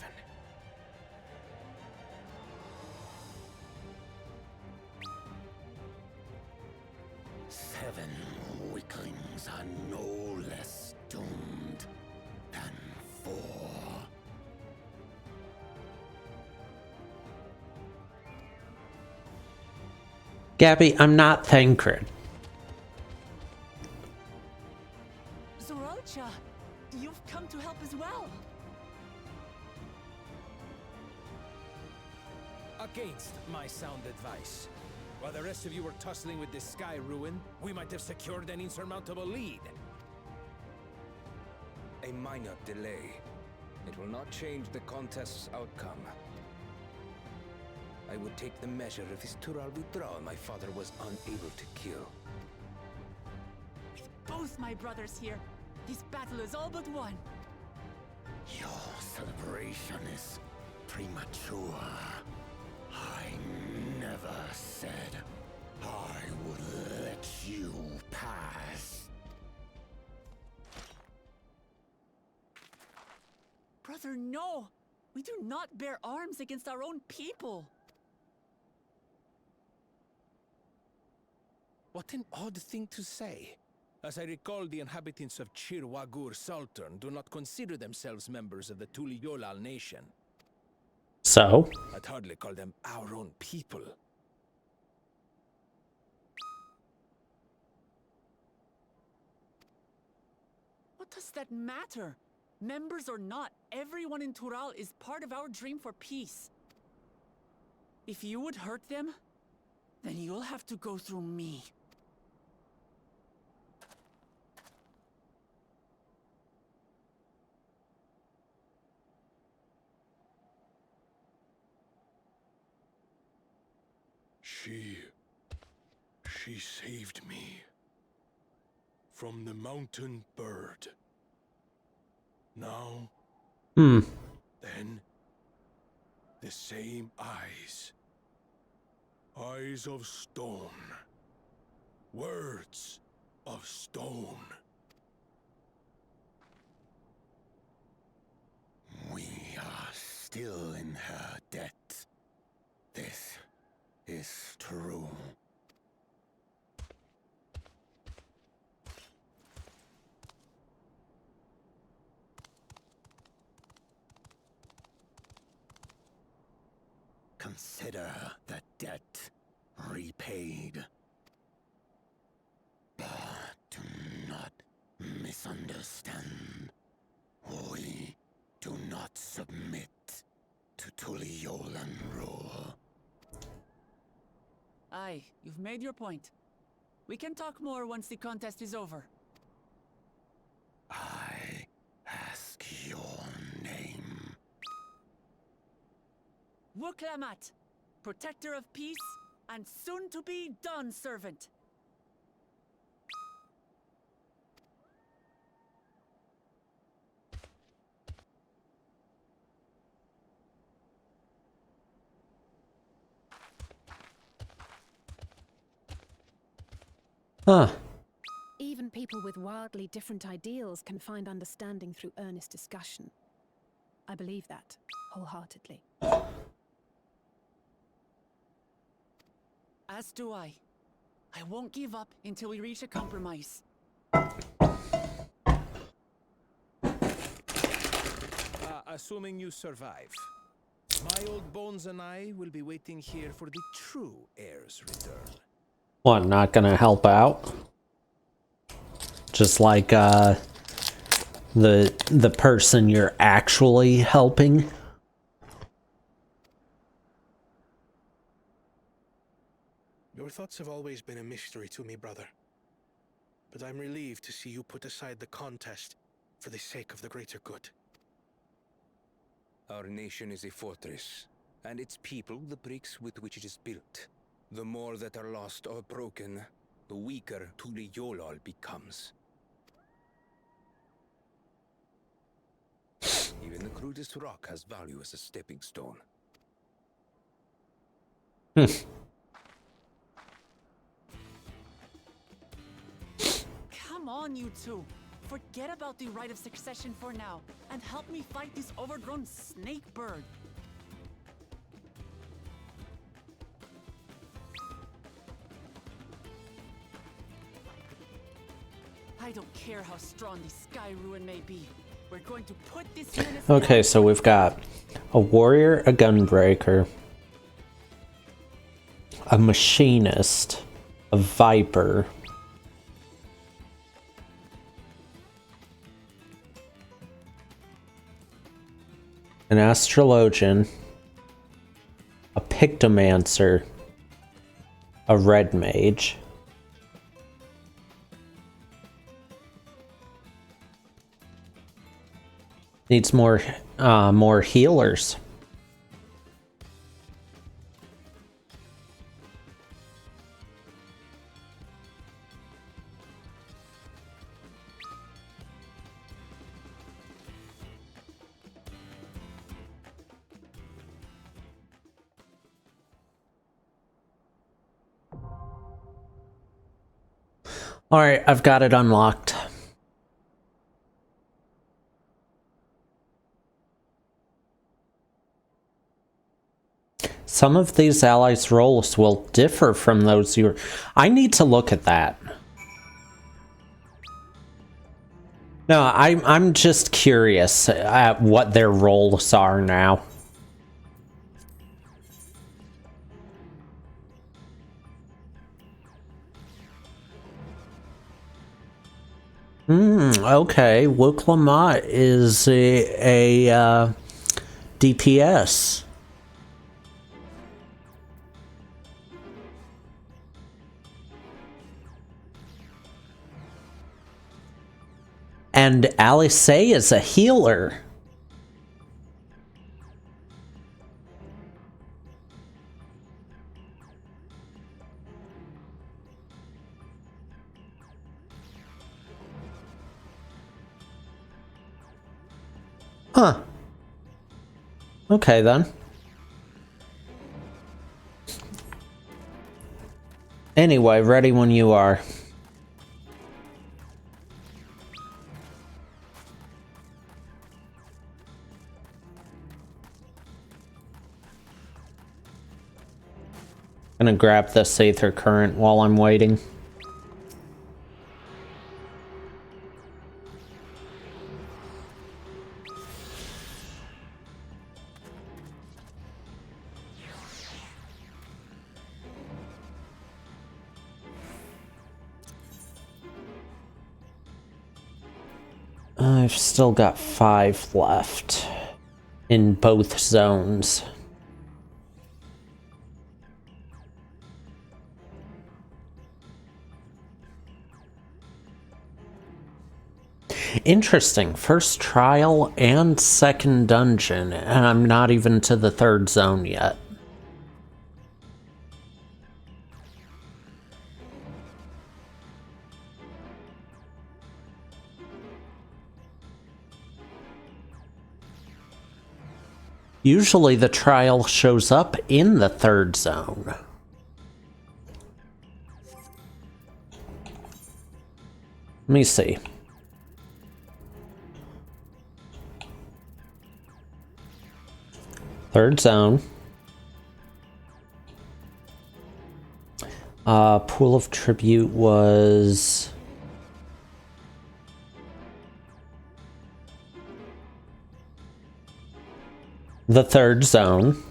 Seven Gabby, I'm not Thancred. Zoralcha, you've come to help as well. Against my sound advice. While the rest of you were tussling with this sky ruin, we might have secured an insurmountable lead. A minor delay. It will not change the contest's outcome. I would take the measure of this Tural withdrawal my father was unable to kill. With both my brothers here, this battle is all but won. Your celebration is premature. I never said I would let you pass. Brother, no! We do not bear arms against our own people. What an odd thing to say. As I recall, the inhabitants of Chir Wagur Sultan do not consider themselves members of the Tuliyolal nation. So? I'd hardly call them our own people. What does that matter? Members or not, everyone in Tural is part of our dream for peace. If you would hurt them, then you'll have to go through me. She saved me from the mountain bird. Now, then, the same eyes. Eyes of stone. Words of stone. We are still in her debt. This is true. Consider the debt repaid. But do not misunderstand. We do not submit to Tuliolan rule. Aye, you've made your point. We can talk more once the contest is over. I ask your name. Wuklamat, protector of peace, and soon-to-be Dawn servant. Huh. Even people with wildly different ideals can find understanding through earnest discussion. I believe that wholeheartedly. As do I. I won't give up until we reach a compromise. Assuming you survive. My old bones and I will be waiting here for the true heir's return. What, not gonna help out? Just like, the person you're actually helping? Your thoughts have always been a mystery to me, brother. But I'm relieved to see you put aside the contest for the sake of the greater good. Our nation is a fortress, and its people the bricks with which it is built. The more that are lost or broken, the weaker Tuliyolal becomes. Even the crudest rock has value as a stepping stone. Come on, you two. Forget about the right of succession for now, and help me fight this overgrown snake bird. I don't care how strong the sky ruin may be. We're going to put this menace. Okay, so we've got a warrior, a gunbreaker, a machinist, a viper, an astrologian, a pictomancer, a red mage. Needs more healers. All right, I've got it unlocked. Some of these allies' roles will differ from those you... I need to look at that. No, I'm just curious at what their roles are now. Okay. Woklamat is a DPS. And Alice is a healer. Huh. Okay, then. Anyway, ready when you are. Gonna grab this Aether Current while I'm waiting. I've still got 5 left in both zones. Interesting. First trial and second dungeon, and I'm not even to the 3rd zone yet. Usually the trial shows up in the 3rd zone. Let me see. Third zone. Pool of Tribute was... the 3rd zone.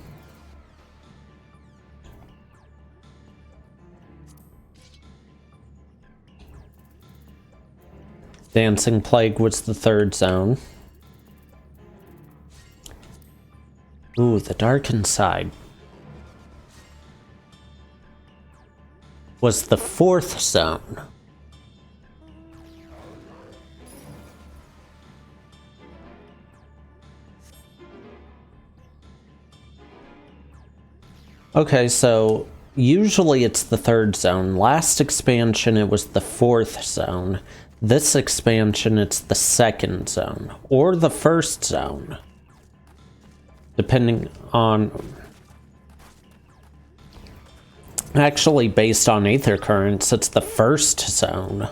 Dancing Plague was the 3rd zone. Ooh, the Darkened Side was the 4th zone. Okay, so usually it's the 3rd zone. Last expansion it was the 4th zone. This expansion it's the 2nd zone or the 1st zone. Depending on... Actually, based on Aether Currents, it's the 1st zone.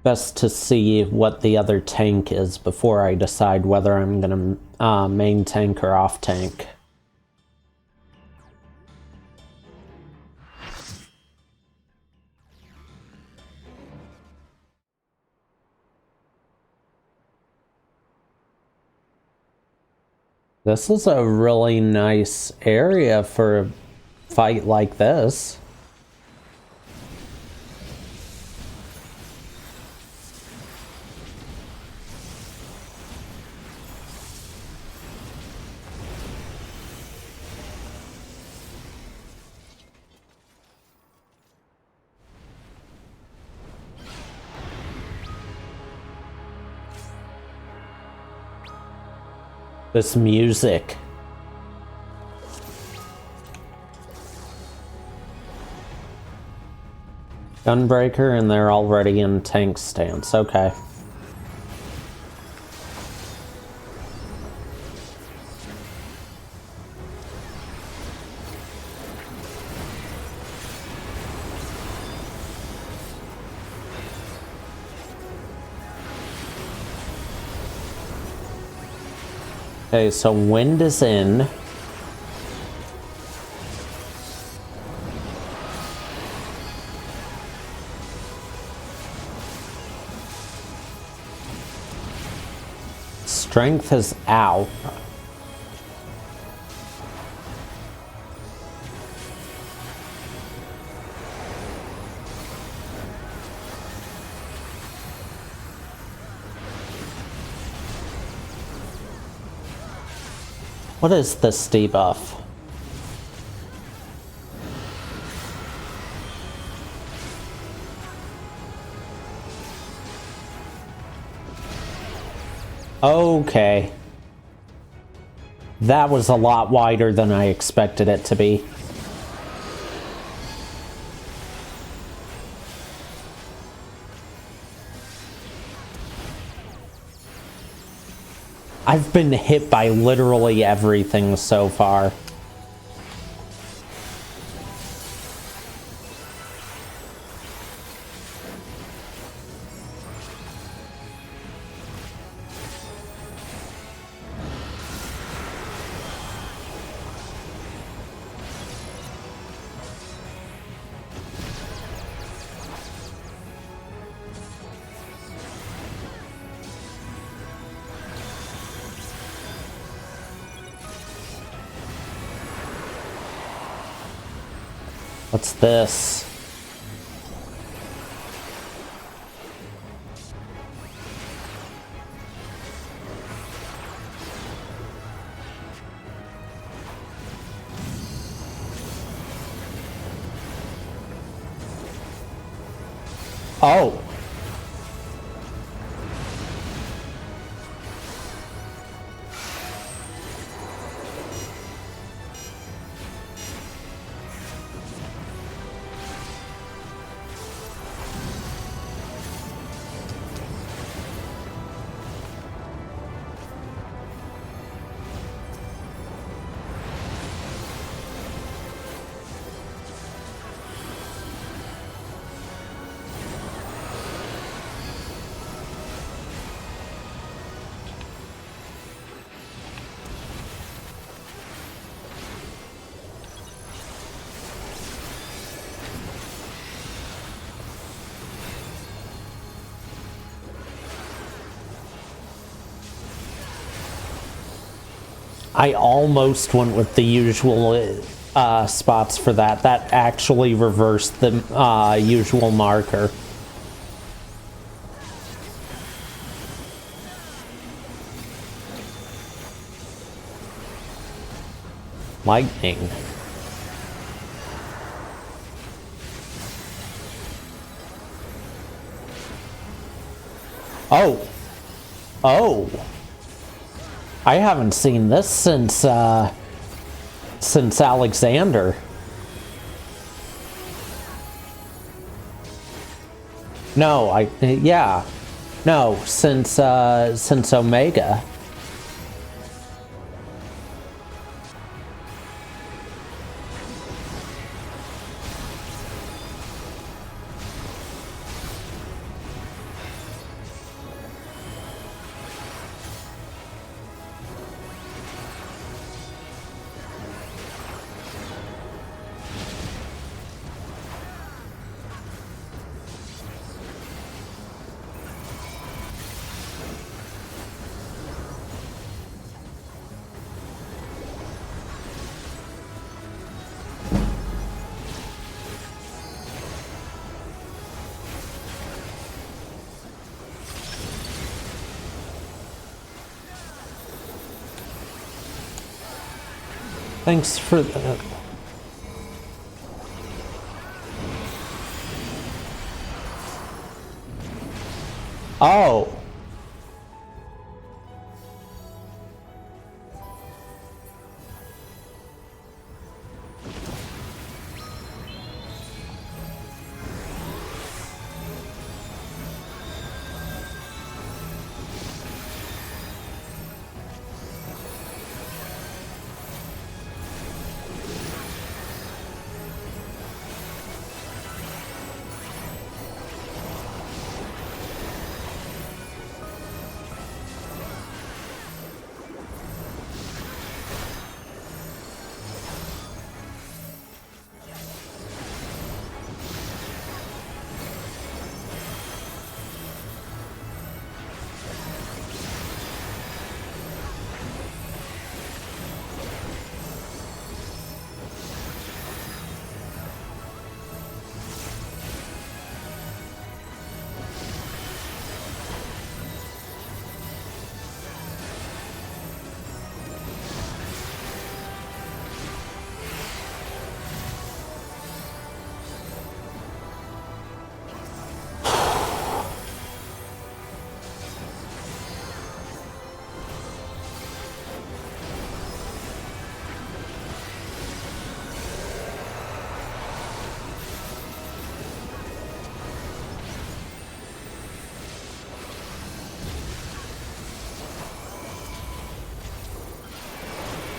Best to see what the other tank is before I decide whether I'm gonna main tank or off tank. This is a really nice area for a fight like this. This music. Gunbreaker, and they're already in tank stance. Okay. Okay, so wind is in. Strength is out. What is this debuff? Okay. That was a lot wider than I expected it to be. I've been hit by literally everything so far. What's this? Oh. I almost went with the usual spots for that. That actually reversed the usual marker. Lightning. Oh. Oh. I haven't seen this since Alexander. No, yeah. No, since Omega. Thanks for that. Oh.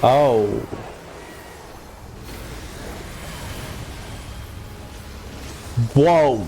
Oh. Whoa.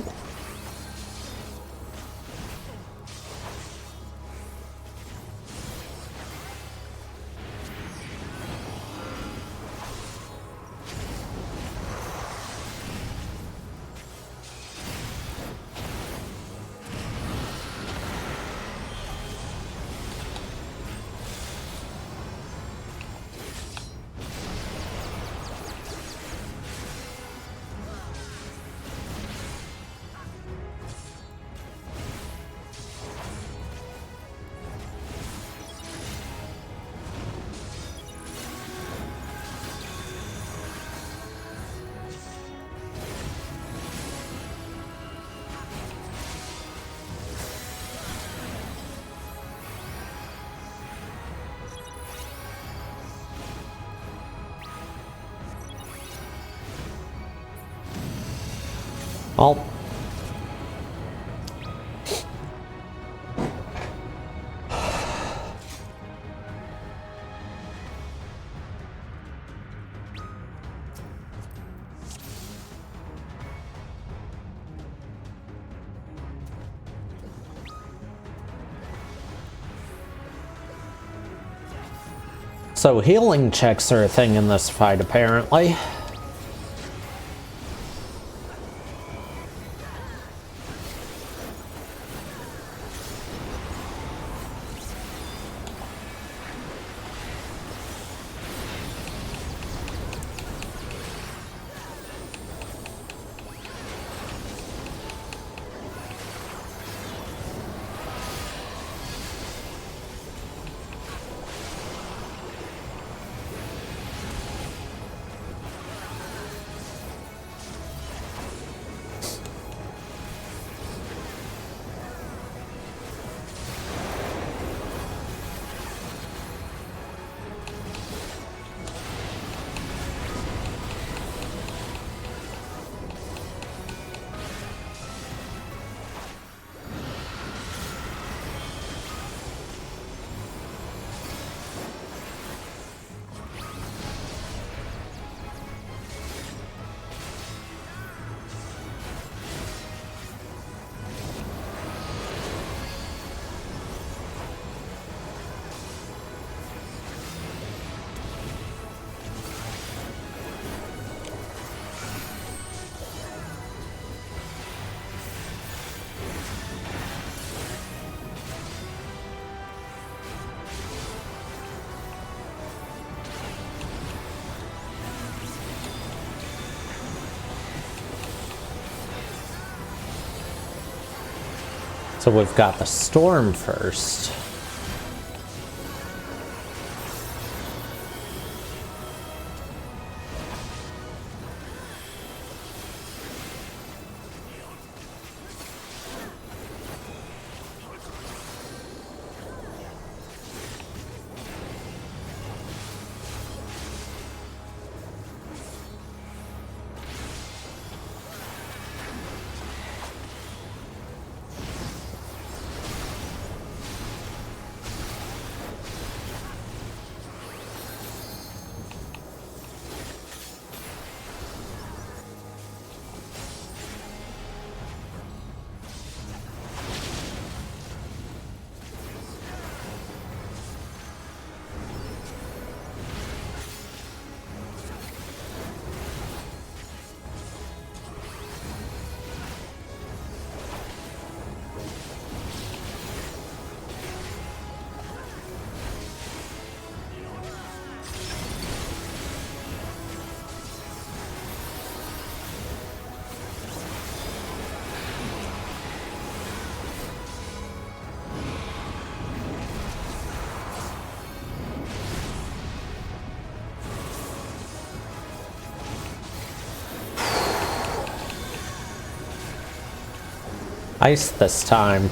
Well. So healing checks are a thing in this fight, apparently. So we've got the storm first. Ice this time.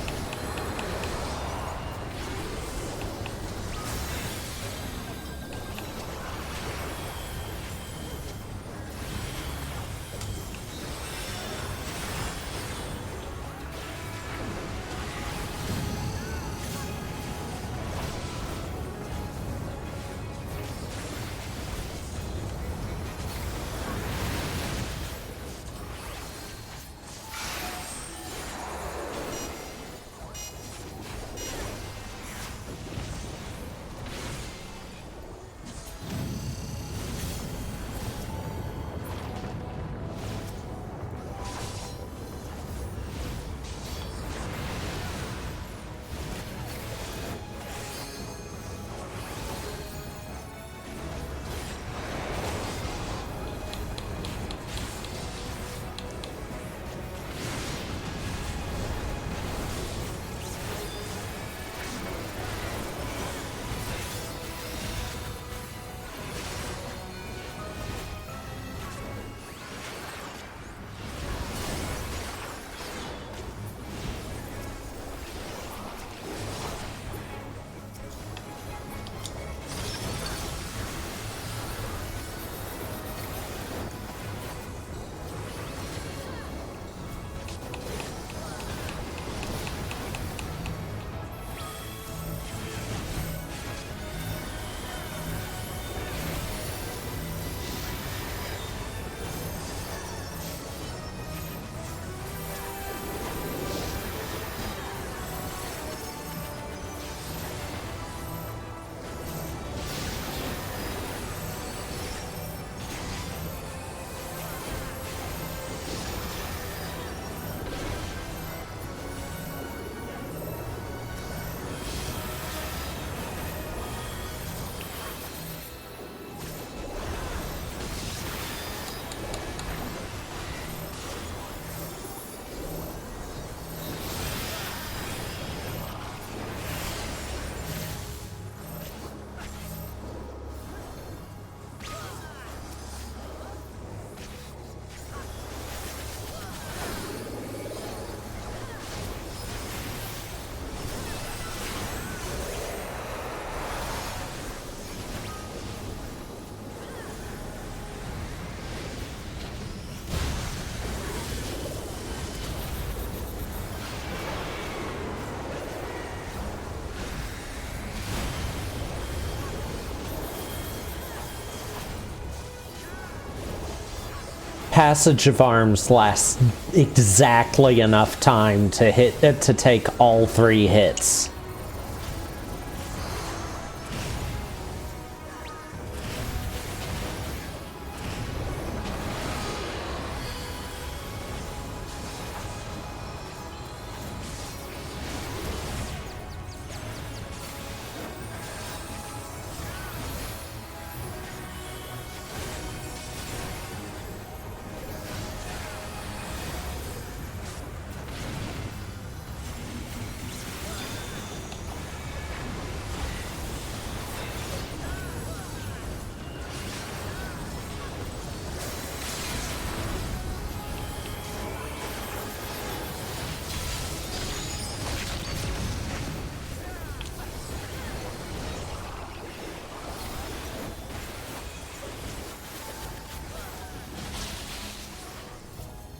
Passage of Arms lasts exactly enough time to take all 3 hits.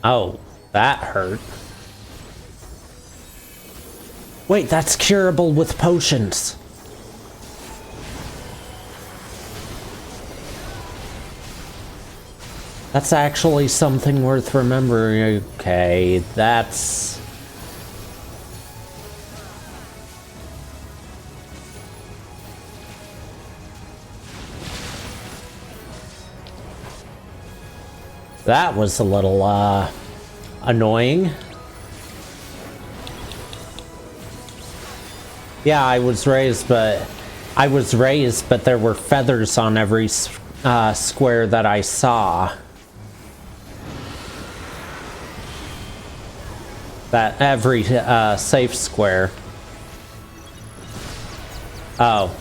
Oh, that hurt. Wait, that's curable with potions. That's actually something worth remembering. Okay, that's... That was a little, annoying. Yeah, I was raised, but there were feathers on every square that I saw. That every safe square. Oh.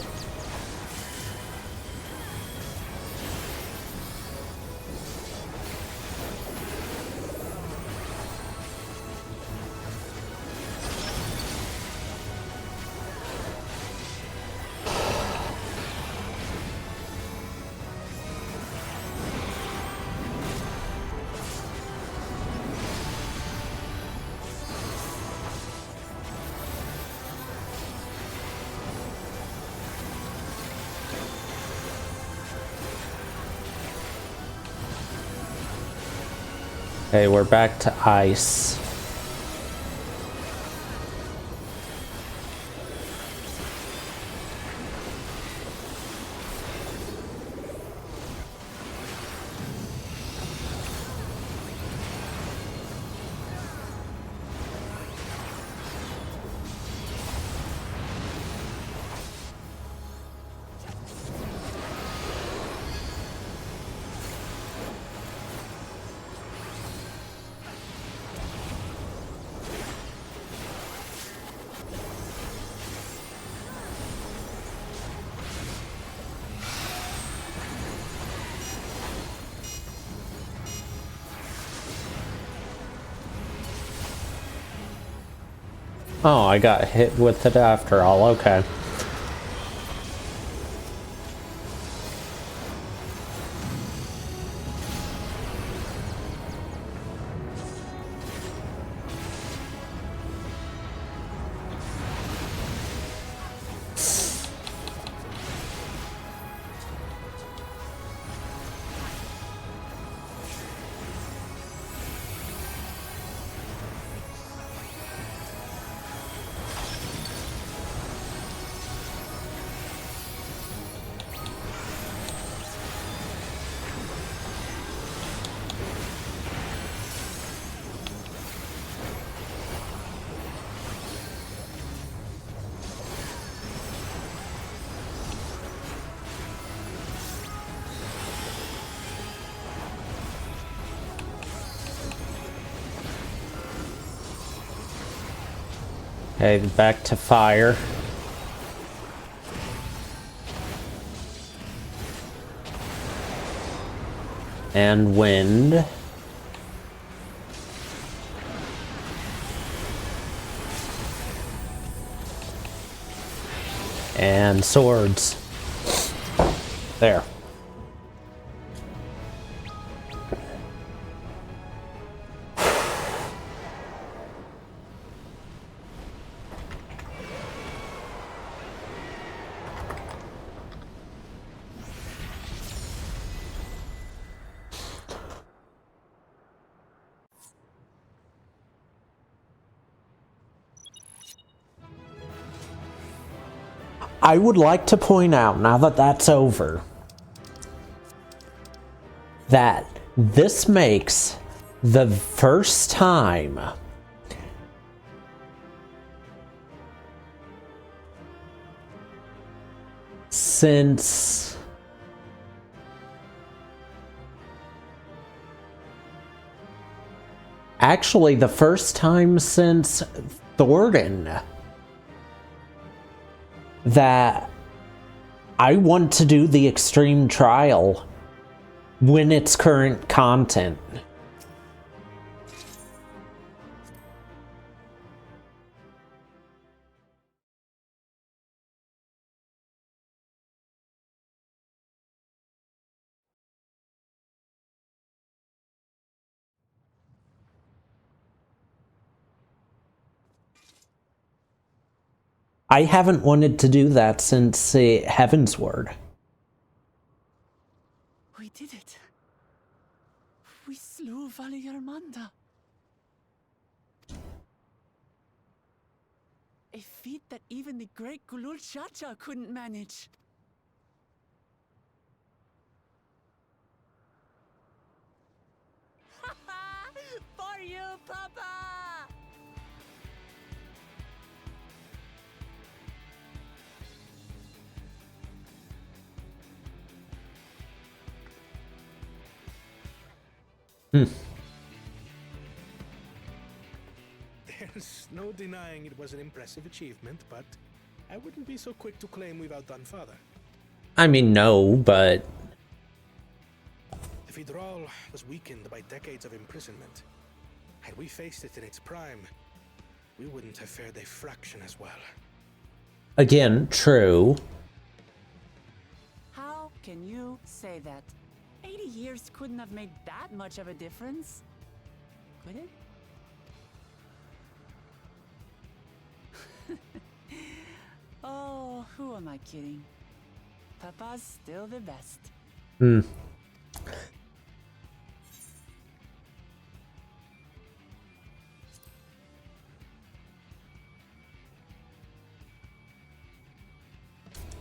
Okay, we're back to ice. Oh, I got hit with it after all, okay. Okay, back to fire. And wind. And swords. There. I would like to point out, now that that's over, that this makes the first time since actually the first time since Thornton that I want to do the extreme trial when it's current content. I haven't wanted to do that since Heaven's Word. We did it. We slew Valiarmanda. A feat that even the great Gulul Chacha couldn't manage. For you, Papa! There's no denying it was an impressive achievement, but I wouldn't be so quick to claim we've outdone Father. I mean, no, but The Fidral was weakened by decades of imprisonment. Had we faced it in its prime, we wouldn't have fared a fraction as well. again, true. How can you say that? 80 years couldn't have made that much of a difference. Could it? Oh, who am I kidding? Papa's still the best.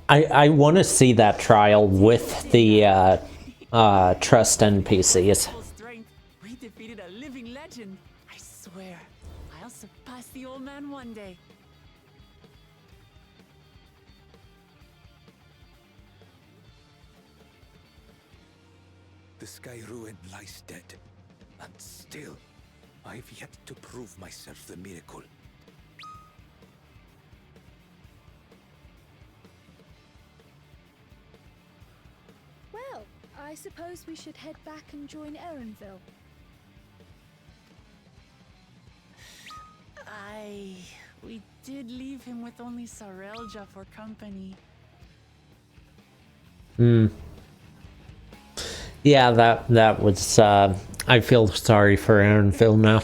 I want to see that trial with the trust NPCs. We defeated a living legend. I swear, I'll surpass the old man one day. The Sky Ruin lies dead, and still, I've yet to prove myself the miracle. Well, I suppose we should head back and join Erenville. We did leave him with only Sarelja for company. Yeah, that was, I feel sorry for Erenville now.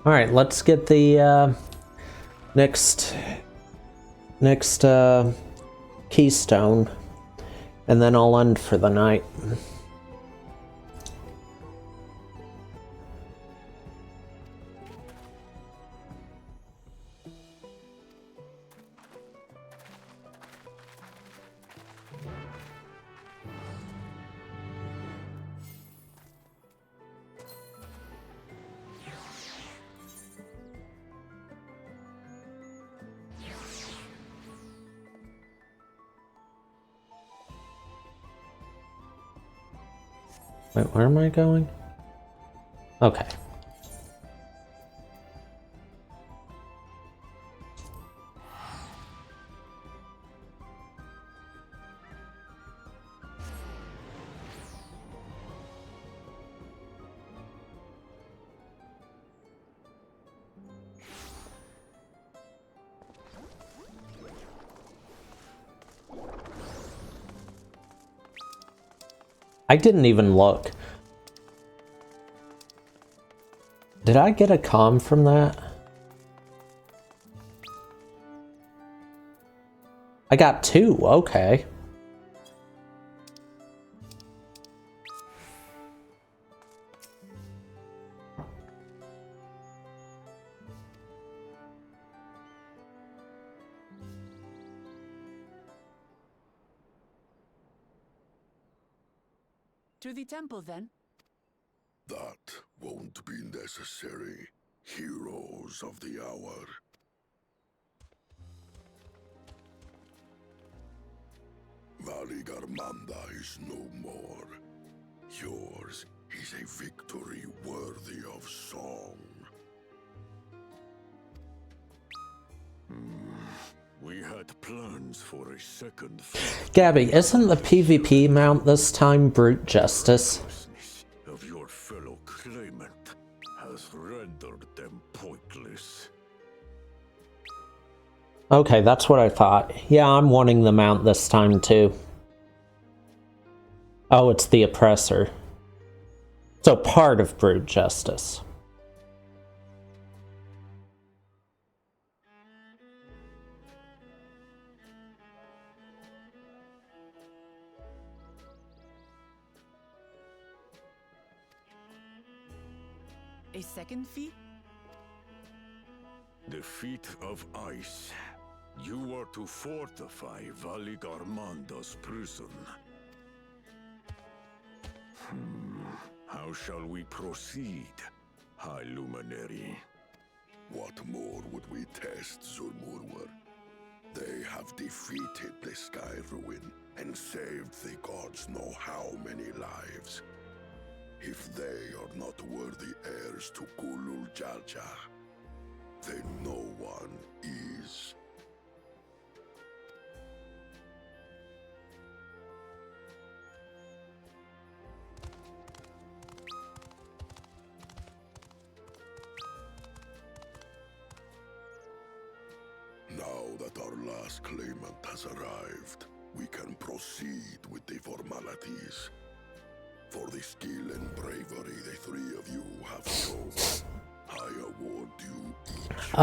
All right, let's get the next keystone, and then I'll end for the night. Wait, where am I going? Okay. I didn't even look. Did I get a comm from that? I got 2, okay. To the temple, then. That won't be necessary, heroes of the hour. Valigarmanda is no more. Yours is a victory worthy of song. We had plans for a second. Gabby, isn't the PvP mount this time brute justice? Of your fellow claimant has rendered them pointless. Okay, that's what I thought. Yeah, I'm wanting the mount this time too. Oh, it's the oppressor. So part of brute justice. A second feat? The feat of ice. You are to fortify Valigarmanda's prison. How shall we proceed, High Luminary? What more would we test, Zulmurwar? They have defeated the Sky Ruin and saved the gods know how many lives. If they are not worthy heirs to Kulul Jaja, then no one is. Now that our last claimant has arrived, we can proceed with the formalities. For the skill and bravery the three of you have shown, I award you each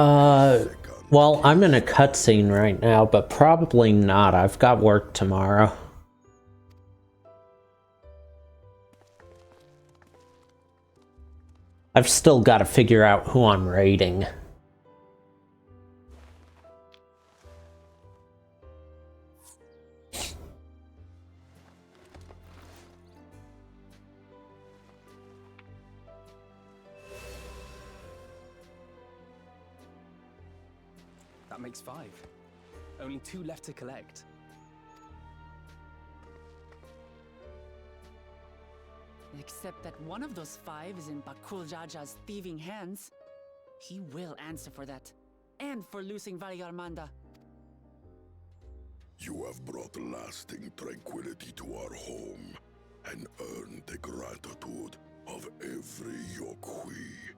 Well, I'm in a cutscene right now, but probably not. I've got work tomorrow. I've still got to figure out who I'm raiding. That makes 5. Only 2 left to collect. Except that one of those 5 is in Bakul Jaja's thieving hands. He will answer for that. And for losing Valigarmanda. You have brought lasting tranquility to our home and earned the gratitude of every Yokui.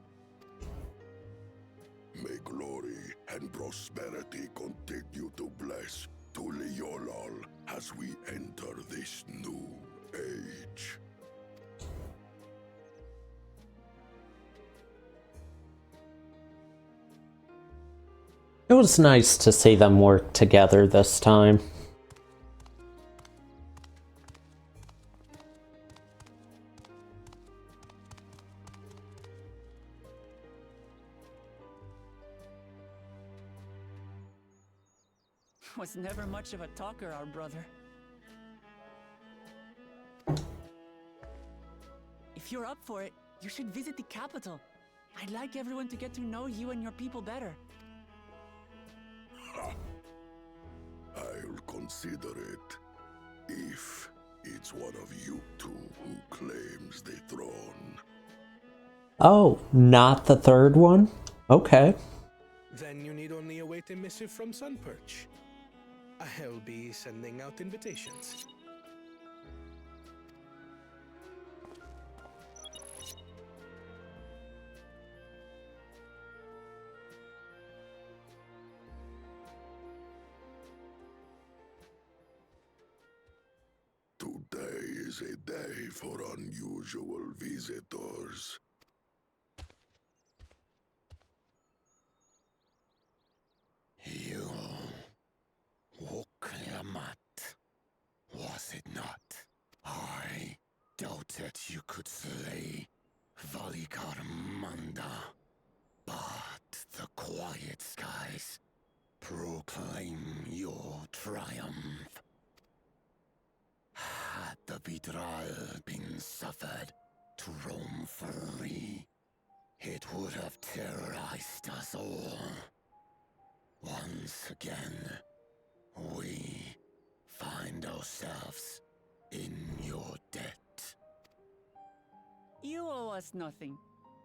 May glory and prosperity continue to bless Tuliolol as we enter this new age. It was nice to see them work together this time. Was never much of a talker, our brother. If you're up for it, you should visit the capital. I'd like everyone to get to know you and your people better. I'll consider it if it's one of you two who claims the throne. Oh, not the third one? Okay. Then you need only await a missive from Sunperch. I'll be sending out invitations. Today is a day for unusual visitors. You... Woklamat, was it not? I doubted you could slay Valigarmanda, but the quiet skies proclaim your triumph. Had the Vidral been suffered to roam free, it would have terrorized us all. Once again, we find ourselves in your debt. You owe us nothing.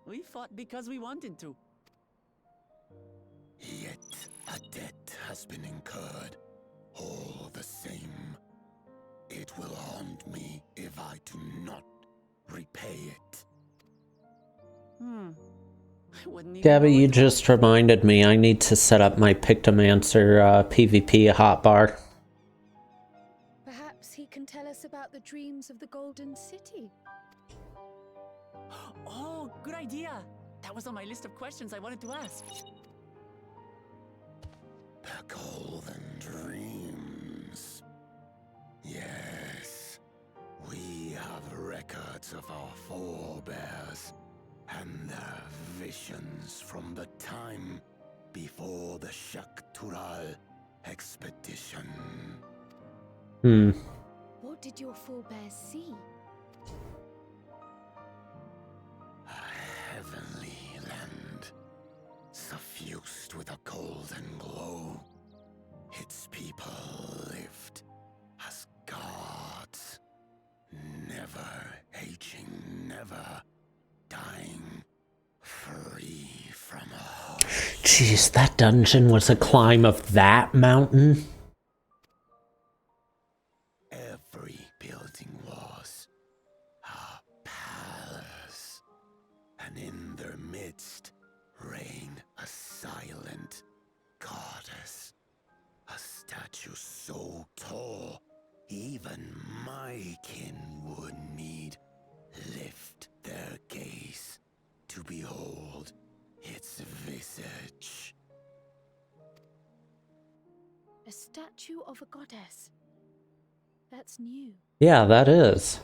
We fought because we wanted to. Yet a debt has been incurred. All the same, it will haunt me if I do not repay it. I wouldn't even Gabby, know you it. just reminded me I need to set up my Pictomancer PvP hotbar. Perhaps he can tell us about the dreams of the Golden City. Oh, good idea. That was on my list of questions I wanted to ask. The Golden Dreams. Yes, we have records of our forebears and their visions from the time before the Shaktural expedition. What did your forebears see? A heavenly land, suffused with a golden glow. Its people lived as gods, never aging never dying free from a... Jeez, that dungeon was a climb of that mountain. Every building was a palace, and in their midst reigned a silent goddess. A statue so tall, even my kin would need lift their gaze to behold its visage. A statue of a goddess. That's new. Yeah, that is.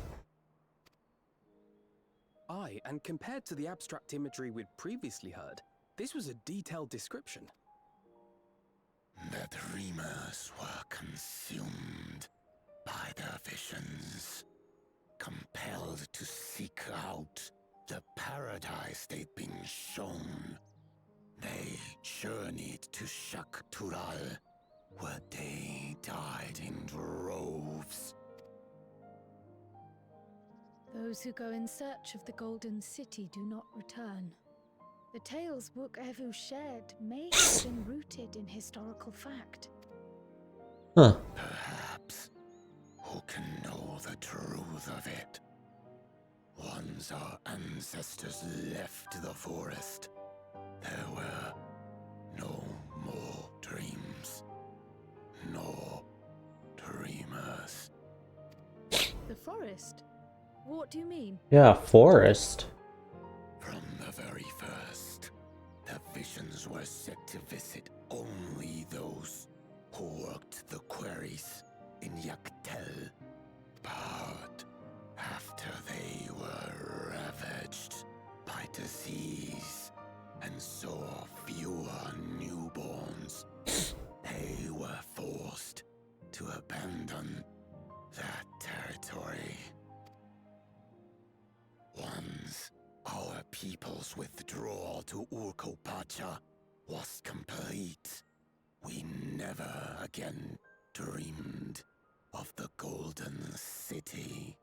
Aye, and compared to the abstract imagery we'd previously heard, this was a detailed description. The dreamers were consumed by their visions, compelled to seek out the paradise they'd been shown. They journeyed to Shaktural, where they died in droves. Those who go in search of the Golden City do not return. The tales Book Evu shared may have been rooted in historical fact. Huh. Perhaps. Who can know the truth of it? Once our ancestors left the forest, there were no more dreams. No dreamers. The forest? What do you mean? Yeah, forest. From the very first, the visions were set to visit only those who worked the quarries in Yaktel. But after they were ravaged by disease and saw fewer newborns, they were forced to abandon that territory. Once our people's withdrawal to Urkopacha was complete, we never again dreamed of the Golden City.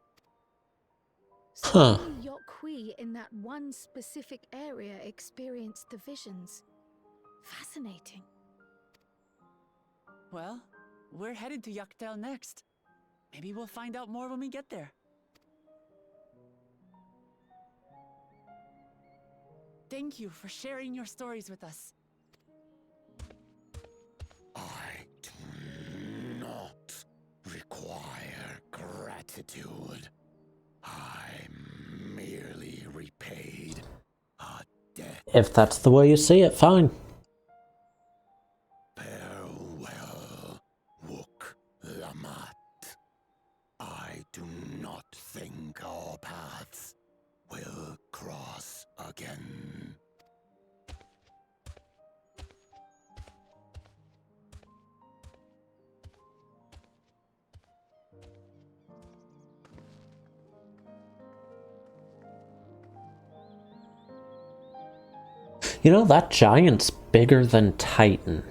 So only Yokwi in that one specific area experienced the visions. Fascinating. Well, we're headed to Yaktel next. Maybe we'll find out more when we get there. Thank you for sharing your stories with us. I do not require gratitude. I merely repaid a debt. If that's the way you see it, fine. Farewell, Wook Lamat. I do not think our paths will cross again. You know, that giant's bigger than Titan.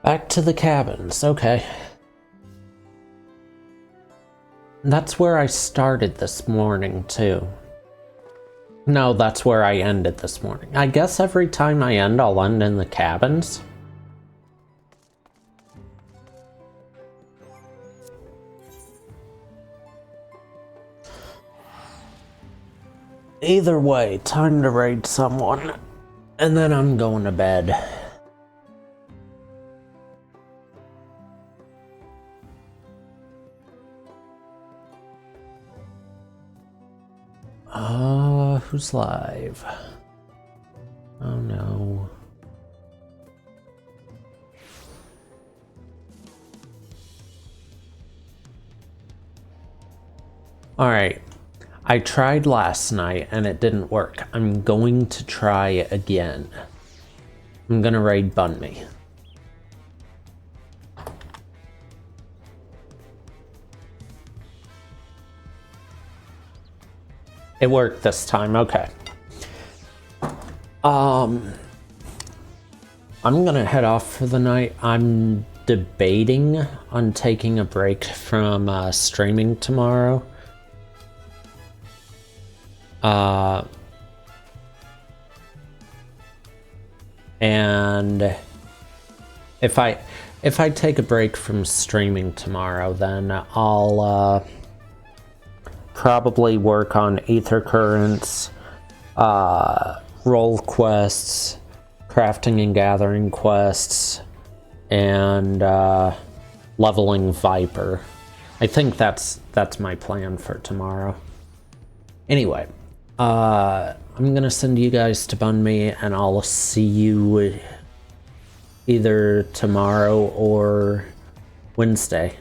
Back to the cabins, okay. That's where I started this morning, too. No, that's where I ended this morning. I guess every time I end, I'll end in the cabins. Either way, time to raid someone. And then I'm going to bed. Who's live? Oh no. Alright. I tried last night and it didn't work. I'm going to try again. I'm gonna raid Bunmi. It worked this time, okay. I'm gonna head off for the night. I'm debating on taking a break from streaming tomorrow. And if I take a break from streaming tomorrow, then I'll probably work on Ether Currents, role quests, crafting and gathering quests, and leveling Viper. I think that's my plan for tomorrow. Anyway, I'm gonna send you guys to Bunmi, and I'll see you either tomorrow or Wednesday.